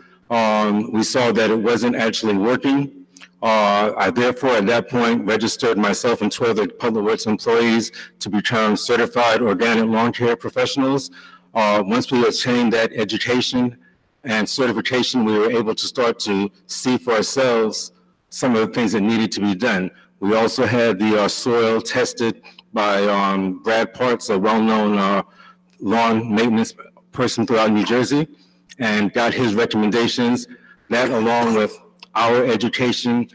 M: we saw that it wasn't actually working. I therefore, at that point, registered myself and 2 other Public Works employees to become certified organic lawn care professionals. Once we attained that education and certification, we were able to start to see for ourselves some of the things that needed to be done. We also had the soil tested by Brad Parks, a well-known lawn maintenance person throughout New Jersey, and got his recommendations. That, along with our education,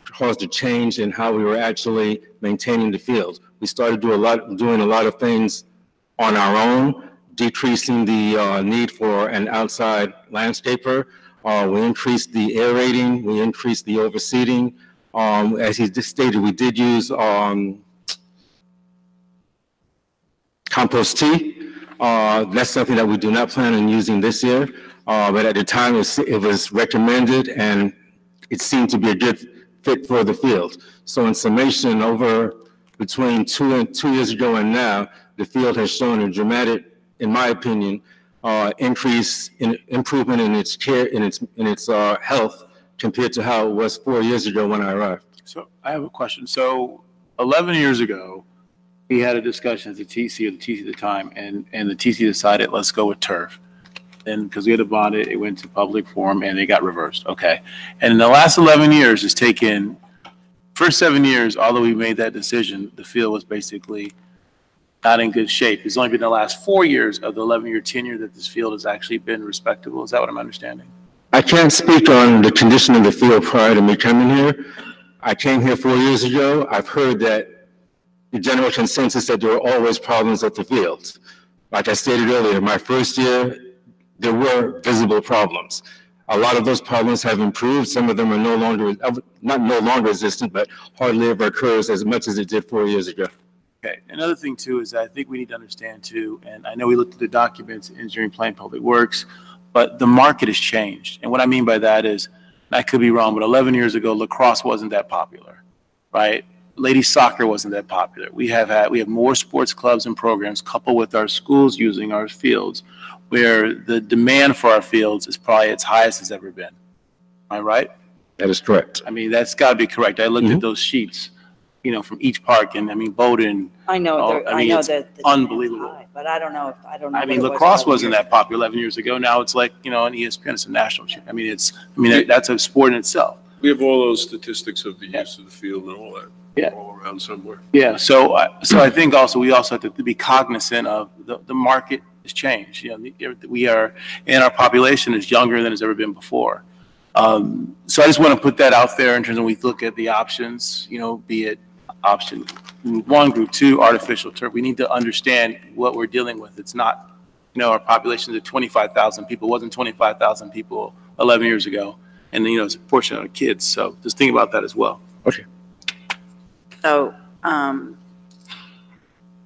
M: caused a change in how we were actually maintaining the field. We started doing a lot of things on our own, decreasing the need for an outside landscaper. We increased the aerating, we increased the overseeding. As he just stated, we did use compost tea. That's something that we do not plan on using this year, but at the time it was recommended and it seemed to be a good fit for the field. So in summation, over between 2 years ago and now, the field has shown a dramatic, in my opinion, increase in improvement in its care, in its health compared to how it was 4 years ago when I arrived.
G: So I have a question. So 11 years ago, we had a discussion at the TC at the time, and the TC decided, let's go with turf. And because we had to bond it, it went to public forum and it got reversed. Okay. And in the last 11 years, it's taken, first 7 years, although we made that decision, the field was basically not in good shape. It's only been the last 4 years of the 11-year tenure that this field has actually been respectable. Is that what I'm understanding?
M: I can't speak on the condition of the field prior to me coming here. I came here 4 years ago. I've heard that the general consensus that there are always problems at the field. Like I stated earlier, my first year, there were visible problems. A lot of those problems have improved. Some of them are no longer existent, but hardly ever occurs as much as it did 4 years ago.
G: Okay. Another thing too is that I think we need to understand too, and I know we looked at the documents, Engineering Plan Public Works, but the market has changed. And what I mean by that is, and I could be wrong, but 11 years ago, lacrosse wasn't that popular, right? Ladies soccer wasn't that popular. We have more sports clubs and programs coupled with our schools using our fields, where the demand for our fields is probably its highest it's ever been. Am I right?
M: That is correct.
G: I mean, that's got to be correct. I looked at those sheets, you know, from each park, and I mean, Bowdoin.
H: I know,
G: I know
H: it's
G: that unbelievable.
H: high, but I don't know.
G: I mean,
H: what it was
G: lacrosse
H: 11
G: wasn't
H: years
G: that popular 11 years ago. Now it's like, you know, on ESPN, it's a national. I mean, that's a sport in itself.
B: We have all those statistics of the use of the field and all that.
G: Yeah.
B: All around somewhere.
G: Yeah, so I think also we also have to be cognizant of the market has changed. You know, we are, and our population is younger than it's ever been before. So I just want to put that out there in terms of when we look at the options, you know, be it option group 1, group 2, artificial turf. We need to understand what we're dealing with. It's not, you know, our population is 25,000 people. It wasn't 25,000 people 11 years ago, and you know, it's a portion of kids. So just think about that as well.
M: Okay.
H: So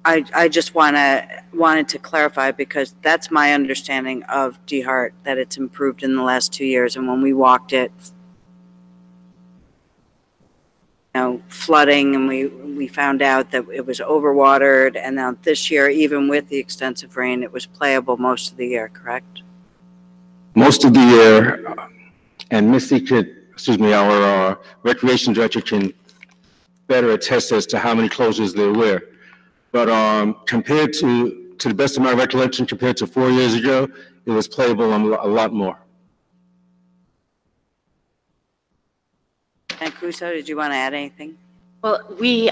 H: I just wanted to clarify, because that's my understanding of DeHart, that it's improved in the last 2 years. And when we walked it, you know, flooding, and we found out that it was overwatered. And now this year, even with the extensive rain, it was playable most of the year, correct?
M: Most of the year, and Missy our recreation director can better attest as to how many closures there were. But compared to
B: to the best of my recollection, compared to 4 years ago, it was playable a lot more.
H: And Crusoe, did you want to add anything?
L: Well, we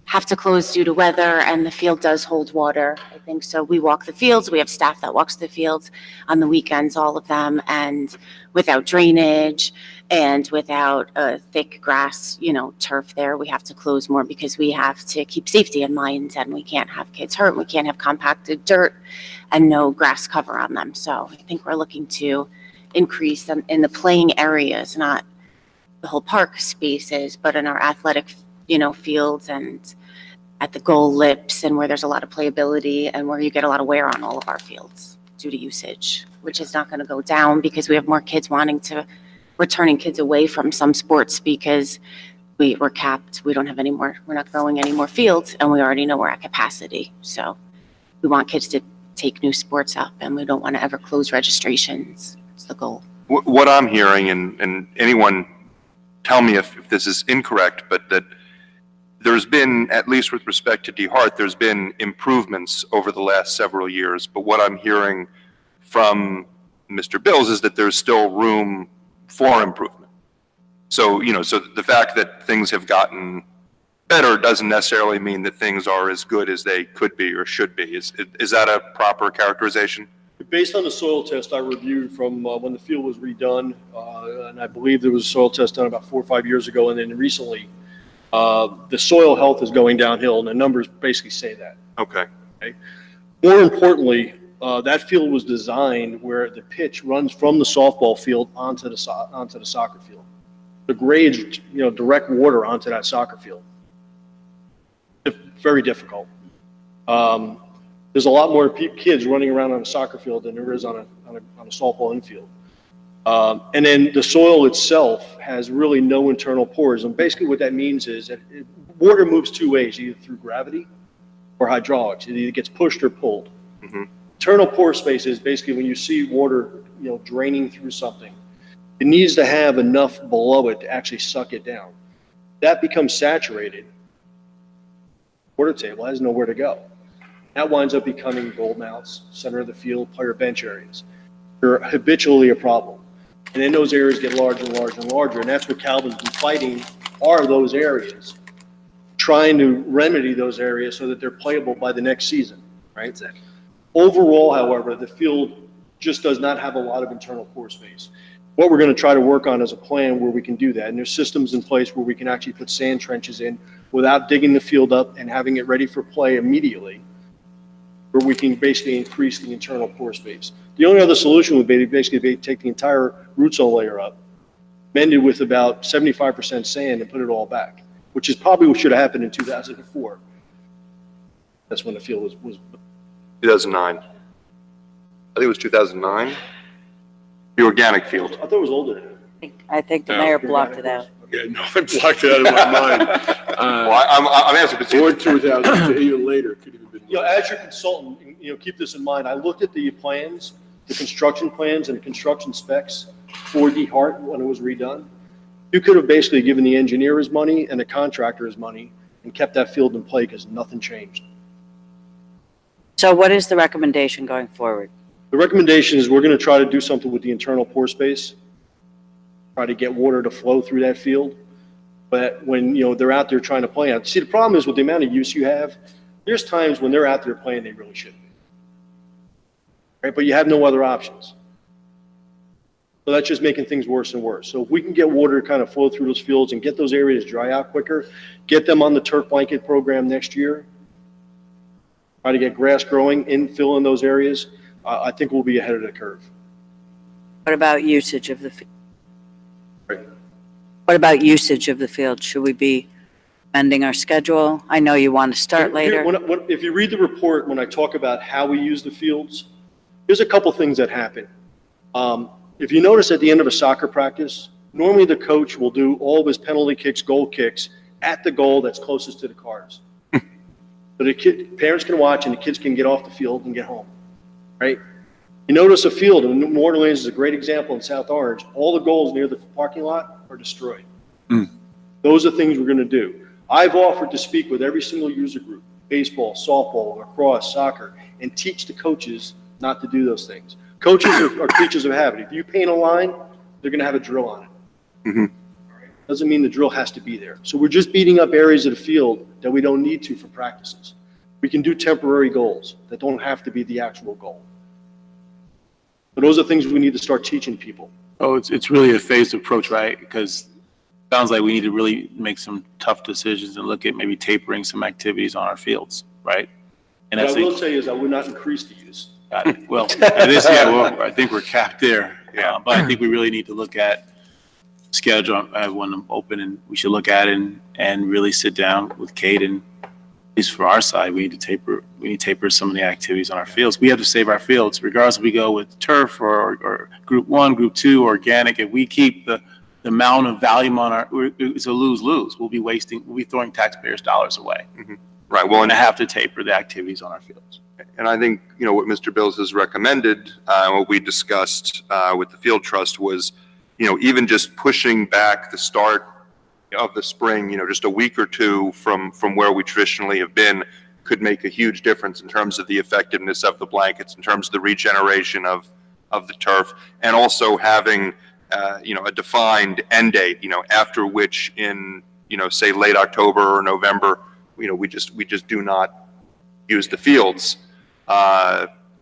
L: have to close due to weather, and the field does hold water, I think. So we walk the fields. We have staff that walks the fields on the weekends, all of them. And without drainage and without a thick grass, turf there, we have to close more because we have to keep safety in mind, and we can't have kids hurt. And we can't have compacted dirt and no grass cover on them. So I think we're looking to increase them in the playing areas, not the whole park spaces, but in our athletic, fields and at the goal lips and where there's a lot of playability and where you get a lot of wear on all of our fields due to usage, which is not going to go down because we have more kids we're turning kids away from some sports because we're capped. We don't have any more, we're not growing any more fields, and we already know we're at capacity. So we want kids to take new sports up, and we don't want to ever close registrations. It's the goal.
D: What I'm hearing, and anyone tell me if this is incorrect, but that there's been, at least with respect to DeHart, there's been improvements over the last several years. But what I'm hearing from Mr. Bills is that there's still room for improvement. So, so the fact that things have gotten better doesn't necessarily mean that things are as good as they could be or should be. Is that a proper characterization?
K: Based on the soil test I reviewed from when the field was redone, and I believe there was a soil test done about 4 or 5 years ago, and then recently, the soil health is going downhill, and the numbers basically say that.
D: Okay.
K: More importantly, that field was designed where the pitch runs from the softball field onto the soccer field. The grades, direct water onto that soccer field. It's very difficult. There's a lot more kids running around on a soccer field than there is on a softball infield. And then the soil itself has really no internal pores. And basically what that means is that water moves two ways, either through gravity or hydraulics. It either gets pushed or pulled.
D: Mm-hmm.
K: Internal pore space is basically when you see water, draining through something, it needs to have enough below it to actually suck it down. That becomes saturated. Water table has nowhere to go. That winds up becoming goal mounts, center of the field, player bench areas. They're habitually a problem. And then those areas get larger and larger and larger. And that's what Calvin's been fighting, are those areas, trying to remedy those areas so that they're playable by the next season, right? Exactly. Overall, however, the field just does not have a lot of internal pore space. What we're going to try to work on is a plan where we can do that. And there's systems in place where we can actually put sand trenches in without digging the field up and having it ready for play immediately, where we can basically increase the internal pore space. The only other solution would be basically take the entire root zone layer up, mend it with about 75% sand, and put it all back, which is probably what should have happened in 2004. That's when the field was
D: 2009. I think it was 2009. The organic field.
K: I thought it was older.
H: I think the mayor blocked it out.
B: Yeah, no, I blocked it out of my mind.
D: Well, I'm asking,
B: or 2000, even later, could even been.
K: As your consultant, keep this in mind. I looked at the plans, the construction plans and the construction specs for DeHart when it was redone. You could have basically given the engineer his money and the contractor his money and kept that field in play because nothing changed.
H: So what is the recommendation going forward?
K: The recommendation is we're going to try to do something with the internal pore space, try to get water to flow through that field. But when, they're out there trying to play out. See, the problem is with the amount of use you have, there's times when they're out there playing they really shouldn't be. Right? But you have no other options. So that's just making things worse and worse. So if we can get water to kind of flow through those fields and get those areas dry out quicker, get them on the turf blanket program next year, try to get grass growing, infill in those areas, I think we'll be ahead of the curve.
H: What about usage of the field?
K: Right.
H: What about usage of the field? Should we be amending our schedule? I know you want to start later.
K: If you read the report, when I talk about how we use the fields, there's a couple things that happen. If you notice at the end of a soccer practice, normally the coach will do all of his penalty kicks, goal kicks at the goal that's closest to the cars. So the parents can watch and the kids can get off the field and get home, right? You notice a field, and New Orleans is a great example in South Orange, all the goals near the parking lot are destroyed. Those are things we're going to do. I've offered to speak with every single user group baseball, softball, lacrosse, soccer, and teach the coaches not to do those things. Coaches are creatures of habit. If you paint a line, they're going to have a drill on it.
J: Mhm.
K: Doesn't mean the drill has to be there. So we're just beating up areas of the field that we don't need to for practices. We can do temporary goals that don't have to be the actual goal. But those are things we need to start teaching people.
G: Oh, it's really a phased approach, right? Because it sounds like we need to really make some tough decisions and look at maybe tapering some activities on our fields, right? And
K: What
G: that's
K: I will say is I would not increase the use.
G: Got it. Well, this year, well, I think we're capped there.
J: Yeah.
G: But I think we really need to look at schedule. I have one open, and we should look at it and really sit down with Kate, and at least for our side, we need to taper some of the activities on our fields. We have to save our fields, regardless if we go with turf or group 1, group 2, organic. If we keep the amount of volume on it's a lose-lose. We'll be throwing taxpayers' dollars away.
J: Mhm. Right. Well,
G: And I have to taper the activities on our fields.
J: and I think, what Mr. Bills has recommended, what we discussed with the Field Trust was, even just pushing back the start of the spring, just a week or two from where we traditionally have been could make a huge difference in terms of the effectiveness of the blankets, in terms of the regeneration of the turf, and also having, a defined end date, after which in, say late October or November, we just do not use the fields,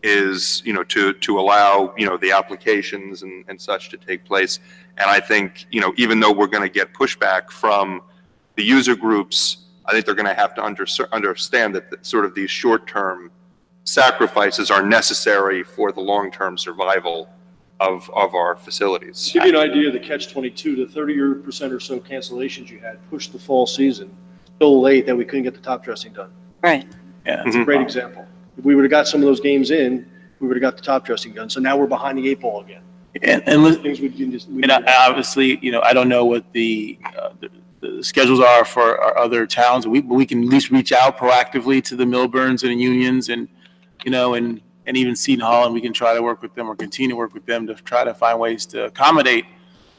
J: is, to allow, the applications and such to take place. And I think, even though we're going to get pushback from the user groups, I think they're going to have to understand that sort of these short-term sacrifices are necessary for the long-term survival of our facilities.
K: To give you an idea of the catch-22, the 30% or so cancellations you had pushed the fall season so late that we couldn't get the top dressing done.
H: Right.
G: Yeah,
K: That's a great example. If we would have got some of those games in, we would have got the top dressing done. So now we're behind the 8 ball again.
G: And listen,
K: Things we can just.
G: and obviously, I don't know what the schedules are for our other towns. But we can at least reach out proactively to the Milburns and Unions and even Seton Hall, and we can try to work with them or continue to work with them to try to find ways to accommodate,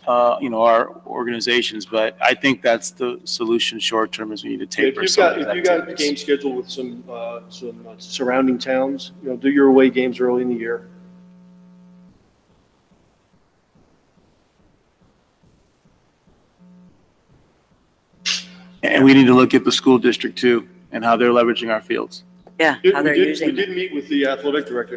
G: our organizations. But I think that's the solution short term is we need to taper
K: If
G: some of
K: you've
G: these
K: got a
G: activities.
K: game scheduled with some surrounding towns, do your away games early in the year.
G: And we need to look at the school district too and how they're leveraging our fields.
H: Yeah,
K: We
H: how they're
K: did
H: using
K: we did meet with the athletic director,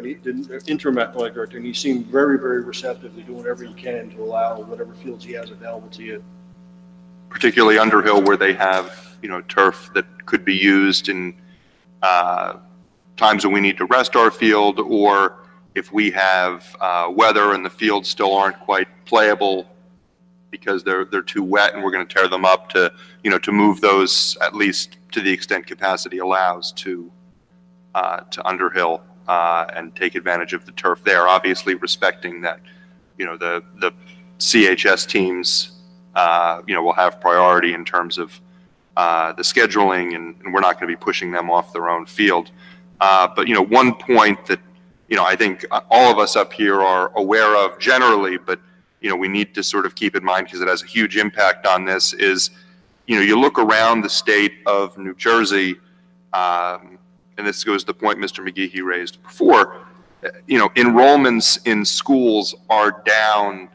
K: interim athletic director, and he seemed very, very receptive to doing whatever he can to allow whatever fields he has available to you.
J: Particularly Underhill, where they have, turf that could be used in times when we need to rest our field, or if we have weather and the fields still aren't quite playable because they're too wet and we're going to tear them up to move those, at least to the extent capacity allows, to Underhill and take advantage of the turf there, obviously respecting that, the CHS teams, will have priority in terms of the scheduling, and we're not going to be pushing them off their own field. But, one point that, I think all of us up here are aware of generally, but, we need to sort of keep in mind because it has a huge impact on this is, you look around the state of New Jersey, and this goes to the point Mr. McGeehee raised before, enrollments in schools are down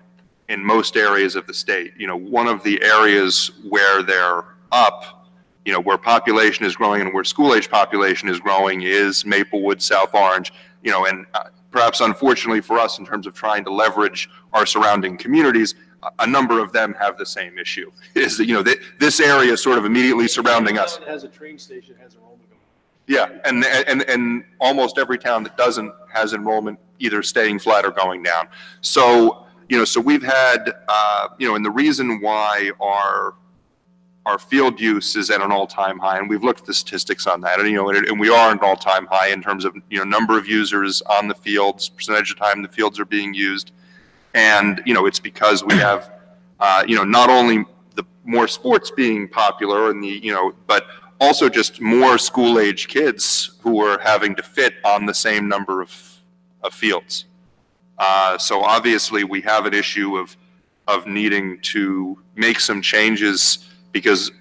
J: in most areas of the state. One of the areas where they're up, where population is growing and where school-age population is growing is Maplewood, South Orange, and perhaps unfortunately for us in terms of trying to leverage our surrounding communities, a number of them have the same issue, is that, this area sort of immediately surrounding us.
K: It has a train station, has enrollment going.
J: Yeah, and almost every town that doesn't has enrollment either staying flat or going down. So, so we've had, and the reason why our field use is at an all-time high, and we've looked at the statistics on that, and, and we are at an all-time high in terms of, number of users on the fields, percentage of time the fields are being used. And, it's because we have, not only the more sports being popular and but also just more school-age kids who are having to fit on the same number of fields. So obviously we have an issue of needing to make some changes because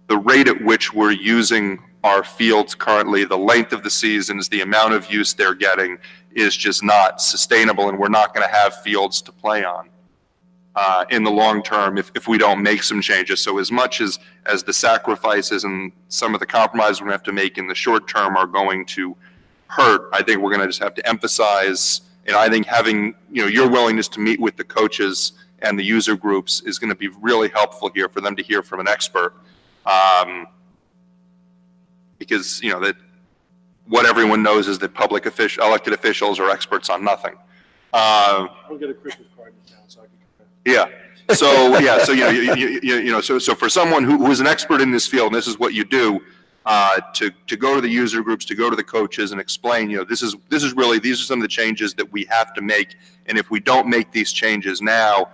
J: the rate at which we're using
D: our fields currently, the length of the seasons, the amount of use they're getting is just not sustainable, and we're not going to have fields to play on in the long term if we don't make some changes. So as much as the sacrifices and some of the compromises we're going to have to make in the short term are going to hurt, I think we're going to just have to emphasize, and I think having, your willingness to meet with the coaches and the user groups is going to be really helpful here for them to hear from an expert. Because, that what everyone knows is that elected officials are experts on nothing.
K: I'll get a Christmas card in town, so I can.
D: Yeah. So for someone who is an expert in this field, and this is what you do, to go to the user groups, to go to the coaches and explain, these are some of the changes that we have to make, and if we don't make these changes now,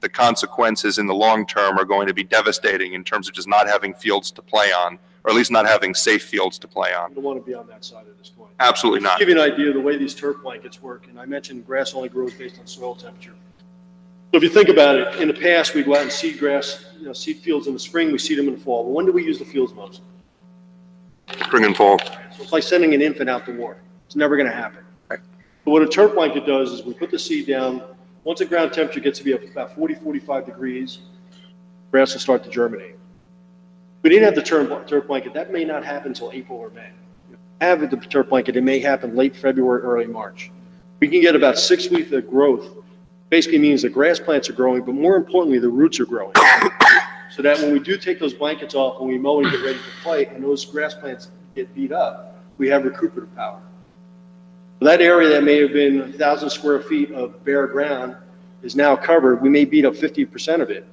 D: the consequences in the long term are going to be devastating in terms of just not having fields to play on, or at least not having safe fields to play on.
K: I don't want to be on that side of this coin.
D: Absolutely not.
K: To give you an idea of the way these turf blankets work, and I mentioned grass only grows based on soil temperature. So if you think about it, in the past, we go out and seed grass, seed fields in the spring, we seed them in the fall. But when do we use the fields most?
D: Spring and fall.
K: So it's like sending an infant out to war. It's never going to happen. Right. But what a turf blanket does is we put the seed down. Once the ground temperature gets to be about 40, 45 degrees, grass will start to germinate. If we didn't have the turf blanket, that may not happen until April or May. If we have the turf blanket, it may happen late February, early March. We can get about 6 weeks of growth. Basically means the grass plants are growing, but more importantly, the roots are growing. So that when we do take those blankets off, when we mow and get ready to play, and those grass plants get beat up, we have recuperative power. So that area that may have been 1,000 square feet of bare ground is now covered. We may beat up 50% of it,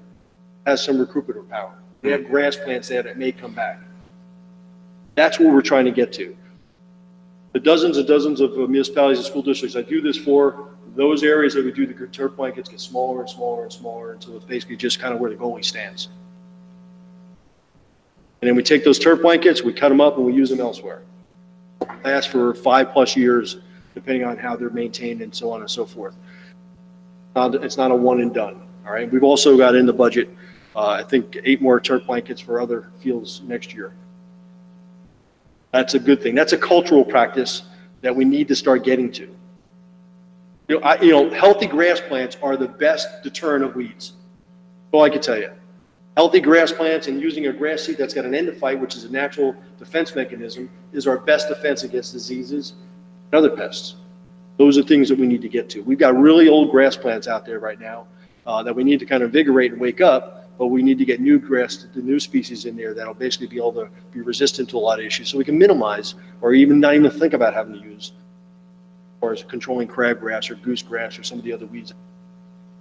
K: has some recuperative power. We have grass plants there that may come back. That's what we're trying to get to. The dozens and dozens of municipalities and school districts I do this for, those areas that we do the turf blankets get smaller and smaller and smaller until it's basically just kind of where the goalie stands. And then we take those turf blankets, we cut them up, and we use them elsewhere. They last for 5+ years, depending on how they're maintained and so on and so forth. It's not a one and done, all right? We've also got in the budget, I think 8 more turf blankets for other fields next year. That's a good thing. That's a cultural practice that we need to start getting to. Healthy grass plants are the best deterrent of weeds. That's all I can tell you. Healthy grass plants and using a grass seed that's got an endophyte, which is a natural defense mechanism, is our best defense against diseases and other pests. Those are things that we need to get to. We've got really old grass plants out there right now that we need to kind of invigorate and wake up, but we need to get new grass, the new species in there that'll basically be able to be resistant to a lot of issues, so we can minimize or even not even think about having to use, or as controlling crabgrass or goosegrass or some of the other weeds.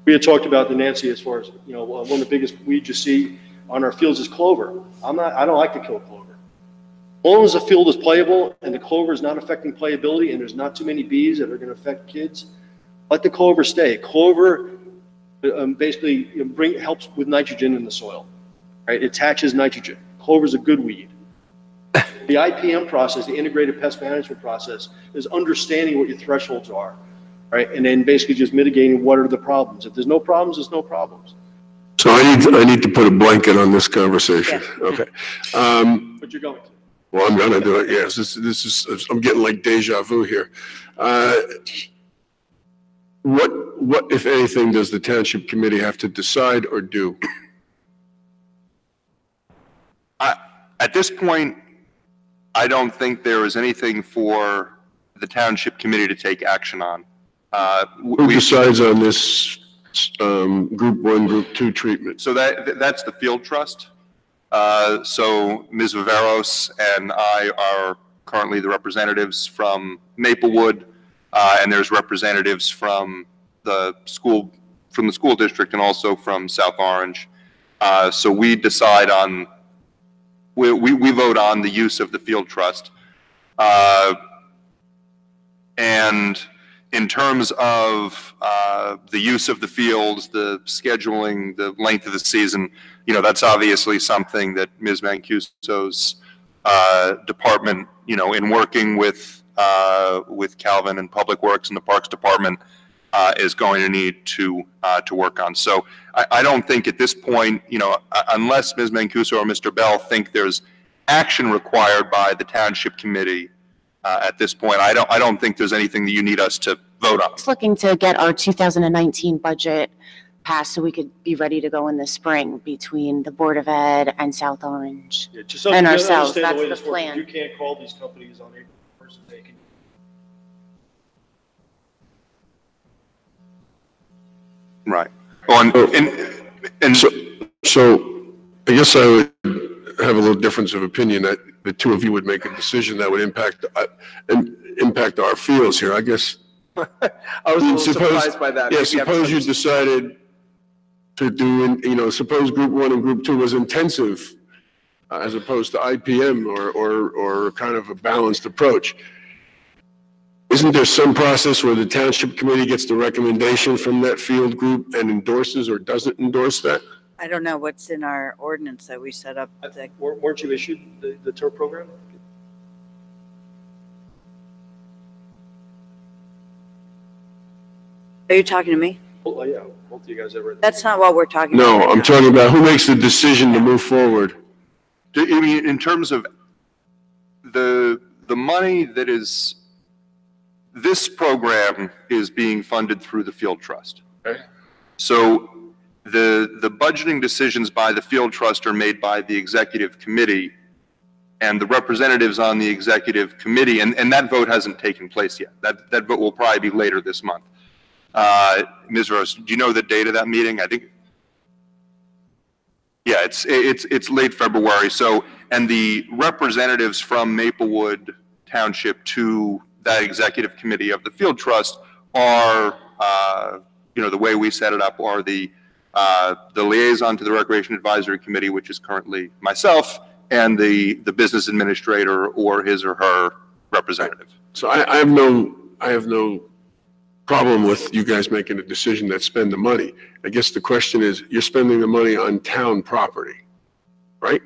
K: We had talked about the Nancy as far as, one of the biggest weeds you see on our fields is clover. I don't like to kill clover. As long as the field is playable and the clover is not affecting playability and there's not too many bees that are going to affect kids, let the clover stay. Clover basically helps with nitrogen in the soil, right? It attaches nitrogen. Clover is a good weed. The IPM process, the integrated pest management process, is understanding what your thresholds are, right? And then basically just mitigating what are the problems. If there's no problems, there's no problems.
B: So I need to put a blanket on this conversation. Yeah. Okay.
K: But you're going to.
B: Well, I'm going to do it. Yes. This is. I'm getting like deja vu here. What, if anything, does the Township Committee have to decide or do?
D: At this point, I don't think there is anything for the Township Committee to take action on.
B: Who decides on this Group 1, Group 2 treatment?
D: So that's the Field Trust. So Ms. Viveros and I are currently the representatives from Maplewood, and there's representatives from the school district and also from South Orange. So we decide on, we vote on the use of the Field Trust. And in terms of the use of the fields, the scheduling, the length of the season, that's obviously something that Ms. Mancuso's department, in working with Calvin and Public Works and the Parks Department, is going to need to work on. So I don't think at this point, unless Ms. Mancuso or Mr. Bell think there's action required by the Township Committee at this point. I don't think there's anything that you need us to vote on.
L: Just looking to get our 2019 budget passed so we could be ready to go in the spring between the Board of Ed and South Orange
K: Yeah, just
L: and
K: you
L: ourselves.
K: understand
L: That's
K: way
L: the
K: this works.
L: plan.
K: You can't call these companies on April 1st and they can.
D: Right. And
B: So I guess I would have a little difference of opinion that the two of you would make a decision that would impact our fields here. I guess.
A: I was a little surprised by that.
B: Yeah,
A: Maybe I'm
B: suppose you decided to do, suppose group 1 and group 2 was intensive as opposed to IPM or kind of a balanced approach. Isn't there some process where the Township Committee gets the recommendation from that field group and endorses or doesn't endorse that?
H: I don't know what's in our ordinance that we set up.
K: Weren't you issued the TURP program?
H: Are you talking to me?
K: Oh, yeah, both of you guys ever.
H: That's not what we're talking about.
B: No, I'm talking about who makes the decision to move forward.
D: I mean, in terms of the money that is, this program is being funded through the Field Trust.
B: Okay.
D: So the budgeting decisions by the Field Trust are made by the Executive Committee and the representatives on the Executive Committee, and that vote hasn't taken place yet. That vote will probably be later this month. Ms. Rose, do you know the date of that meeting? I think, yeah, it's late February. So, and the representatives from Maplewood Township to that Executive Committee of the Field Trust are, the way we set it up, are the liaison to the Recreation Advisory Committee, which is currently myself, and the business administrator or his or her representative.
B: So I have no problem with you guys making a decision that spend the money. I guess the question is, you're spending the money on town property, right?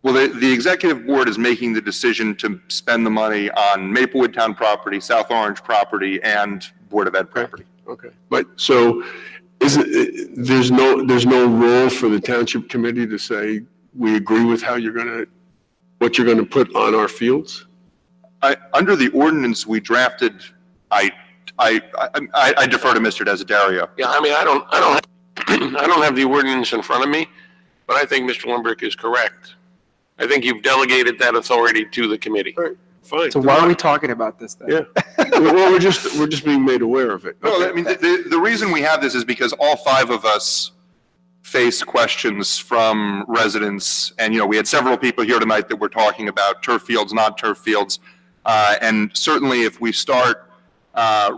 D: Well, the executive board is making the decision to spend the money on Maplewood Town property, South Orange property, and Board of Ed property.
B: Okay. But so there's no role for the Township Committee to say, we agree with what you're going to put on our fields?
D: Under the ordinance we drafted, I defer to Mr. Desiderio.
N: Yeah, I mean, I don't have the ordinance in front of me, but I think Mr. Lindbergh is correct. I think you've delegated that authority to the committee.
B: All right, fine.
A: So why are we talking about this then?
B: Yeah. Well, we're just being made aware of it.
D: No, I mean, the reason we have this is because all 5 of us face questions from residents, and we had several people here tonight that were talking about turf fields, not turf fields, and certainly if we start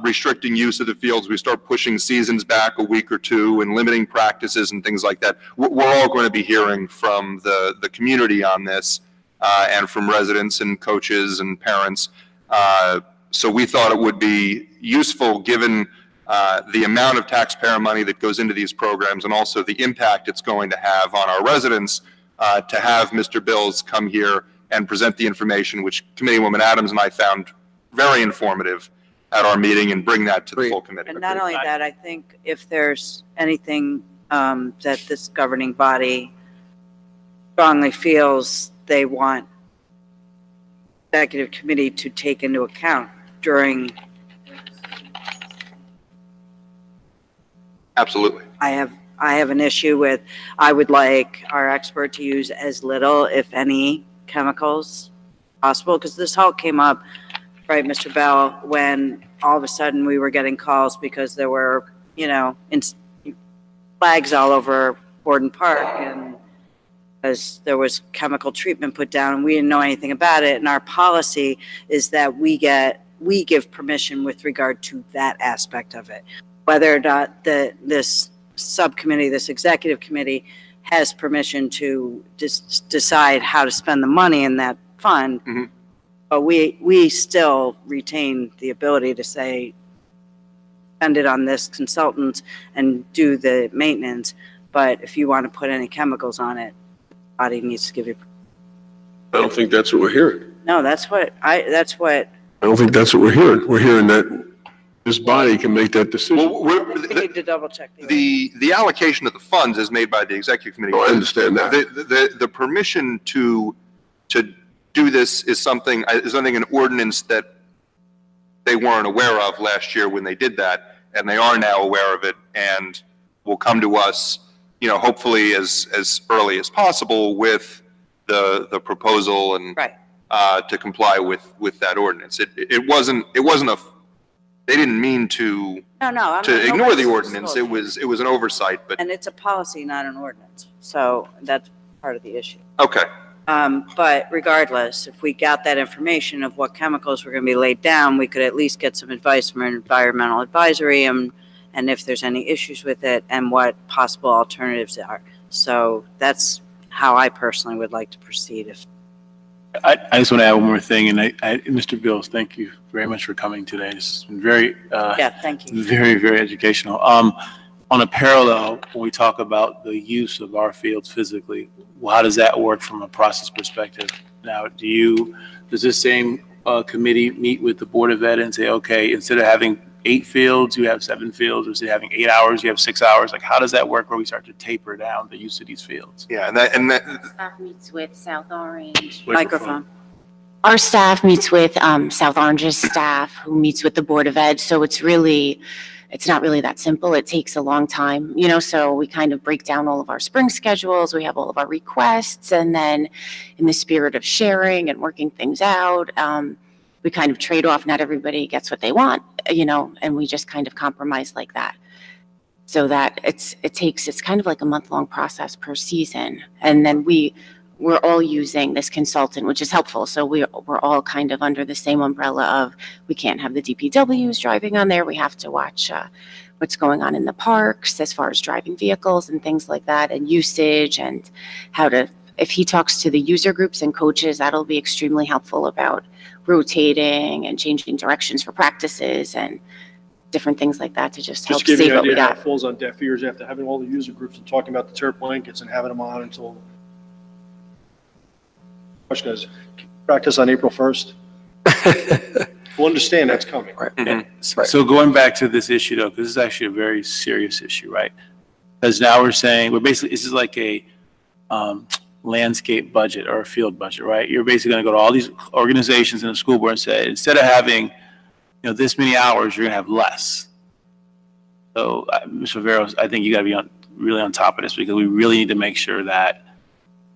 D: restricting use of the fields, we start pushing seasons back a week or two and limiting practices and things like that, we're all going to be hearing from the community on this and from residents and coaches and parents. So we thought it would be useful, given the amount of taxpayer money that goes into these programs and also the impact it's going to have on our residents, to have Mr. Bills come here and present the information, which Committeewoman Adams and I found very informative at our meeting, and bring that to the full committee.
H: And not only that, I think if there's anything that this governing body strongly feels they want the executive committee to take into account during.
D: Absolutely.
H: I have an issue with, I would like our expert to use as little, if any, chemicals possible, because this all came up, right, Mr. Bell, when all of a sudden we were getting calls because there were, flags all over Borden Park, and as there was chemical treatment put down, and we didn't know anything about it. And our policy is that we give permission with regard to that aspect of it. Whether or not this subcommittee, this executive committee, has permission to decide how to spend the money in that fund, but we still retain the ability to say, spend it on this consultant and do the maintenance. But if you want to put any chemicals on it, the body needs to give you.
B: I don't think that's what we're hearing.
H: No, that's what. I
B: don't think that's what we're hearing. We're hearing that this body can make that decision.
D: Well,
H: we need to double check.
D: The allocation of the funds is made by the executive committee.
B: Oh, I understand that.
D: The permission to
O: to do this is something, an ordinance that they weren't aware of last year when they did that, and they are now aware of it and will come to us, hopefully as early as possible with the proposal and to comply with that ordinance. It wasn't they didn't mean to ignore the ordinance. It was an oversight, but.
H: And it's a policy, not an ordinance. So that's part of the issue.
O: Okay.
H: But regardless, if we got that information of what chemicals were going to be laid down, we could at least get some advice from an environmental advisory and if there's any issues with it and what possible alternatives are. So that's how I personally would like to proceed.
G: I just want to add one more thing, and Mr. Bills, thank you very much for coming today. This has been very,
H: thank you.
G: Very, very educational. On a parallel, when we talk about the use of our fields physically, well, how does that work from a process perspective? Now, does this same committee meet with the Board of Ed and say, okay, instead of having 8 fields, you have 7 fields, or instead of having 8 hours, you have 6 hours? Like, how does that work where we start to taper down the use of these fields?
O: Yeah, and that
L: Staff meets with South Orange.
H: Microphone.
L: Our staff meets with South Orange's staff, who meets with the Board of Ed. So it's not really that simple. It takes a long time, so we kind of break down all of our spring schedules. We have all of our requests. And then in the spirit of sharing and working things out, we kind of trade off. Not everybody gets what they want, and we just kind of compromise like that. So that it's kind of like a month-long process per season. And then we're all using this consultant, which is helpful. So we're all kind of under the same umbrella of, we can't have the DPWs driving on there. We have to watch what's going on in the parks as far as driving vehicles and things like that, and usage, and if he talks to the user groups and coaches, that'll be extremely helpful about rotating and changing directions for practices and different things like that to just help save what we got.
P: It falls on deaf ears after having all the user groups and talking about the turf blankets and having them on until. Guys, practice on April 1st. We'll understand that's coming.
G: Right. Mm-hmm. So going back to this issue, though, because this is actually a very serious issue, right? Because now this is like a landscape budget or a field budget, right? You're basically going to go to all these organizations in the school board and say, instead of having, this many hours, you're going to have less. So, Mr. Veros, I think you got to be really on top of this, because we really need to make sure that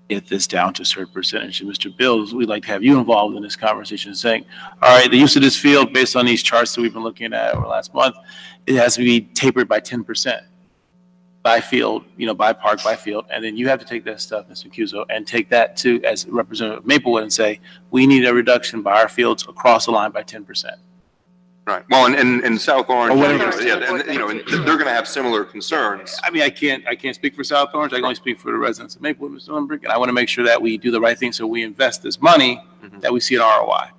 G: get this down to a certain percentage. And Mr. Bills, we'd like to have you involved in this conversation, saying, all right, the use of this field based on these charts that we've been looking at over the last month, it has to be tapered by 10% by field, by park, by field. And then you have to take that stuff, Mr. Cuso, and take that to, as Representative Maplewood, and say, we need a reduction by our fields across the line by 10%.
O: Right. Well, and South Orange, and they're going to have similar concerns.
G: I mean, I can't speak for South Orange. I can only speak for the residents of Maplewood, Mr. Lundberg, and I want to make sure that we do the right thing, so we invest this money that we see an ROI.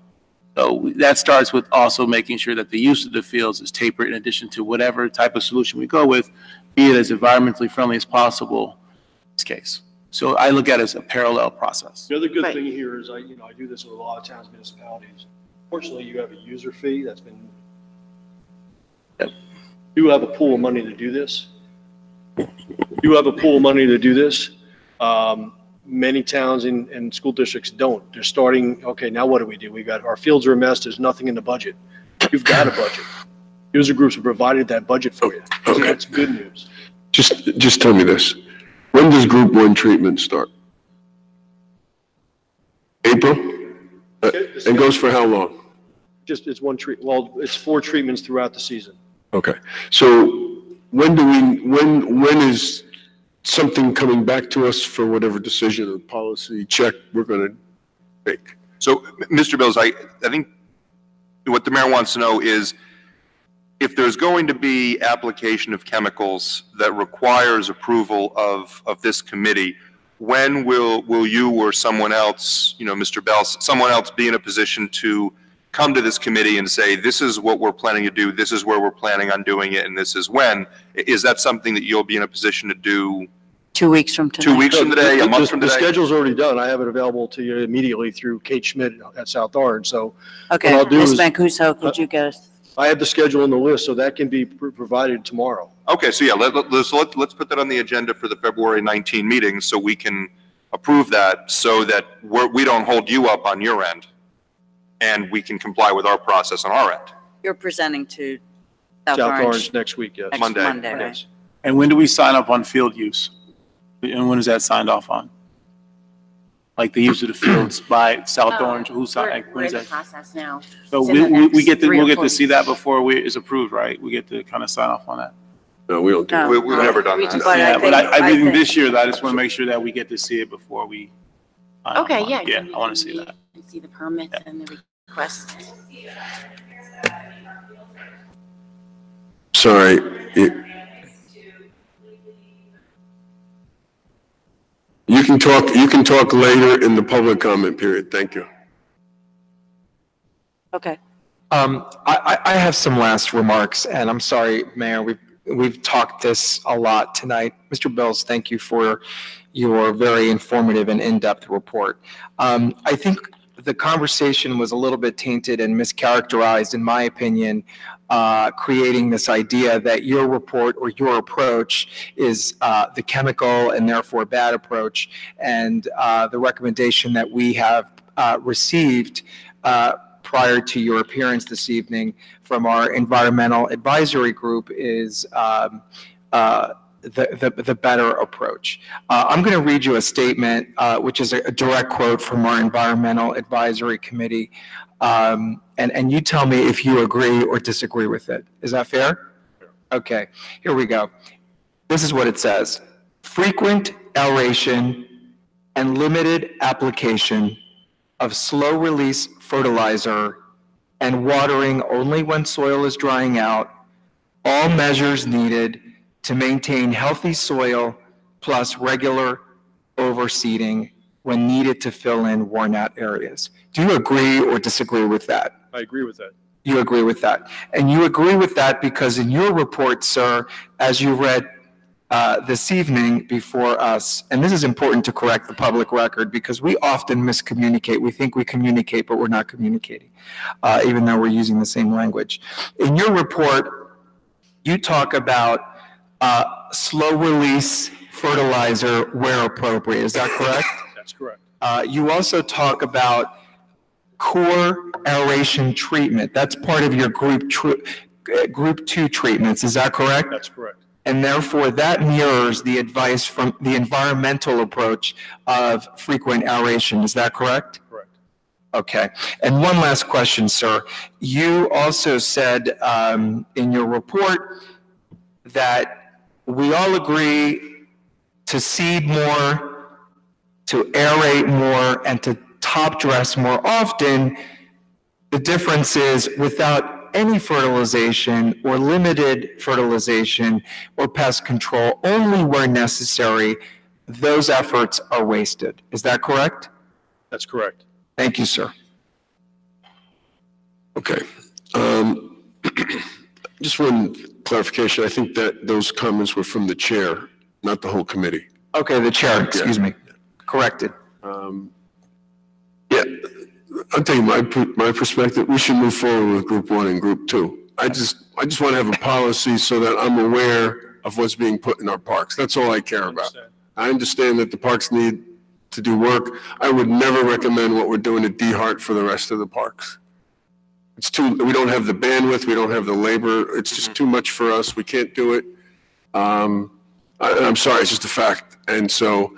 G: So that starts with also making sure that the use of the fields is tapered in addition to whatever type of solution we go with, be it as environmentally friendly as possible in this case. So I look at it as a parallel process.
P: The other good thing here is I do this with a lot of towns, municipalities. Fortunately, you have a user fee that's been. You have a pool of money to do this. Many towns and school districts don't. They're starting, okay, now what do we do? We got, our fields are a mess. There's nothing in the budget. You've got a budget. User groups have provided that budget for you. So that's good news.
B: Just tell me this. When does group 1 treatment start? April? And goes for how long?
P: It's one treat. Well, it's 4 treatments throughout the season.
B: Okay. So when is something coming back to us for whatever decision or policy check we're going to make?
O: So, Mr. Bills, I think what the mayor wants to know is, if there's going to be application of chemicals that requires approval of this committee, when will you or someone else, Mr. Bell, someone else be in a position to come to this committee and say, this is what we're planning to do, this is where we're planning on doing it, and this is when? Is that something that you'll be in a position to do
H: 2 weeks from today?
O: 2 weeks from today, a month from today?
P: The schedule's already done. I have it available to you immediately through Kate Schmidt at South Orange. So
H: okay, Ms. Mancuso, could you go?
P: I have the schedule on the list, so that can be provided tomorrow.
O: Okay, so yeah, let's put that on the agenda for the February 19 meeting, so we can approve that so that we don't hold you up on your end and we can comply with our process on our end.
H: You're presenting to
P: South Orange next week, yes.
H: Next
O: Monday.
H: Monday, right?
G: And when do we sign up on field use? And when is that signed off on? Like the use of the fields by South Orange, who's signed?
L: We're in the process now.
G: So
L: It's in the
G: we
L: next
G: get to,
L: 3 or
G: we'll get
L: 4
G: to see
L: weeks.
G: that before it's approved, right? We get to kind of sign off on that.
B: No, we don't do
H: No.
B: that.
O: We've never done that.
H: But
G: Yeah, but I
H: think-
G: think this year, I just want to make sure that we get to see it before we. sign off
L: Okay,
G: on it.
L: yeah.
G: Yeah,
L: we
G: I want
L: can
G: to see
L: meet
G: that.
L: and see the permits and the requests.
B: Sorry. You can talk later in the public comment period. Thank you.
H: Okay.
I: I have some last remarks, and I'm sorry, Mayor, we've talked this a lot tonight. Mr. Bills, thank you for your very informative and in-depth report. I think the conversation was a little bit tainted and mischaracterized, in my opinion, creating this idea that your report or your approach is the chemical and therefore bad approach, and the recommendation that we have received prior to your appearance this evening from our environmental advisory group is the better approach. I'm going to read you a statement, which is a direct quote from our environmental advisory committee, and you tell me if you agree or disagree with it. Is that fair? Okay, here we go. This is what it says. Frequent aeration and limited application of slow-release fertilizer and watering only when soil is drying out, all measures needed to maintain healthy soil plus regular overseeding when needed to fill in worn-out areas. Do you agree or disagree with that?
P: I agree with that.
I: You agree with that. And you agree with that because in your report, sir, as you read this evening before us, and this is important to correct the public record because we often miscommunicate. We think we communicate, but we're not communicating, even though we're using the same language. In your report, you talk about slow-release fertilizer where appropriate. Is that correct?
P: That's correct.
I: You also talk about core aeration treatment. That's part of your group 2 treatments. Is that correct?
P: That's correct.
I: And therefore, that mirrors the advice from the environmental approach of frequent aeration. Is that correct?
P: Correct.
I: Okay. And one last question, sir. You also said in your report that we all agree to seed more, to aerate more, and to top dress more often. The difference is without any fertilization or limited fertilization or pest control, only where necessary, those efforts are wasted. Is that correct?
P: That's correct.
I: Thank you, sir.
B: Okay. Just one clarification. I think that those comments were from the chair, not the whole committee.
I: Okay, the chair, excuse me. Corrected.
B: Yeah, I'll tell you my perspective. We should move forward with group 1 and group 2. I just want to have a policy so that I'm aware of what's being put in our parks. That's all I care about. I understand that the parks need to do work. I would never recommend what we're doing at D Hart for the rest of the parks. We don't have the bandwidth, we don't have the labor. It's just too much for us. We can't do it. I'm sorry, it's just a fact. And so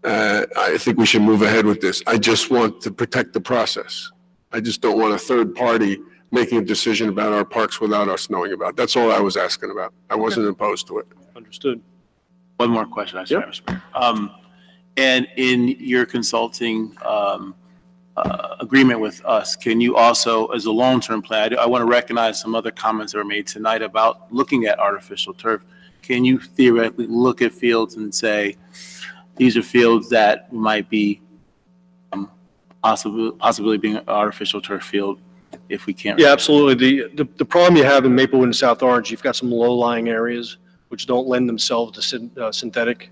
B: I think we should move ahead with this. I just want to protect the process. I just don't want a third party making a decision about our parks without us knowing about it. That's all I was asking about. I wasn't opposed to it.
G: Understood. One more question, I swear. And in your consulting agreement with us, can you also, as a long-term plan, I want to recognize some other comments that were made tonight about looking at artificial turf. Can you theoretically look at fields and say, these are fields that might be possibly being an artificial turf field if we can't?
P: Yeah, absolutely. The problem you have in Maplewood and South Orange, you've got some low-lying areas which don't lend themselves to synthetic,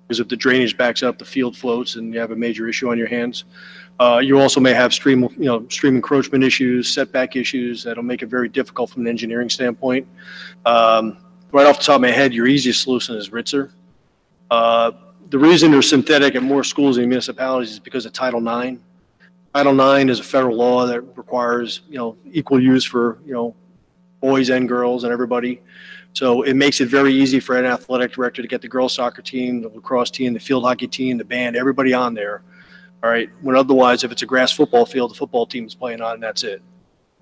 P: because if the drainage backs up, the field floats, and you have a major issue on your hands. You also may have stream encroachment issues, setback issues that'll make it very difficult from an engineering standpoint. Right off the top of my head, your easiest solution is Ritzer. The reason they're synthetic at more schools and municipalities is because of Title IX. Title IX is a federal law that requires, equal use for, boys and girls and everybody. So it makes it very easy for an athletic director to get the girls soccer team, the lacrosse team, the field hockey team, the band, everybody on there. All right. When otherwise, if it's a grass football field, the football team is playing on and that's it.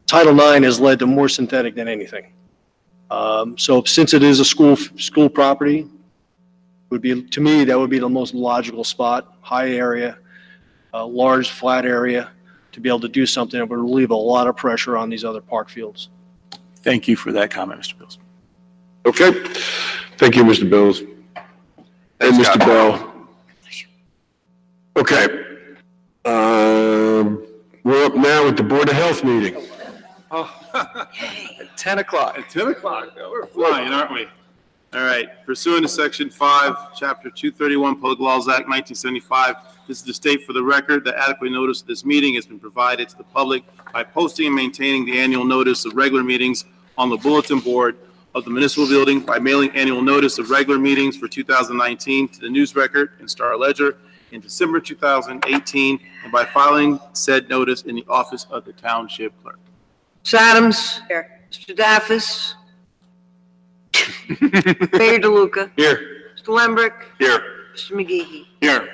P: Title IX has led to more synthetic than anything. So since it is a school property, to me, that would be the most logical spot, high area, large flat area, to be able to do something that would relieve a lot of pressure on these other park fields.
G: Thank you for that comment, Mr. Bills.
B: Okay. Thank you, Mr. Bills. And Mr. Bell. Okay. We're up now with the Board of Health meeting.
G: At 10 o'clock. At 10 o'clock. We're flying, aren't we? All right. Pursuant to Section 5, Chapter 231, Public Laws Act 1975, this is to state for the record that adequate notice of this meeting has been provided to the public by posting and maintaining the annual notice of regular meetings on the bulletin board of the municipal building, by mailing annual notice of regular meetings for 2019 to the News Record and Star Ledger in December 2018, and by filing said notice in the office of the Township Clerk.
C: Ms. Adams. Here. Mr. Daffis. Mayor DeLuca.
B: Here.
C: Mr. Lembrick.
B: Here.
C: Mr. McGehee.
B: Here.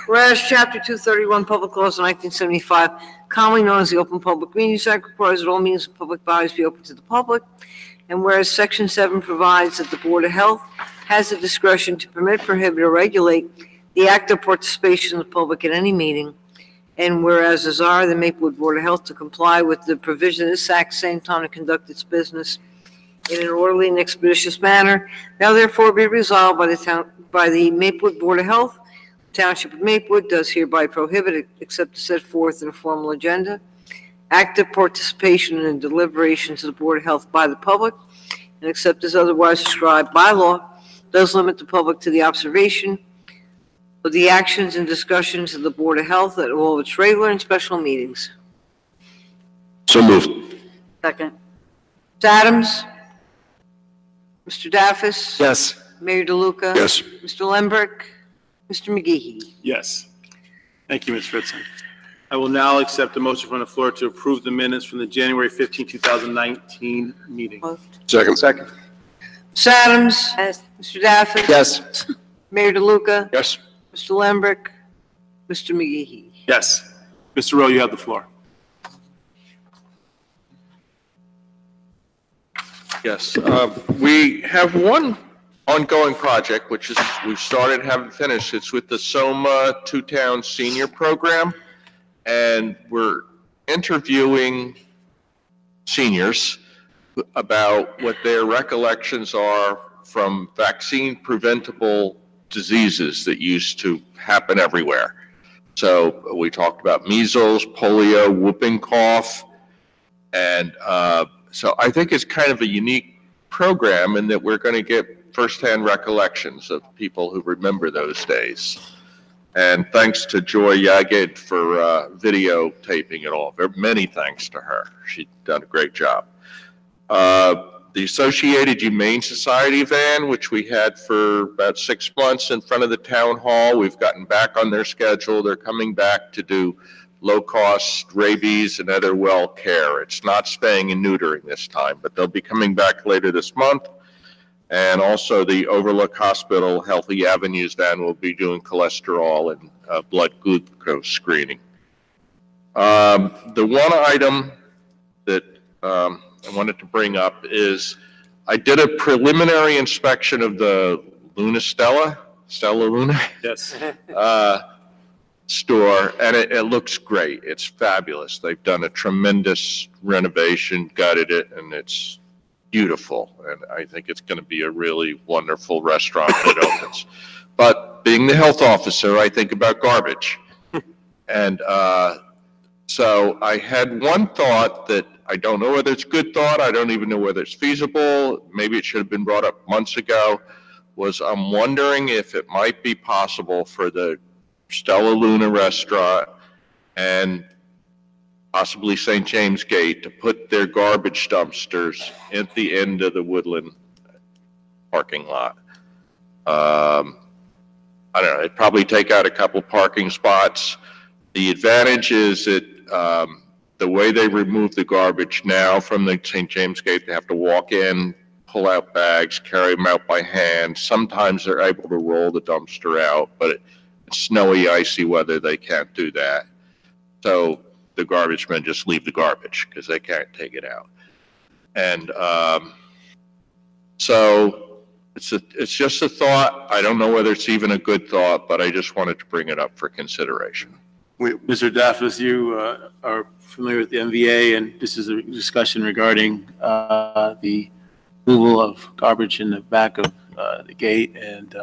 C: Whereas Chapter 231, Public Laws of 1975, commonly known as the Open Public Meetings Act, requires that all meetings of public bodies be open to the public. And whereas Section 7 provides that the Board of Health has the discretion to permit, prohibit, or regulate the active participation of the public at any meeting. And whereas desire the Maplewood Board of Health to comply with the provision of this act, same time to conduct its business in an orderly and expeditious manner, now therefore be resolved by the Maplewood Board of Health. Township of Maplewood does hereby prohibit, except as set forth in a formal agenda, active participation in the deliberations of the Board of Health by the public, and except as otherwise prescribed by law, does limit the public to the observation of the actions and discussions of the Board of Health at all of its regular and special meetings.
B: So moved.
C: Second. Ms. Adams? Mr. Daffis?
B: Yes.
C: Mayor DeLuca?
B: Yes.
C: Mr. Lembrick? Mr. McGehee?
G: Yes. Thank you, Ms. Fritzen. I will now accept the motion from the floor to approve the minutes from the January 15, 2019 meeting.
B: Second.
C: Ms. Adams? Yes. Mr. Daffis?
B: Yes.
C: Mayor DeLuca?
B: Yes.
C: Mr. Lembrick? Mr. McGehee?
G: Yes. Mr. Rowe, you have the floor.
N: Yes, we have one ongoing project, which is, we've started, haven't finished. It's with the Soma Two-Town Senior Program, and we're interviewing seniors about what their recollections are from vaccine-preventable diseases that used to happen everywhere. So we talked about measles, polio, whooping cough, and so I think it's kind of a unique program in that we're going to get firsthand recollections of people who remember those days. And thanks to Joy Yagid for videotaping it all. Many thanks to her. She's done a great job. The Associated Humane Society van, which we had for about 6 months in front of the town hall, we've gotten back on their schedule. They're coming back to do low-cost rabies and other well care. It's not spaying and neutering this time, but they'll be coming back later this month. And also the Overlook Hospital Healthy Avenues van will be doing cholesterol and blood glucose screening. The one item that I wanted to bring up is I did a preliminary inspection of the Stella Luna?
G: Yes.
N: Store, and it looks great. It's fabulous. They've done a tremendous renovation, gutted it, and it's beautiful. And I think it's going to be a really wonderful restaurant when it opens. But being the health officer, I think about garbage. And so I had one thought that I don't know whether it's a good thought. I don't even know whether it's feasible. Maybe it should have been brought up months ago. Was I'm wondering if it might be possible for the Stella Luna restaurant and possibly St. James Gate to put their garbage dumpsters at the end of the Woodland parking lot. I don't know, it'd probably take out a couple parking spots. The advantage is that the way they remove the garbage now from the St. James Gate, they have to walk in, pull out bags, carry them out by hand. Sometimes they're able to roll the dumpster out, but it's snowy, icy weather, they can't do that. So the garbage men just leave the garbage because they can't take it out. And so it's just a thought. I don't know whether it's even a good thought, but I just wanted to bring it up for consideration.
G: Mr. Daffis, you are familiar with the MVA, and this is a discussion regarding the removal of garbage in the back of the gate and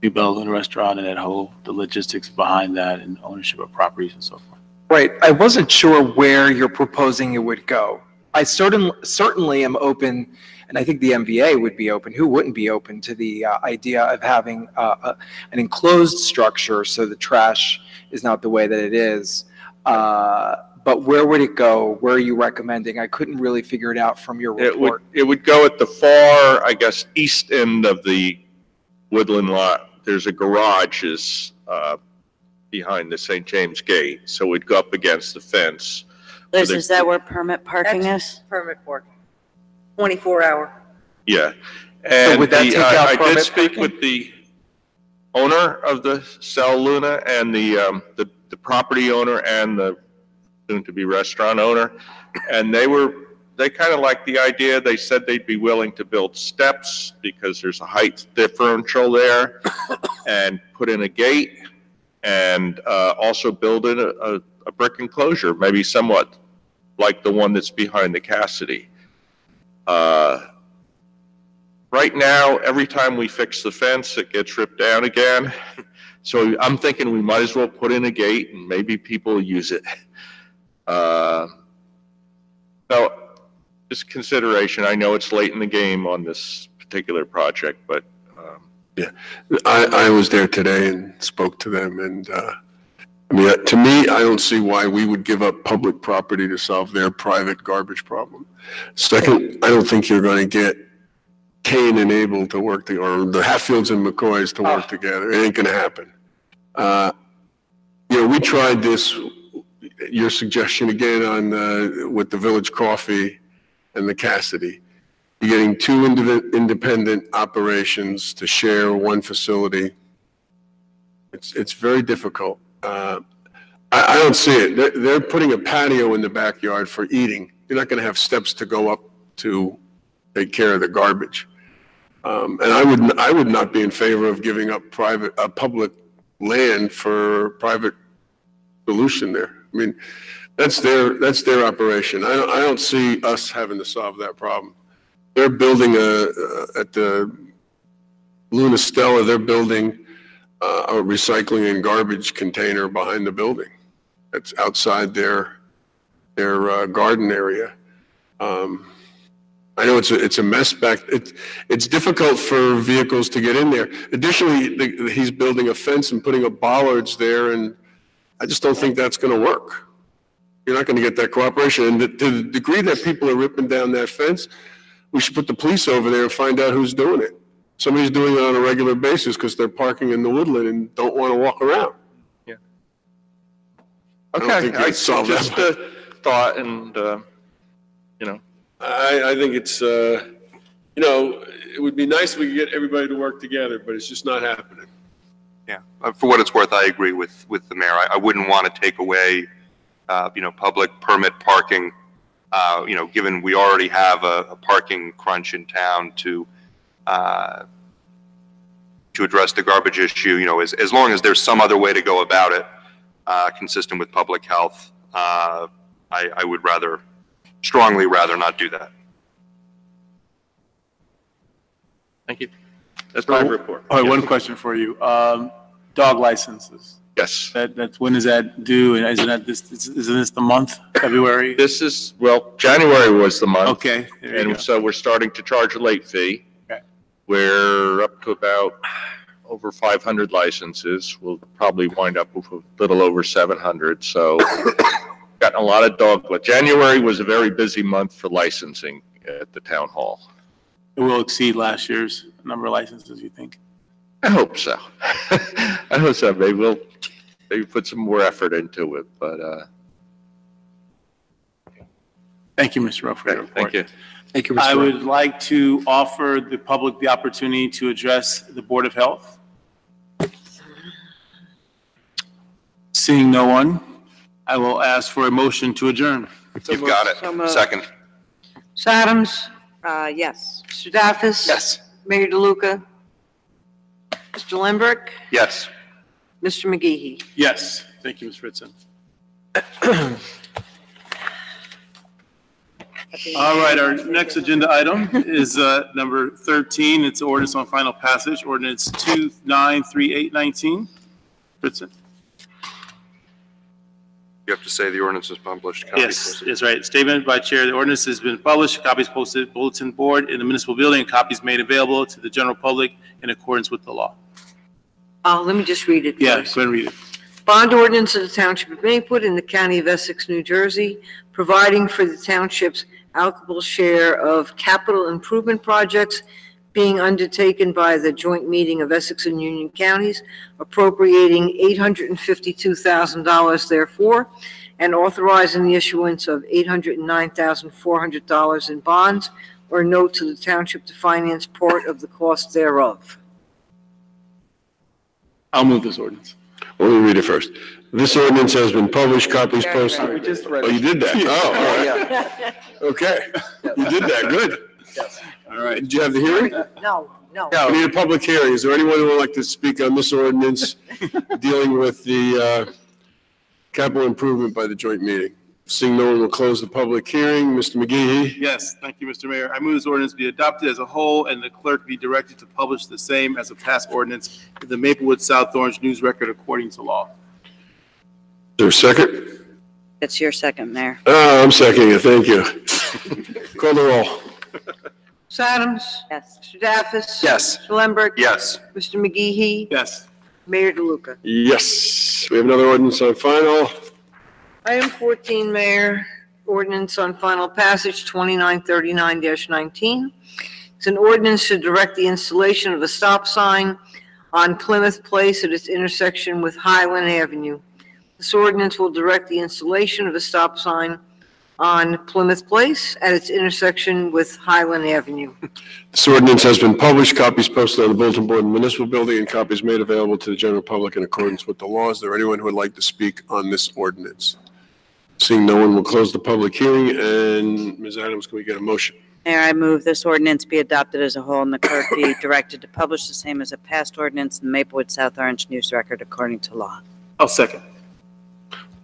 G: rebuilding a restaurant and the logistics behind that and ownership of properties and so forth.
A: Right. I wasn't sure where you're proposing it would go. I certainly am open, and I think the MVA would be open. Who wouldn't be open to the idea of having an enclosed structure so the trash is not the way that it is? But where would it go? Where are you recommending? I couldn't really figure it out from your report.
N: It would go at the far, I guess, east end of the Woodland lot. There's a garage behind the St. James Gate, so we'd go up against the fence.
H: Liz, is that where permit parking is?
C: Permit parking, 24-hour.
N: Yeah. And
A: So would that take out
N: I did
A: permit
N: speak
A: parking?
N: with the owner of the Cell Luna and the property owner and the soon-to-be restaurant owner, and they kind of liked the idea. They said they'd be willing to build steps because there's a height differential there, and put in a gate, and also build in a brick enclosure, maybe somewhat like the one that's behind the Cassidy. Right now, every time we fix the fence, it gets ripped down again. So I'm thinking we might as well put in a gate and maybe people use it. So just consideration. I know it's late in the game on this particular project, but
B: Yeah, I was there today and spoke to them, and I mean, to me, I don't see why we would give up public property to solve their private garbage problem. Second, I don't think you're going to get Kane and Abel to work or the Hatfields and McCoys to work together. It ain't going to happen. We tried this, your suggestion again on with the Village Coffee and the Cassidy. You're getting two independent operations to share one facility. It's very difficult. I don't see it. They're putting a patio in the backyard for eating. You're not going to have steps to go up to take care of the garbage. And I would not be in favor of giving up public land for private solution there. I mean, that's their operation. I don't see us having to solve that problem. They're building at the Luna Stella, they're building a recycling and garbage container behind the building. That's outside their garden area. I know it's a mess back. It's difficult for vehicles to get in there. Additionally, he's building a fence and putting up bollards there, and I just don't think that's going to work. You're not going to get that cooperation. And to the degree that people are ripping down that fence, we should put the police over there and find out who's doing it. Somebody's doing it on a regular basis because they're parking in the woodland and don't want to walk around.
N: Yeah.
B: I don't think you'd solve
N: just
B: that.
N: a thought, and
B: I think it's it would be nice if we could get everybody to work together, but it's just not happening.
O: Yeah, for what it's worth, I agree with the mayor. I wouldn't want to take away, public permit parking, given we already have a parking crunch in town to address the garbage issue. As long as there's some other way to go about it, consistent with public health, I would strongly rather not do that.
N: Thank you. That's my report.
G: All right, one question for you. Dog licenses.
N: Yes.
G: That's when is that due? And isn't this the month, February?
N: January was the month.
G: Okay.
N: And so we're starting to charge a late fee.
G: Okay.
N: We're up to about over 500 licenses. We'll probably wind up with a little over 700. So gotten a lot of January was a very busy month for licensing at the town hall.
G: It will exceed last year's number of licenses, you think?
N: I hope so. I hope so. Maybe put some more effort into it, but,
G: Thank you, Mr. Rowe, for your report.
N: thank you.
B: Thank you,
G: I
B: Mr. Rowe.
G: would like to offer the public the opportunity to address the Board of Health. Seeing no one, I will ask for a motion to adjourn.
O: You've got
C: So moved.
O: it. Second.
C: Ms. Adams?
H: Yes.
C: Mr. Daffis?
B: Yes.
C: Mayor DeLuca? Mr. Lindberg?
O: Yes.
C: Mr. McGehee?
G: Yes, thank you, Ms. Fritzen. All right, our next agenda item is number 13. It's ordinance on final passage, ordinance 293819. Fritzen?
O: You have to say the ordinance is published. Copies
G: Yes,
O: posted.
G: that's right. Statement by Chair, the ordinance has been published, copies posted bulletin board in the municipal building, and copies made available to the general public in accordance with the law.
C: Let me just read it
G: Yeah,
C: first.
G: go ahead and read it.
C: Bond ordinance of the Township of Maplewood in the County of Essex, New Jersey, providing for the township's allocable share of capital improvement projects being undertaken by the joint meeting of Essex and Union Counties, appropriating $852,000 therefore, and authorizing the issuance of $809,400 in bonds or note to the township to finance part of the cost thereof.
G: I'll move this ordinance.
B: Let me read it first. This ordinance has been published, copies posted.
P: We just read
B: Oh, you did that? Oh, all right.
P: Yeah.
B: Okay. You did that, good.
P: Yes.
B: All right, did you have the hearing?
C: No.
B: We need a public hearing. Is there anyone who would like to speak on this ordinance dealing with the capital improvement by the joint meeting? Seeing no one will close the public hearing. Mr. McGehee?
G: Yes, thank you, Mr. Mayor. I move this ordinance be adopted as a whole and the clerk be directed to publish the same as a past ordinance in the Maplewood South Orange News Record according to law.
B: Is there a second?
H: It's your second, Mayor.
B: I'm seconding it, thank you. Call the roll.
C: Ms. Adams?
H: Yes.
C: Mr. Daffis?
B: Yes.
C: Mr. Lindberg?
O: Yes.
C: Mr. McGehee?
G: Yes.
C: Mayor DeLuca?
B: Yes. We have another ordinance on final.
C: Item 14, Mayor, ordinance on final passage 2939-19. It's an ordinance to direct the installation of a stop sign on Plymouth Place at its intersection with Highland Avenue. This ordinance will direct the installation of a stop sign on Plymouth Place at its intersection with Highland Avenue.
B: This ordinance has been published, copies posted on the bulletin board in the municipal building, and copies made available to the general public in accordance with the law. Is there anyone who would like to speak on this ordinance? Seeing no one, will close the public hearing. And Ms. Adams, can we get a motion?
H: Mayor, I move this ordinance be adopted as a whole and the clerk be directed to publish the same as a past ordinance in the Maplewood South Orange News Record according to law.
G: I'll second.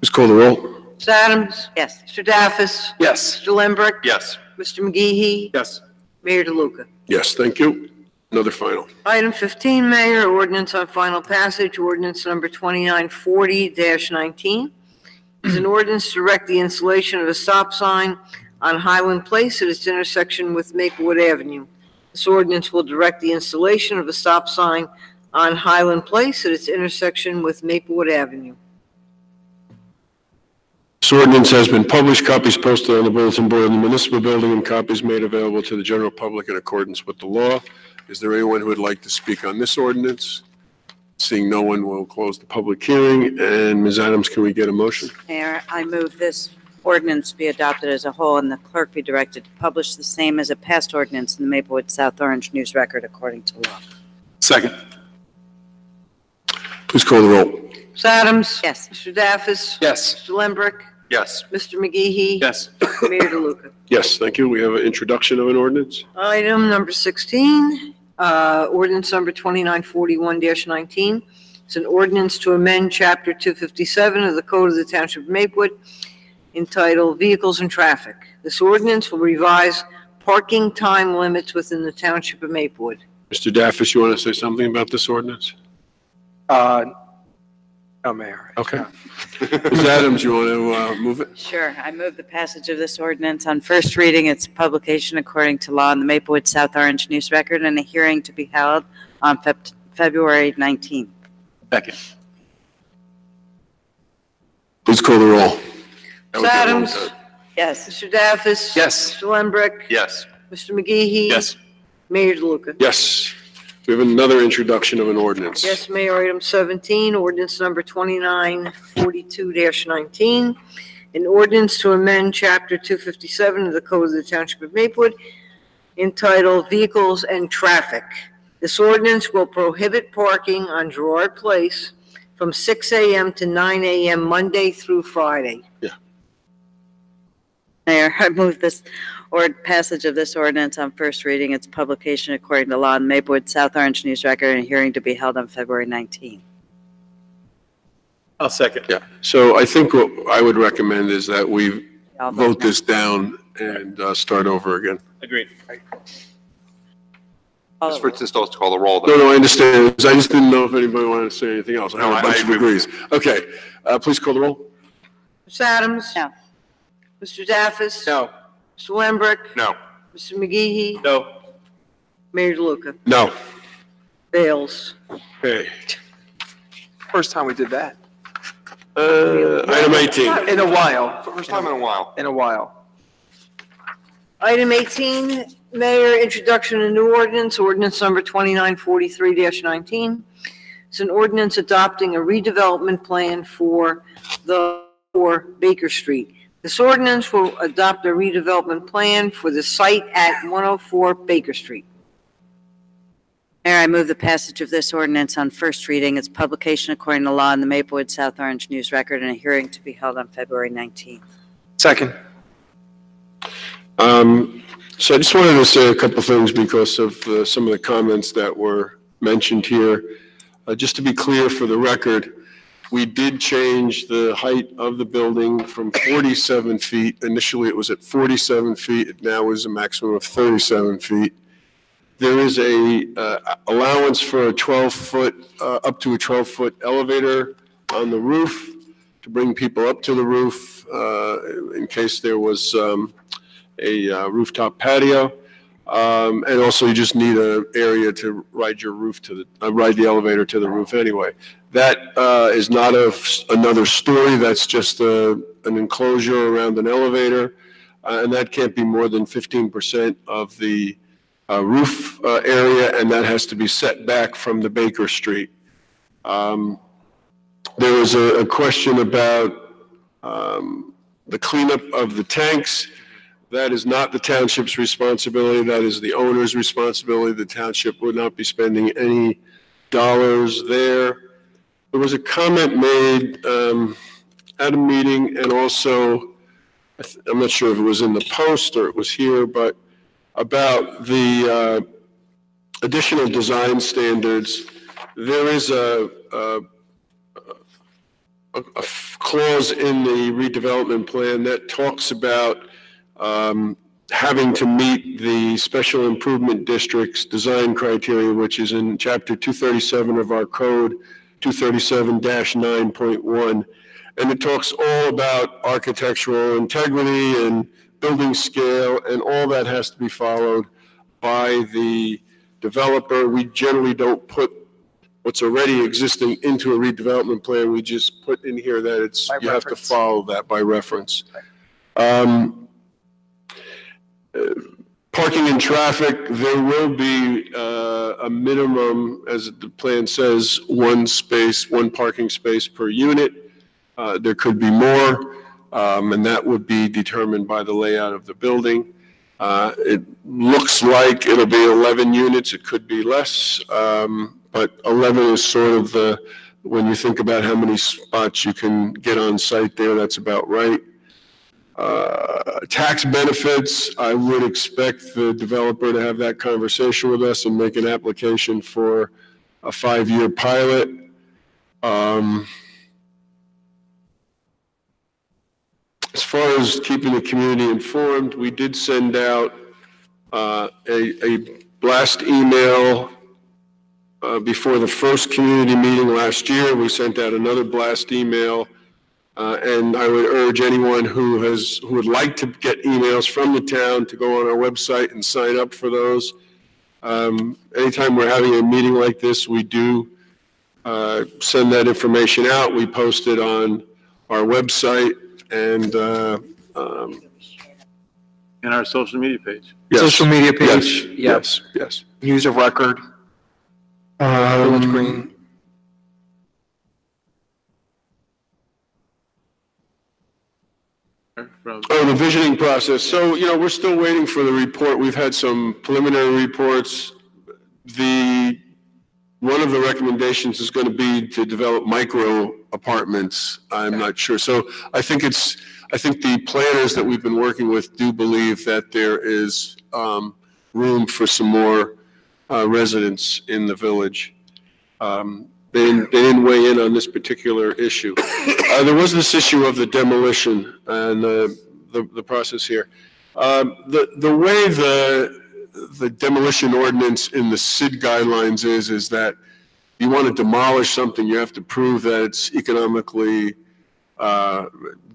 B: Please call the roll.
C: Ms. Adams?
H: Yes.
C: Mr. Daffis?
B: Yes.
C: Mr. Lindberg?
O: Yes.
C: Mr. McGehee?
G: Yes.
C: Mayor DeLuca?
B: Yes, thank you. Another final.
C: Item 15, Mayor, ordinance on final passage, ordinance number 2940-19. Is an ordinance to direct the installation of a stop sign on Highland Place at its intersection with Maplewood Avenue. This ordinance will direct the installation of a stop sign on Highland Place at its intersection with Maplewood Avenue.
B: This ordinance has been published, copies posted on the bulletin board in the municipal building, and copies made available to the general public in accordance with the law. Is there anyone who would like to speak on this ordinance? Seeing no one, will close the public hearing. And Ms. Adams, can we get a motion?
H: Mayor, I move this ordinance be adopted as a whole and the clerk be directed to publish the same as a past ordinance in the Maplewood South Orange News Record according to law.
G: Second.
B: Please call the roll.
C: Ms. Adams?
H: Yes.
C: Mr. Daffis?
B: Yes.
C: Mr. Lindberg?
O: Yes.
C: Mr. McGehee?
G: Yes.
C: Mayor DeLuca?
B: Yes, thank you. We have an introduction of an ordinance.
C: Item number 16, ordinance number 2941-19. It's an ordinance to amend Chapter 257 of the Code of the Township of Maplewood entitled Vehicles and Traffic. This ordinance will revise parking time limits within the Township of Maplewood.
B: Mr. Daffis, you want to say something about this ordinance?
P: No, Mayor.
B: Okay. Ms. Adams, you want to move it?
H: Sure. I move the passage of this ordinance on first reading, its publication according to law in the Maplewood South Orange News Record, and a hearing to be held on February 19th.
G: Second.
B: Please call the roll.
C: Ms. Adams?
H: Yes.
C: Mr. Daffis?
B: Yes.
C: Mr. Lindberg?
O: Yes.
C: Mr. McGehee?
G: Yes.
C: Mayor DeLuca?
B: Yes. We have another introduction of an ordinance.
C: Yes, Mayor, item 17, ordinance number 2942-19, an ordinance to amend Chapter 257 of the Code of the Township of Maplewood entitled Vehicles and Traffic. This ordinance will prohibit parking on Gerard Place from 6 a.m. to 9 a.m. Monday through Friday.
H: Mayor, I move this passage of this ordinance on first reading, its publication according to law in Maplewood South Orange News Record, and a hearing to be held on February 19th.
G: I'll second.
B: Yeah, so I think what I would recommend is that we vote this down and start over again.
G: Agreed.
O: Ms. Francisco to call the roll.
B: No, I understand. I just didn't know if anybody wanted to say anything else. I
O: No,
B: have a bunch of
O: I agree
B: agrees. Okay, please call the roll.
C: Mr. Adams?
H: No.
C: Mr. Daffis?
A: No.
C: Mr. Lambrick?
O: No.
C: Mr. McGee?
G: No.
C: Mayor DeLuca?
B: No.
C: Fails.
B: Okay.
A: First time we did that.
B: Item 18.
A: In a while.
O: First time in a while.
A: In a while.
C: Item 18, Mayor, introduction of new ordinance, ordinance number 2943-19. It's an ordinance adopting a redevelopment plan for Baker Street. This ordinance will adopt a redevelopment plan for the site at 104 Baker Street.
H: Mayor, I move the passage of this ordinance on first reading, its publication according to law in the Maplewood South Orange News Record, and a hearing to be held on February 19th.
A: Second.
B: So I just wanted to say a couple things because of some of the comments that were mentioned here. Just to be clear for the record, we did change the height of the building from 47 feet. Initially, it was at 47 feet. It now is a maximum of 37 feet. There is a allowance for a 12-foot, up to a 12-foot elevator on the roof to bring people up to the roof in case there was a rooftop patio. And also you just need an area to ride your roof to the, ride the elevator to the roof anyway. That is not another story. That's just an enclosure around an elevator. And that can't be more than 15% of the roof area, and that has to be set back from the Baker Street. There was a question about the cleanup of the tanks. That is not the township's responsibility. That is the owner's responsibility. The township would not be spending any dollars there. There was a comment made at a meeting, and also, I'm not sure if it was in the Post or it was here, but about the additional design standards. There is a clause in the redevelopment plan that talks about having to meet the special improvement district's design criteria, which is in chapter 237 of our code, 237-9.1. And it talks all about architectural integrity and building scale, and all that has to be followed by the developer. We generally don't put what's already existing into a redevelopment plan. We just put in here that it's, you have to follow that by reference. Parking and traffic, there will be a minimum, as the plan says, one parking space per unit. There could be more, and that would be determined by the layout of the building. It looks like it'll be 11 units. It could be less, but 11 is sort of the, when you think about how many spots you can get on site there, that's about right. Tax benefits, I would expect the developer to have that conversation with us and make an application for a 5-year pilot. As far as keeping the community informed, we did send out a blast email before the first community meeting last year. We sent out another blast email. And I would urge anyone who would like to get emails from the town to go on our website and sign up for those. Anytime we're having a meeting like this, we do send that information out. We post it on our website and
G: in our social media page.
B: Yes.
A: Social media page.
B: Yes. Yes.
A: News of record.
I: Village Green.
B: Oh, the visioning process. So, we're still waiting for the report. We've had some preliminary reports. One of the recommendations is going to be to develop micro apartments. I'm not sure. So I think the planners that we've been working with do believe that there is room for some more residents in the village. They didn't weigh in on this particular issue. There was this issue of the demolition and the process here. The way the demolition ordinance in the SID guidelines is that you want to demolish something, you have to prove that it's economically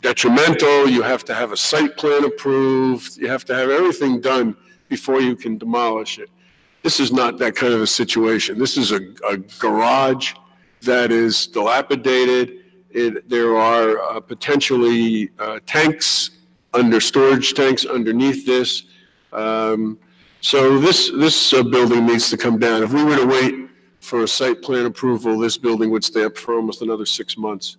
B: detrimental, you have to have a site plan approved, you have to have everything done before you can demolish it. This is not that kind of a situation. This is a garage that is dilapidated. There are potentially storage tanks underneath this. So this building needs to come down. If we were to wait for a site plan approval, this building would stay up for almost another 6 months.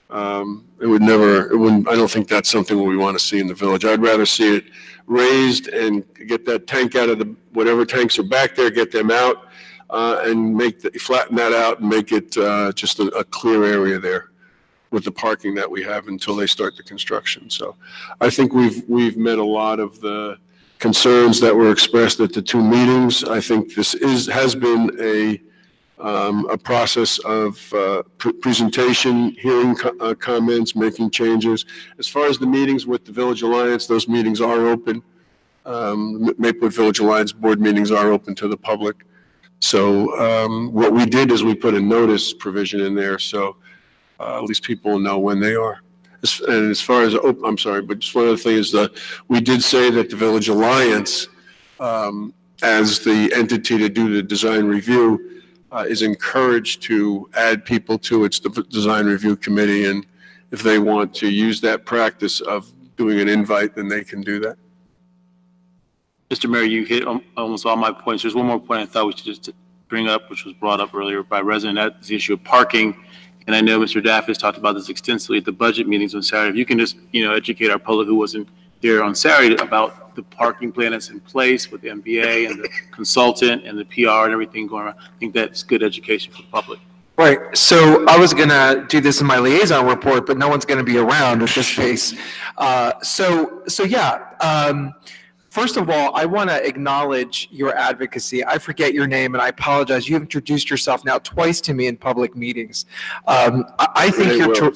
B: I don't think that's something we want to see in the village. I'd rather see it raised and get that tank out of whatever tanks are back there, get them out, and flatten that out and make it just a clear area there with the parking that we have until they start the construction. So I think we've met a lot of the concerns that were expressed at the two meetings. I think this has been a process of presentation, hearing comments, making changes. As far as the meetings with the Village Alliance, those meetings are open. Maplewood Village Alliance board meetings are open to the public. So what we did is we put a notice provision in there, so at least people know when they are. And as far as, I'm sorry, but just one other thing is we did say that the Village Alliance, as the entity to do the design review, is encouraged to add people to its design review committee, and if they want to use that practice of doing an invite, then they can do that.
G: Mr. Mayor, you hit almost all my points. There's one more point I thought we should just bring up, which was brought up earlier by a resident. That's the issue of parking. And I know Mr. Daff has talked about this extensively at the budget meetings on Saturday. If you can just, educate our public who wasn't here on Saturday about the parking plan that's in place with the MBA and the consultant and the PR and everything going around. I think that's good education for the public.
I: Right. So I was going to do this in my liaison report, but no one's going to be around at this pace. First of all, I want to acknowledge your advocacy. I forget your name, and I apologize. You've introduced yourself now twice to me in public meetings. I think you're...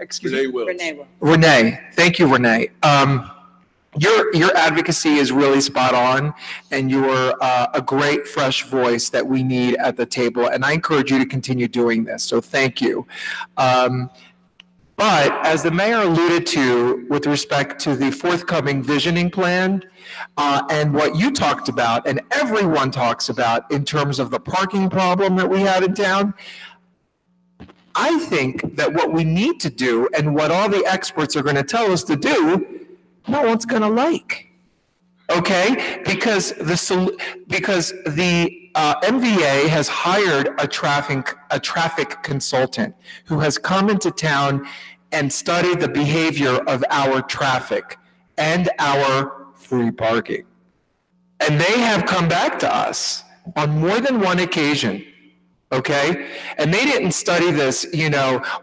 I: Excuse me? Renee. Thank you, Renee. Your advocacy is really spot on, and you're a great fresh voice that we need at the table, and I encourage you to continue doing this, so thank you. But as the mayor alluded to with respect to the forthcoming visioning plan and what you talked about and everyone talks about in terms of the parking problem that we have in town, I think that what we need to do and what all the experts are going to tell us to do, no one's going to like. Okay? Because the MVA has hired a traffic consultant who has come into town and studied the behavior of our traffic and our free parking. And they have come back to us on more than one occasion, okay? And they didn't study this,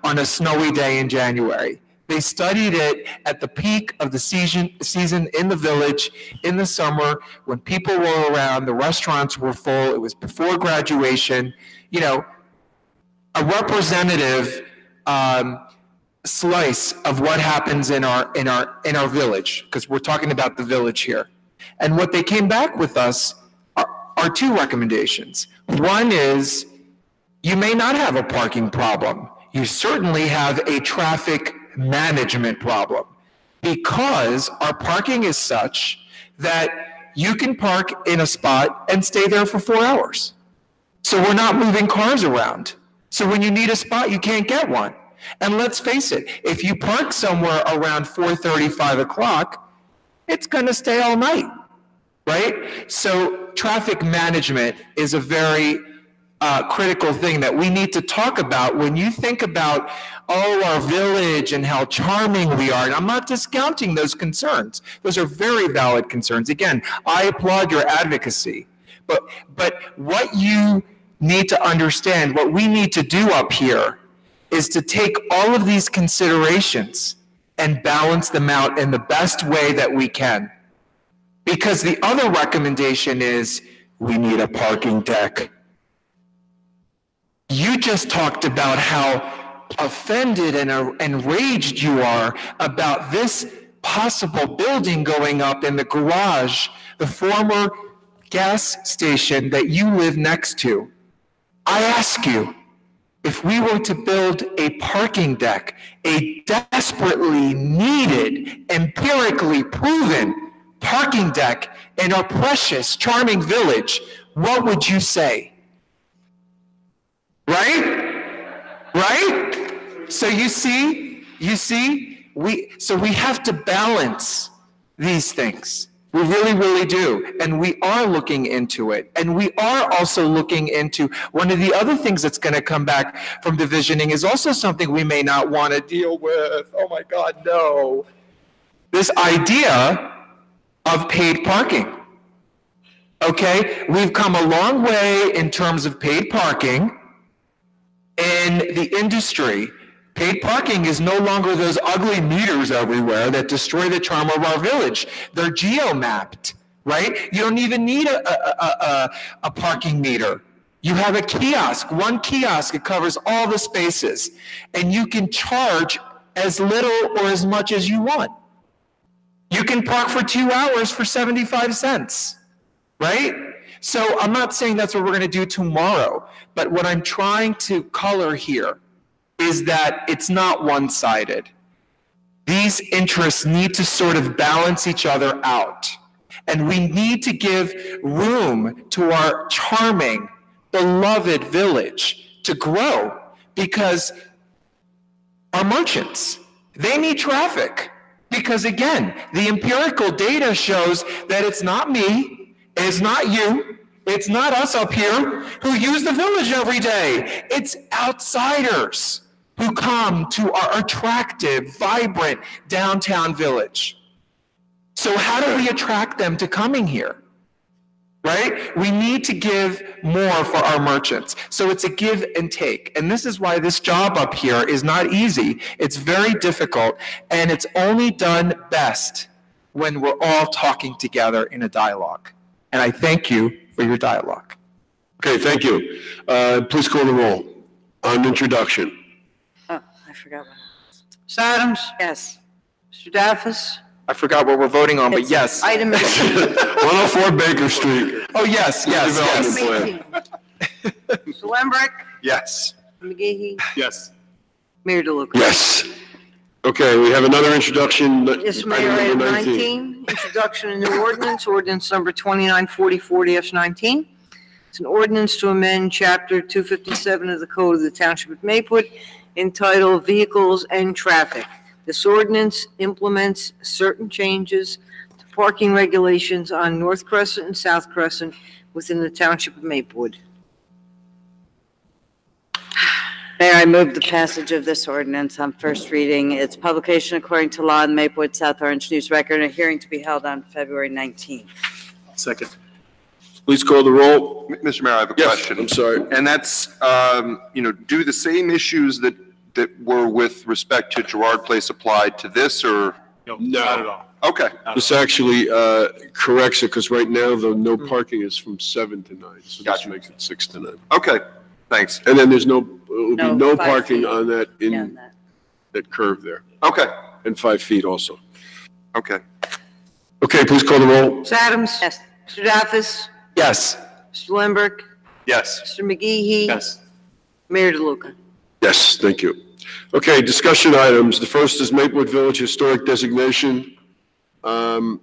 I: on a snowy day in January. They studied it at the peak of the season in the village in the summer when people were around, the restaurants were full, it was before graduation, a representative slice of what happens in our village, because we're talking about the village here. And what they came back with us are two recommendations. One is you may not have a parking problem. You certainly have a traffic management problem because our parking is such that you can park in a spot and stay there for 4 hours. So we're not moving cars around. So when you need a spot, you can't get one. And let's face it, if you park somewhere around 4:30, 5 o'clock, it's going to stay all night, right? So traffic management is a very critical thing that we need to talk about when you think about, oh, our village and how charming we are. And I'm not discounting those concerns. Those are very valid concerns. Again, I applaud your advocacy. But what you need to understand, what we need to do up here is to take all of these considerations and balance them out in the best way that we can. Because the other recommendation is we need a parking deck. You just talked about how offended and enraged you are about this possible building going up in the garage, the former gas station that you live next to. I ask you, if we were to build a parking deck, a desperately needed, empirically proven parking deck in our precious, charming village, what would you say? Right? So you see, we have to balance these things. We really, really do. And we are looking into it. And we are also looking into one of the other things that's going to come back from divisioning is also something we may not want to deal with. Oh my God, no. This idea of paid parking. Okay? We've come a long way in terms of paid parking in the industry. Paid parking is no longer those ugly meters everywhere that destroy the charm of our village. They're geo-mapped, right? You don't even need a parking meter. You have a kiosk, one kiosk, it covers all the spaces, and you can charge as little or as much as you want. You can park for 2 hours for 75 cents, right? So I'm not saying that's what we're going to do tomorrow, but what I'm trying to color here is that it's not one-sided. These interests need to sort of balance each other out. And we need to give room to our charming, beloved village to grow because our merchants, they need traffic. Because again, the empirical data shows that it's not me, it's not you, it's not us up here who use the village every day. It's outsiders who come to our attractive, vibrant downtown village. So how do we attract them to coming here? Right? We need to give more for our merchants. So it's a give and take. And this is why this job up here is not easy. It's very difficult. And it's only done best when we're all talking together in a dialogue. And I thank you for your dialogue.
B: Okay, thank you. Please call the roll on introduction.
H: Oh, I forgot what.
C: Ms. Adams?
H: Yes.
C: Mr. Daffis?
I: I forgot what we're voting on, but yes.
C: Item
B: 104 Baker Street.
I: Oh, yes.
C: Mr. Lembrick?
O: Yes.
C: McGehee?
G: Yes.
C: Mayor DeLuca?
B: Yes. Okay, we have another introduction.
C: Yes, Mayor,
B: Item
C: item
B: number
C: 19, introduction of new ordinance number 294040-19. It's an ordinance to amend Chapter 257 of the Code of the Township of Maplewood entitled Vehicles and Traffic. This ordinance implements certain changes to parking regulations on North Crescent and South Crescent within the Township of Maplewood.
H: Mayor, I move the passage of this ordinance on first reading. Its publication according to law in Maplewood South Orange News Record, and a hearing to be held on February 19th.
B: Second. Please call the roll.
O: Mr. Mayor, I have a question.
B: I'm sorry.
O: And that's, do the same issues that were with respect to Gerard Place applied to this, or?
G: No, not at all.
O: Okay.
B: This actually corrects it, because right now, the no parking is from 7 to 9, so this makes it 6 to 9.
O: Okay, thanks.
B: And then there's no parking
H: 5 feet
B: on that,
H: beyond that.
B: that curve there,
O: Okay,
B: and 5 feet also.
O: okay.
B: Okay, please call the roll.
C: Ms. Adams?
H: Yes.
C: Mr. Daffis?
I: Yes.
C: Mr. Lembrick?
O: Yes.
C: Mr. McGehee?
G: Yes.
C: Mayor DeLuca?
B: Yes, thank you. Okay, discussion items. The first is Maplewood Village Historic Designation. Do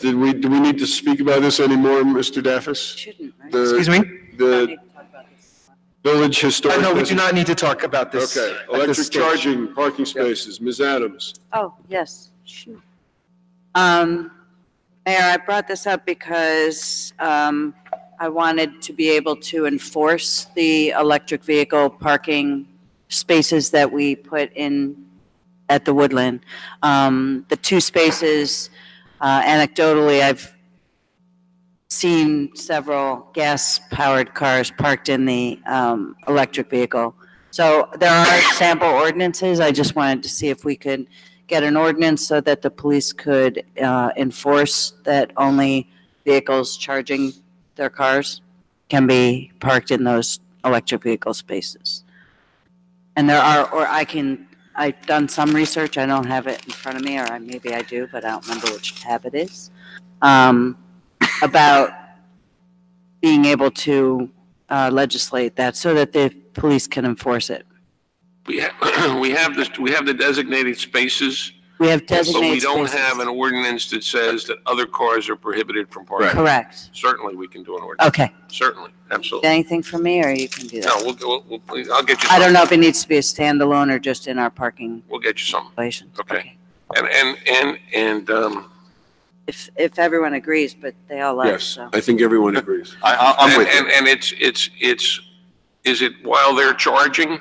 B: we need to speak about this anymore, Mr. Daffis?
H: Shouldn't, right?
I: Excuse me?
B: The Village Historic.
I: No, we do not need to talk about this.
B: Okay,
I: at this
B: electric
I: stage.
B: charging, parking spaces. Ms. Adams.
H: Oh, yes. Shoot. Mayor, I brought this up because I I wanted to be able to enforce the electric vehicle parking spaces that we put in at the Woodland. The 2 spaces, anecdotally, I've seen several gas-powered cars parked in the electric vehicle. So there are sample ordinances. I just wanted to see if we could get an ordinance so that the police could enforce that only vehicles charging their cars can be parked in those electric vehicle spaces. And there are, or I've done some research, I don't have it in front of me, or maybe I do, but I don't remember which tab it is, about being able to legislate that so that the police can enforce it.
Q: We have the designated spaces.
H: We have designated
Q: But we don't
H: spaces.
Q: have an ordinance that says that other cars are prohibited from parking.
H: Correct.
Q: Certainly, we can do an ordinance.
H: Okay.
Q: Certainly, absolutely.
H: Anything from me, or you can do that?
Q: No, I'll get you.
H: I don't
Q: something.
H: know if it needs to be a standalone or just in our parking.
Q: We'll get you something.
H: Regulations.
Q: Okay. And
H: If everyone agrees, but they all left,
B: Yes,
H: so.
B: I think everyone agrees.
O: I'm with you.
Q: And is it while they're charging?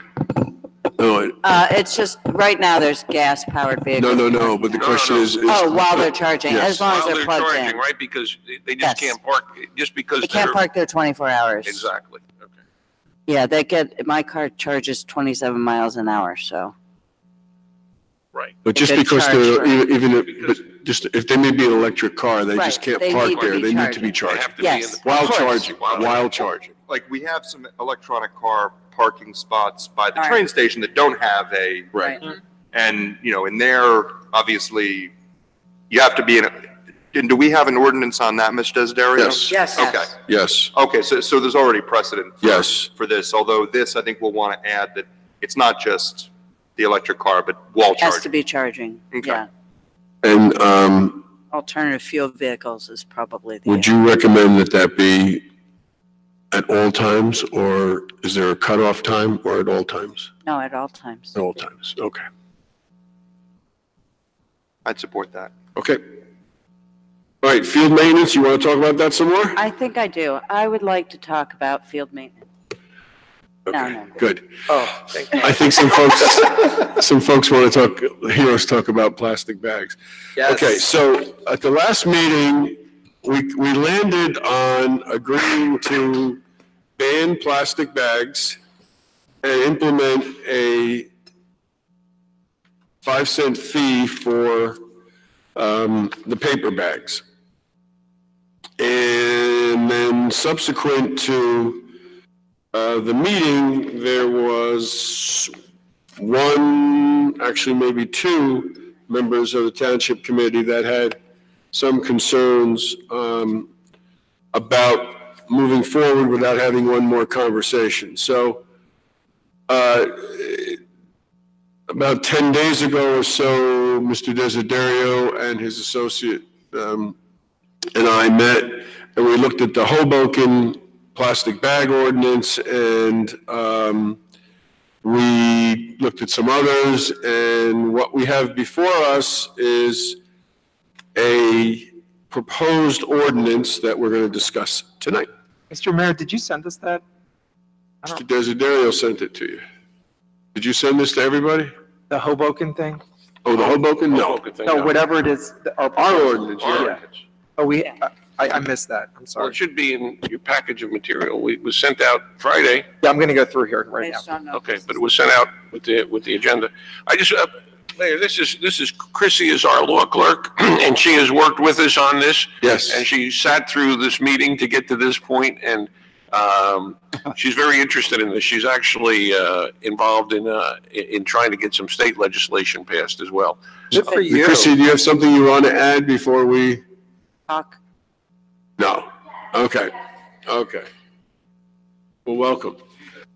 B: No,
H: It's just, right now, there's gas-powered vehicles.
B: no, but the question is.
H: Oh, while they're charging,
B: Yes.
H: as long as
Q: While
H: they're plugged
Q: charging,
H: in.
Q: right? Because they just can't park, just because
H: They can't
Q: they're.
H: park there 24 hours.
Q: Exactly.
H: Yeah, my car charges 27 miles an hour, so.
Q: Right.
B: But just
H: They get
B: because
H: charged for
B: they're,
H: it.
B: even if, just if they may be an electric car, they just
H: Right,
B: can't
H: they
B: park
H: need to
B: there.
H: be
B: They need to be
H: charging.
B: charged.
H: Yes, of
B: While
H: course.
B: charging, while charging.
O: Like, we have some electronic car parking spots by the
H: Right.
O: train station that don't have a.
B: Right.
O: And, in there, obviously, you have to be in a, and do we have an ordinance on that, Ms. Desiderio?
B: Yes.
H: Yes.
O: Okay.
B: Yes,
O: Okay, so there's already precedent
B: yes.
O: for this, although this, I think we'll want to add that it's not just the electric car, but wall
H: Has to
O: charging.
H: be charging,
O: Okay.
H: yeah.
B: And
H: Alternative fuel vehicles is probably the.
B: would you recommend that be at all times, or is there a cutoff time, or at all times?
H: No, at all times.
B: At all times, okay.
O: I'd support that.
B: Okay. All right, field maintenance, you want to talk about that some more?
H: I think I do. I would like to talk about field maintenance. No.
B: Good.
A: Oh, thank you.
B: I think some folks want to hear us talk about plastic bags.
A: Yes.
B: Okay, so at the last meeting, we landed on agreeing to ban plastic bags and implement a 5-cent fee for the paper bags. And then subsequent to the meeting, there was actually maybe 2 members of the Township Committee that had some concerns about moving forward without having one more conversation. So about 10 days ago or so, Mr. Desiderio and his associate and I met, and we looked at the Hoboken plastic bag ordinance, and we looked at some others, and what we have before us is a proposed ordinance that we're going to discuss tonight.
A: Mr. Mayor, did you send us that?
B: Mr. Desiderio sent it to you. Did you send this to everybody?
A: The Hoboken thing?
B: Oh, the Hoboken? No.
A: No, whatever it is.
B: Our ordinance,
Q: Our
B: yeah.
Q: ordinance.
A: Oh, I missed that. I'm
Q: Well,
A: sorry.
Q: it should be in your package of material. It was sent out Friday.
A: Yeah, I'm going to go through here right now.
Q: Okay, but it was sent out with the agenda. I just, Mayor, this is Chrissy is our law clerk, and she has worked with us on this.
B: Yes.
Q: And she sat through this meeting to get to this point, and she's very interested in this. She's actually involved in trying to get some state legislation passed as well.
A: Good for you.
B: Chrissy, do you have something you want to add before we?
H: Talk.
B: No. Okay. Okay. Well, welcome.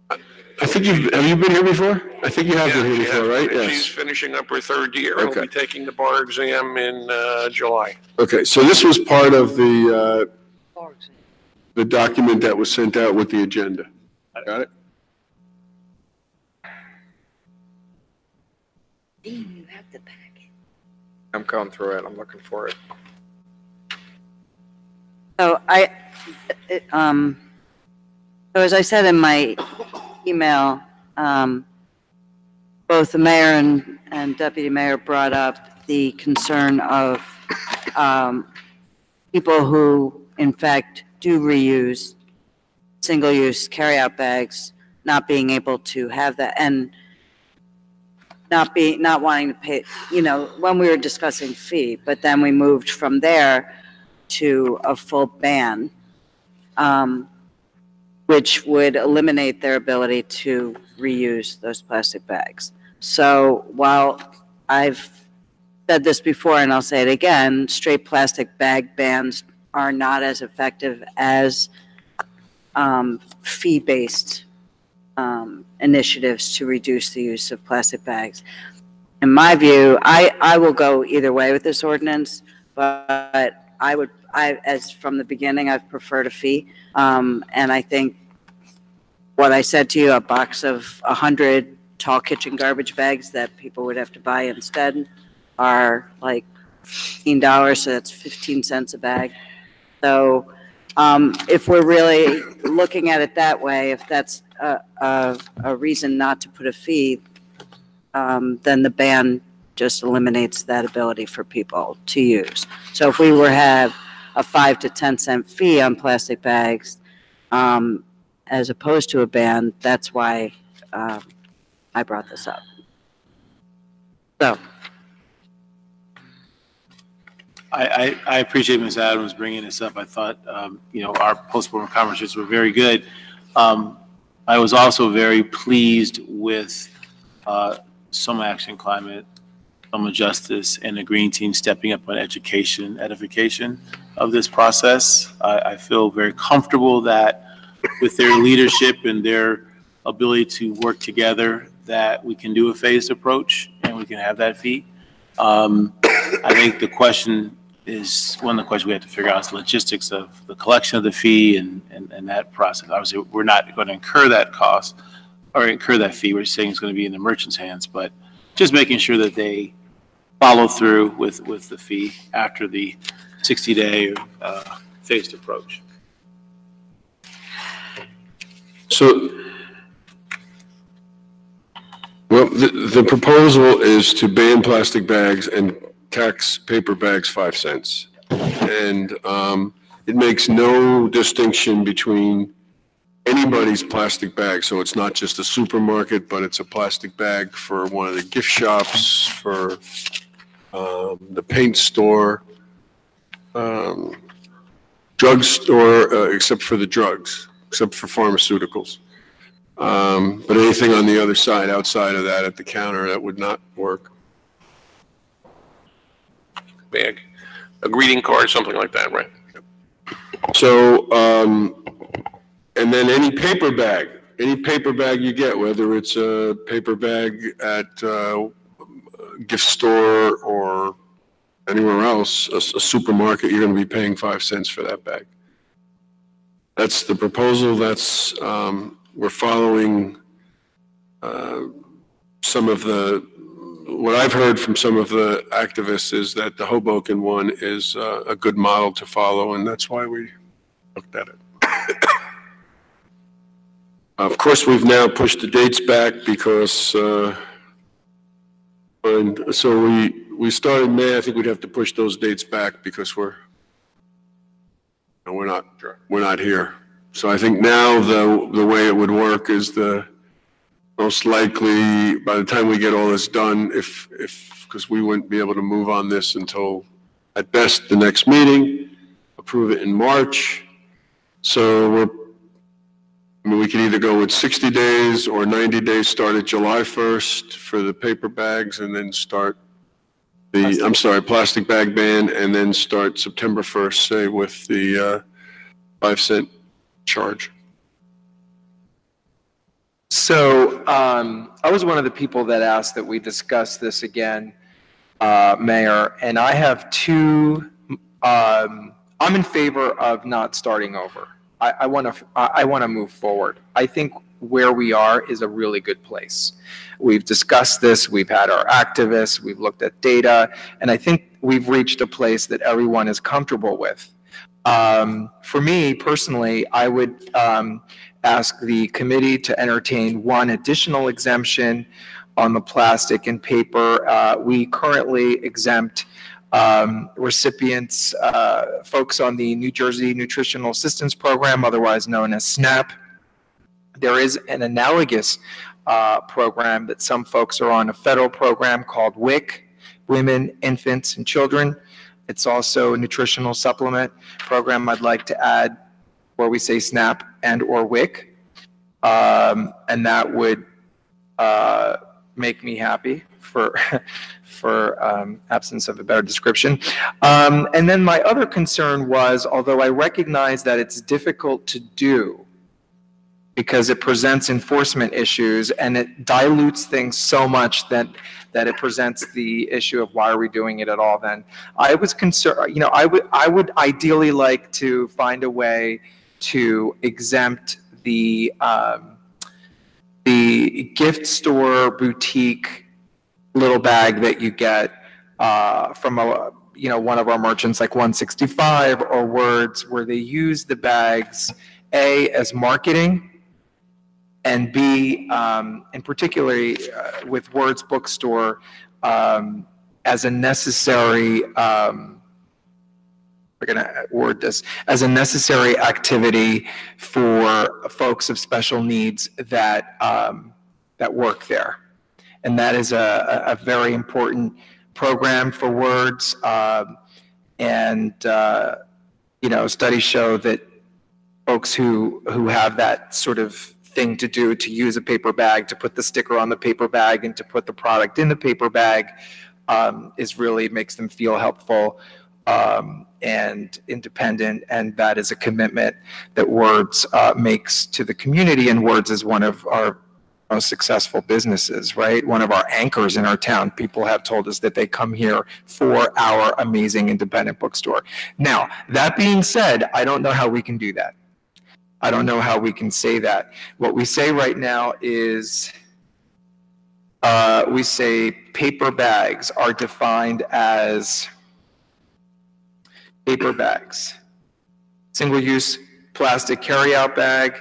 B: I think have you been here before? I think you have been here before, right?
Q: She's
B: Yes.
Q: finishing up her 3rd year and will be taking the bar exam in July.
B: Okay, so this was part of the document that was sent out with the agenda. Got it?
H: Dean, you have the packet.
A: I'm going through it. I'm looking for it.
H: So So as I said in my email, both the mayor and deputy mayor brought up the concern of people who, in fact, do reuse single-use carryout bags, not being able to have that, and not wanting to pay, when we were discussing fee, but then we moved from there to a full ban, which would eliminate their ability to reuse those plastic bags. So while I've said this before, and I'll say it again, straight plastic bag bans are not as effective as fee-based initiatives to reduce the use of plastic bags. In my view, I will go either way with this ordinance, but as from the beginning, I've preferred a fee. And I think what I said to you, a box of 100 tall kitchen garbage bags that people would have to buy instead are like $15, so that's 15 cents a bag. So if we're really looking at it that way, if that's a reason not to put a fee, then the ban just eliminates that ability for people to use. So if we were to have a 5 to 10 cent fee on plastic bags, as opposed to a ban, that's why I brought this up. So.
G: I appreciate Ms. Adams bringing this up. I thought, our postpartum conversations were very good. I was also very pleased with Soma Action Climate, Soma Justice, and the Green Team stepping up on education and edification of this process. I feel very comfortable that with their leadership and their ability to work together, that we can do a phased approach and we can have that fee. I think the question is, one of the questions we have to figure out is the logistics of the collection of the fee and that process. Obviously, we're not going to incur that cost or incur that fee. We're just saying it's going to be in the merchant's hands, but just making sure that they follow through with the fee after the 60-day phased approach.
B: So, well, the proposal is to ban plastic bags and tax paper bags 5 cents. And it makes no distinction between anybody's plastic bag. So it's not just a supermarket, but it's a plastic bag for one of the gift shops, for the paint store, drugstore, except for the drugs, except for pharmaceuticals. But anything on the other side, outside of that at the counter, that would not work.
Q: Bag, a greeting card, something like that, right?
B: So, and then any paper bag you get, whether it's a paper bag at a gift store or anywhere else, a supermarket, you're going to be paying 5 cents for that bag. That's the proposal. That's, we're following some of what I've heard from some of the activists is that the Hoboken one is a good model to follow, and that's why we looked at it. Of course, we've now pushed the dates back because, and so we started May. I think we'd have to push those dates back because we're not here. So I think now the way it would work is most likely by the time we get all this done, because we wouldn't be able to move on this until at best the next meeting, approve it in March. So we can either go with 60 days or 90 days, start at July 1st for the paper bags and then start plastic bag ban, and then start September 1st, say, with the 5 cent charge.
A: So I was one of the people that asked that we discuss this again, Mayor, and I have two, I'm in favor of not starting over. I want to move forward. I think where we are is a really good place. We've discussed this, we've had our activists, we've looked at data, and I think we've reached a place that everyone is comfortable with.
I: For me personally, I would ask the committee to entertain one additional exemption on the plastic and paper. We currently exempt recipients, folks on the New Jersey Nutritional Assistance Program, otherwise known as SNAP. There is an analogous program that some folks are on, a federal program called WIC, Women, Infants, and Children. It's also a nutritional supplement program I'd like to add where we say SNAP and or WIC. And that would make me happy for absence of a better description. And then my other concern was, although I recognize that it's difficult to do because it presents enforcement issues and it dilutes things so much that it presents the issue of why are we doing it at all then. I was concerned, I would ideally like to find a way to exempt the gift store boutique little bag that you get from one of our merchants like 165 or Words, where they use the bags, A, as marketing, and B, and particularly with Words Bookstore, as a necessary, we're going to word this, as a necessary activity for folks of special needs that work there. And that is a very important program for Words. Studies show that folks who have that sort of thing to do, to use a paper bag, to put the sticker on the paper bag and to put the product in the paper bag, is really makes them feel helpful and independent. And that is a commitment that Words makes to the community. And Words is one of our most successful businesses, right? One of our anchors in our town. People have told us that they come here for our amazing independent bookstore. Now, that being said, I don't know how we can do that. I don't know how we can say that. What we say right now is we say paper bags are defined as paper bags. Single-use plastic carry-out bag.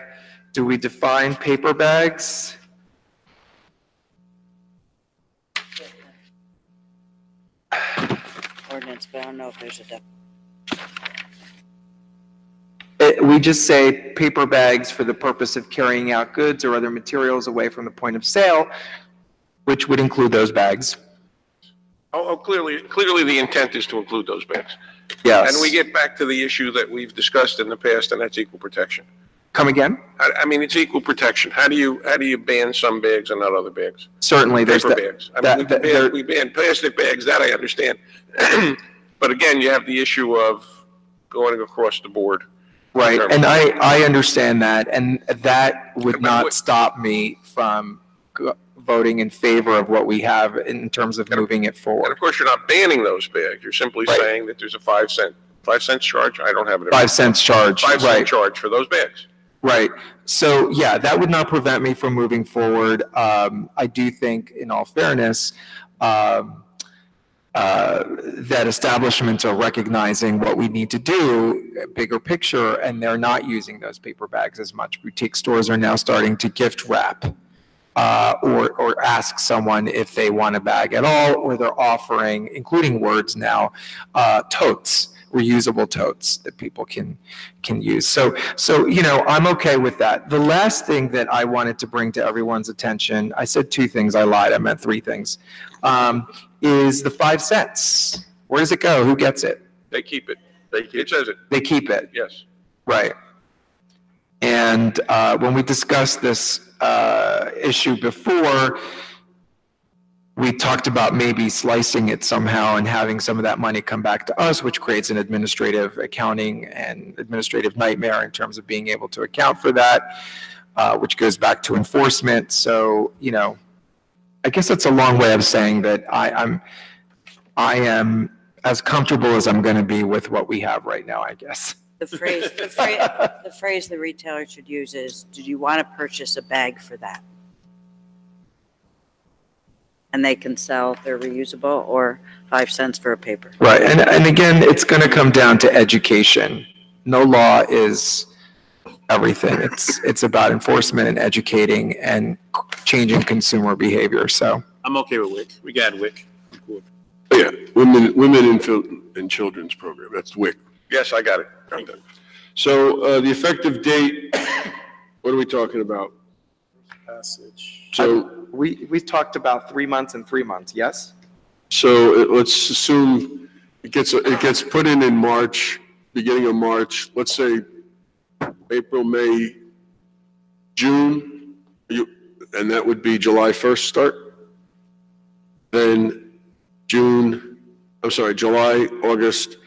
I: Do we define paper bags?
H: Ordinance, but I don't know if there's a
I: We just say paper bags for the purpose of carrying out goods or other materials away from the point of sale, which would include those bags.
Q: Clearly the intent is to include those bags.
I: Yes.
Q: And we get back to the issue that we've discussed in the past, and that's equal protection.
I: Come again?
Q: I mean, it's equul protection. How do you ban some bags and not other bags?
I: Certainly, there's
Q: Paper bags. I mean, we ban plastic bags, that I understand. But again, you have the issue of going across the board.
I: Right, and I understand that, and that would not stop me from voting in favor of what we have in terms of moving it forward.
Q: And of course, you're not banning those bags. You're simply saying that there's a 5 cent charge. I don't have it.
I: 5 cents charge.
Q: 5 cent charge for those bags.
I: Right. So yeah, that would not prevent me from moving forward. I do think, in all fairness, that establishments are recognizing what we need to do, bigger picture, and they're not using those paper bags as much. Boutique stores are now starting to gift wrap or ask someone if they want a bag at all, or they're offering, including Words now, totes, reusable totes that people can use. So I'm okay with that. The last thing that I wanted to bring to everyone's attention, I said 2 things, I lied, I meant 3 things, is the 5 cents. Where does it go? Who gets it?
Q: They keep it. It says it.
I: They keep it.
Q: Yes.
I: Right. And when we discussed this issue before, we talked about maybe slicing it somehow and having some of that money come back to us, which creates an administrative accounting and administrative nightmare in terms of being able to account for that, which goes back to enforcement. So, I guess that's a long way of saying that I am as comfortable as I'm going to be with what we have right now, I guess.
H: The phrase the retailer should use is, "Do you want to purchase a bag for that?" And they can sell their reusable or 5 cents for a paper.
I: Right, and again, it's going to come down to education. no law is everything. It's about enforcement and educating and changing consumer behavior. So
G: I'm okay with WIC. We got WIC. I'm cool.
B: Oh, yeah, women in children's program, that's WIC.
Q: Yes, I got it.
B: So the effective date, what are we talking about?
A: Passage.
B: So
A: We talked about 3 months and 3 months, yes?
B: So let's assume it gets put in March, beginning of March, let's say April, May, June, and that would be July 1st start. Then July, August,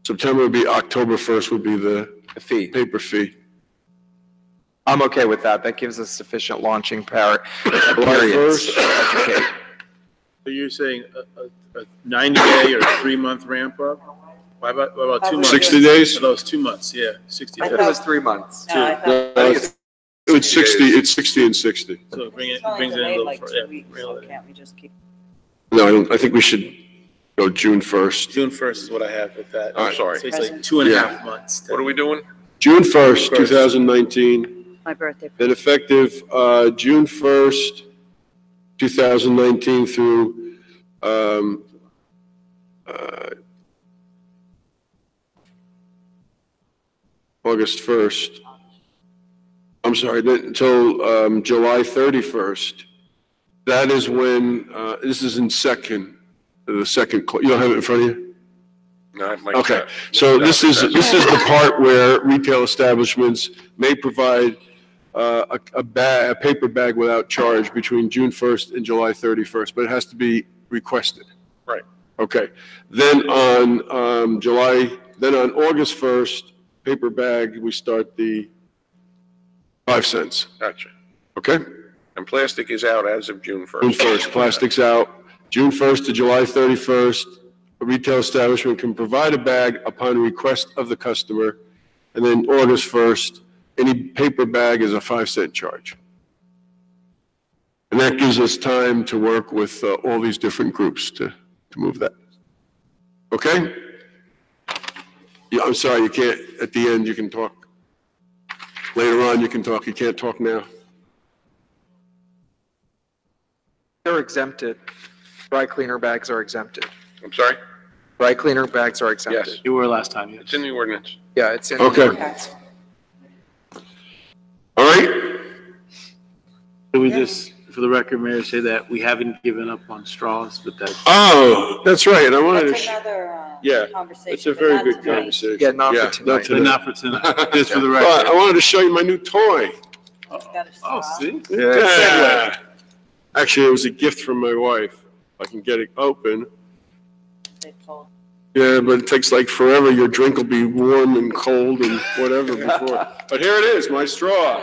B: September would be October 1st would be the
A: fee,
B: paper fee.
A: I'm okay with that. That gives us sufficient launching period.
B: July 1st.
A: Educate.
G: So you're saying a 90-day or 3-month ramp up? Why about 2 months?
B: 60 days?
G: Oh, those 2 months, yeah, 60
A: I
G: days.
A: thought it was 3 months.
H: No, I thought-
B: It's 60, it's 60 and 60.
G: So it brings
H: Only
G: it in a
H: delayed
G: little
H: like
G: further.
H: 2 weeks, so can't we just keep?
B: No, I think we should go June 1st.
G: June 1st is what I have with that.
B: All
G: I'm
B: right.
G: sorry. So it's like 2.5 months.
Q: What are we doing?
B: June 1st, 2019,
H: My birthday.
B: and effective June 1st, 2019 through August 1st. I'm sorry, until July 31st. That is when, this is in the second, you don't have it in front of you?
Q: Not like
B: Okay,
Q: that.
B: so this is the part where retail establishments may provide a paper bag without charge between June 1st and July 31st, but it has to be requested.
Q: Right.
B: Okay, then on August 1st, paper bag, we start the 5 cents,
Q: Gotcha.
B: okay?
Q: And plastic is out as of June 1st.
B: June 1st, plastic's out. June 1st to July 31st, a retail establishment can provide a bag upon request of the customer. And then August 1st, any paper bag is a 5-cent charge. And that gives us time to work with all these different groups to move that. Okay? Yeah, I'm sorry, you can't, at the end, you can talk. Later on, you can talk. You can't talk now.
A: They're exempted. Dry cleaner bags are exempted.
Q: I'm sorry?
A: Dry cleaner bags are exempted.
Q: Yes.
G: You were last time, yes.
Q: It's in the ordinance.
A: Yeah, it's in.
B: Okay. All right?
G: Can we just, for the record, Mayor, say that we haven't given up on straws, but that's.
B: Oh, that's right. I wanted to.
H: That's another
B: Yeah,
H: conversation.
B: it's a
H: but
B: very
H: not
B: good
H: tonight.
B: conversation.
A: Yeah, not for tonight.
G: But not for tonight, just for the
B: But
G: record.
B: I wanted to show you my new toy.
H: It's got a
G: Oh,
H: straw.
G: see?
B: Yeah. Actually, it was a gift from my wife. I can get it open.
H: They fold.
B: Yeah, but it takes like forever. Your drink will be warm and cold and whatever before. But here it is, my straw.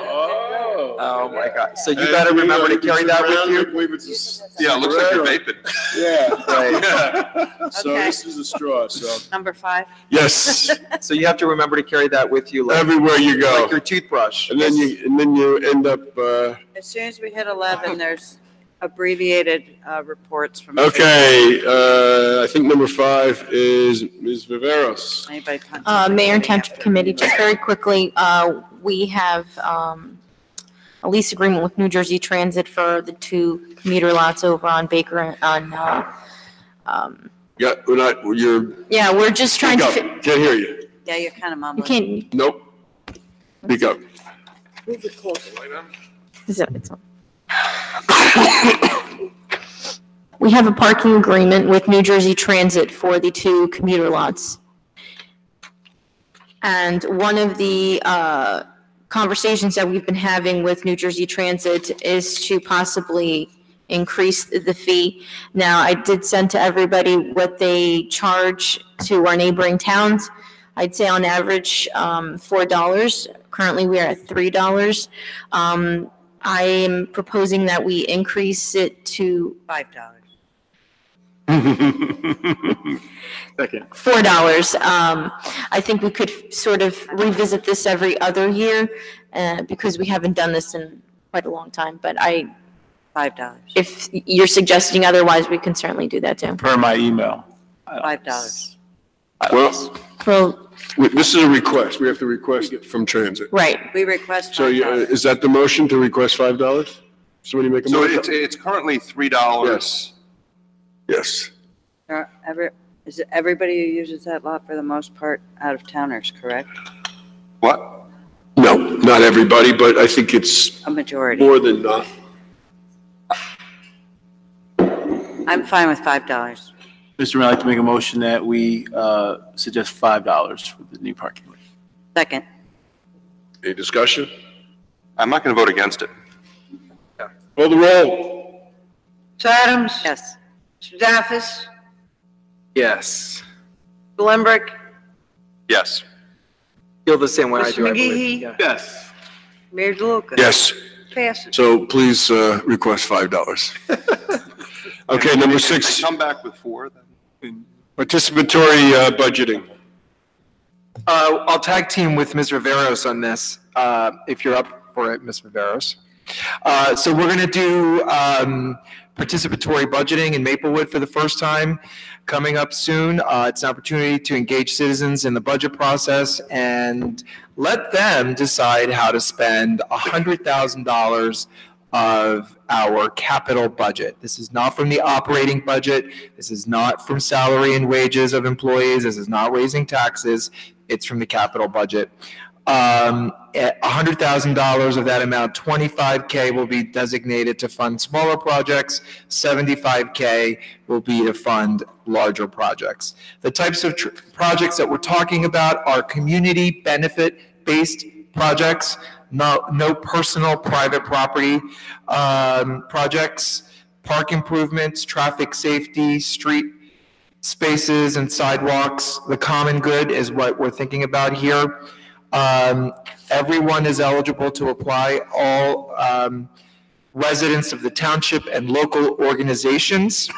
A: Oh, my God. So you gotta remember to carry that with you?
O: Yeah, it looks like you're vaping.
B: Yeah,
A: Right.
B: yeah. So
H: Okay.
B: this is a straw, so.
H: Number 5.
B: Yes,
A: So you have to remember to carry that with you like,
B: everywhere you go.
A: like your toothbrush.
B: And then you end up,
H: As soon as we hit 11, there's abbreviated reports from.
B: okay, I think number 5 is Ms. Viveros.
H: Anybody?
R: Mayor and Township Committee, just very quickly, we have a lease agreement with New Jersey Transit for the 2 commuter lots over on Baker
B: Yeah,
R: we're just trying
B: speak
R: to.
B: up. Can't hear you.
H: Yeah, you're kind of
R: You
H: mumbling.
R: can't,
B: Nope. Speak up.
H: Move it closer.
R: it's on. We have a parking agreement with New Jersey Transit for the 2 commuter lots. And one of the conversations that we've been having with New Jersey Transit is to possibly increase the fee. Now, I did send to everybody what they charge to our neighboring towns. I'd say on average, $4. Currently, we are at $3. I am proposing that we increase it to
H: $5.
G: Second.
R: $4. I think we could sort of revisit this every other year, because we haven't done this in quite a long time, but
H: $5.
R: if you're suggesting otherwise, we can certainly do that too.
G: Per my email.
H: $5.
B: Well,
R: Well,
B: this is a request. We have to request it from transit.
R: right.
H: We request
B: So
H: $5.
B: is that the motion to request $5? Somebody make a
O: So
B: motion?
O: it's currently $3.
B: Yes. Yes.
H: Is it everybody who uses that lot for the most part out of towners, correct?
O: What?
B: No, not everybody, but I think it's
H: A majority.
B: more than not.
H: I'm fine with $5.
G: Mr. Mayor, I'd like to make a motion that we suggest $5 for the new parking lot.
H: Second.
B: Any discussion?
O: I'm not going to vote against it.
B: Call the roll.
C: Mr. Adams?
H: Yes.
C: Mr. Daffis?
A: Yes.
C: Mr. Lembrecht?
O: Yes.
A: Feel the same way I
C: Mr.
A: do, I believe.
C: McGee?
A: Yeah.
G: Yes.
C: Mayor DeLuca?
B: Yes.
C: Passes.
B: So please request $5. Okay, number 6,
O: Come back with 4 then.
B: participatory budgeting.
A: I'll tag team with Ms. Riveros on this, if you're up for it, Ms. Riveros. So we're going to do participatory budgeting in Maplewood for the first time coming up soon. It's an opportunity to engage citizens in the budget process and let them decide how to spend $100,000 of our capital budget. This is not from the operating budget. This is not from salary and wages of employees. This is not raising taxes. It's from the capital budget. $100,000 of that amount, $25K will be designated to fund smaller projects, $75K will be to fund larger projects. The types of projects that we're talking about are community benefit-based projects, no personal private property projects, park improvements, traffic safety, street spaces and sidewalks. The common good is what we're thinking about here. Everyone is eligible to apply, all residents of the township and local organizations,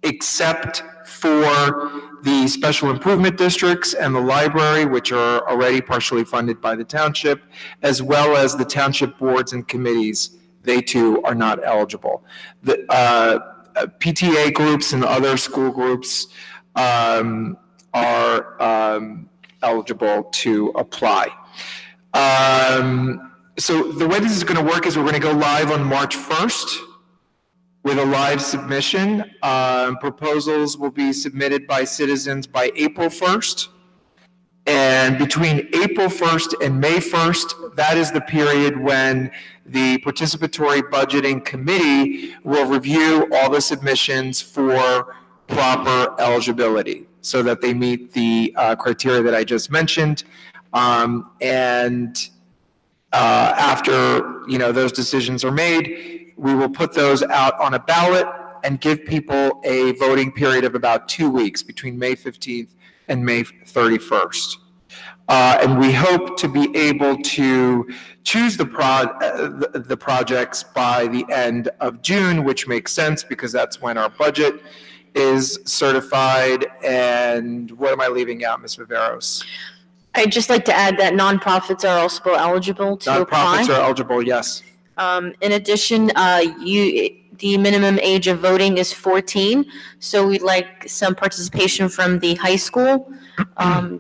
A: except for the special improvement districts and the library, which are already partially funded by the township, as well as the township boards and committees. They too are not eligible. The PTA groups and other school groups are eligible to apply. So the way this is going to work is we're going to go live on March 1st with a live submission. Proposals will be submitted by citizens by April 1st. And between April 1st and May 1st, that is the period when the Participatory Budgeting Committee will review all the submissions for proper eligibility so that they meet the criteria that I just mentioned. After those decisions are made, we will put those out on a ballot and give people a voting period of about 2 weeks between May 15th and May 31st. And we hope to be able to choose the projects by the end of June, which makes sense because that's when our budget is certified. And what am I leaving out, Ms. Viveros?
R: I'd just like to add that nonprofits are also eligible to apply.
A: Nonprofits are eligible, yes.
R: In addition, the minimum age of voting is 14, so we'd like some participation from the high school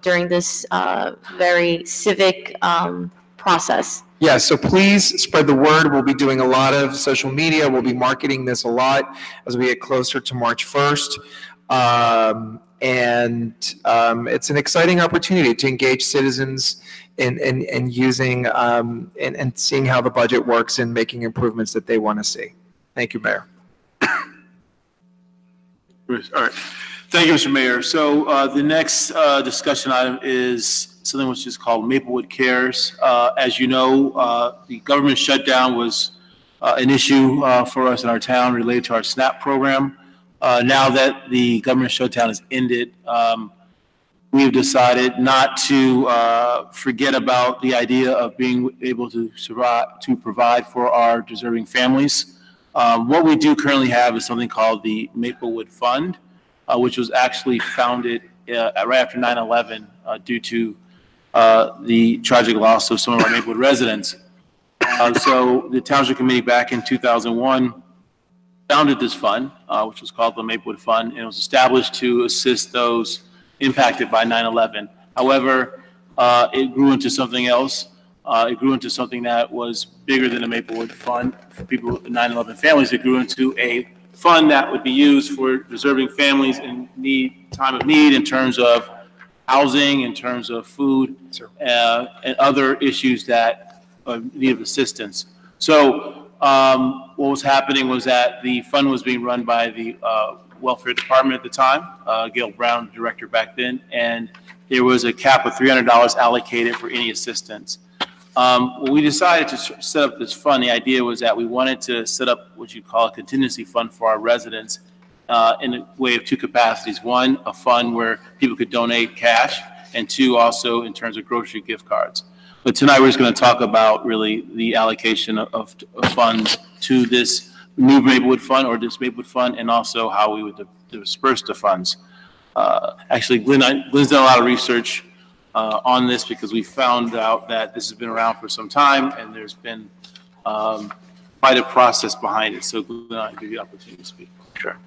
R: during this very civic process.
A: Yeah, so please spread the word. We'll be doing a lot of social media. We'll be marketing this a lot as we get closer to March 1st. It's an exciting opportunity to engage citizens in using and seeing how the budget works and making improvements that they want to see. Thank you, Mayor.
G: All right. Thank you, Mr. Mayor. So the next discussion item is something which is called Maplewood Cares. As you know, the government shutdown was an issue for us in our town related to our SNAP program. Now that the government shutdown has ended, we have decided not to forget about the idea of being able to provide for our deserving families. What we do currently have is something called the Maplewood Fund, which was actually founded right after 9/11 due to the tragic loss of some of our Maplewood residents. So the Township Committee back in 2001 founded this fund, which was called the Maplewood Fund, and it was established to assist those impacted by 9/11. However, it grew into something else. It grew into something that was bigger than a Maplewood fund for people, 9/11 families. It grew into a fund that would be used for deserving families in time of need, in terms of housing, in terms of food, and other issues that need assistance. So what was happening was that the fund was being run by the welfare department at the time, Gail Brown, director back then, and there was a cap of $300 allocated for any assistance. When we decided to set up this fund, the idea was that we wanted to set up what you call a contingency fund for our residents in a way of two capacities. One, a fund where people could donate cash, and two, also in terms of grocery gift cards. But tonight we're just going to talk about really the allocation of funds to this new Maplewood fund, or this Maplewood fund, and also how we would disperse the funds. Actually, Glenn's done a lot of research on this, because we found out that this has been around for some time, and there's been quite a process behind it. So Glenn, I'll give you the opportunity to speak.
V: Sure.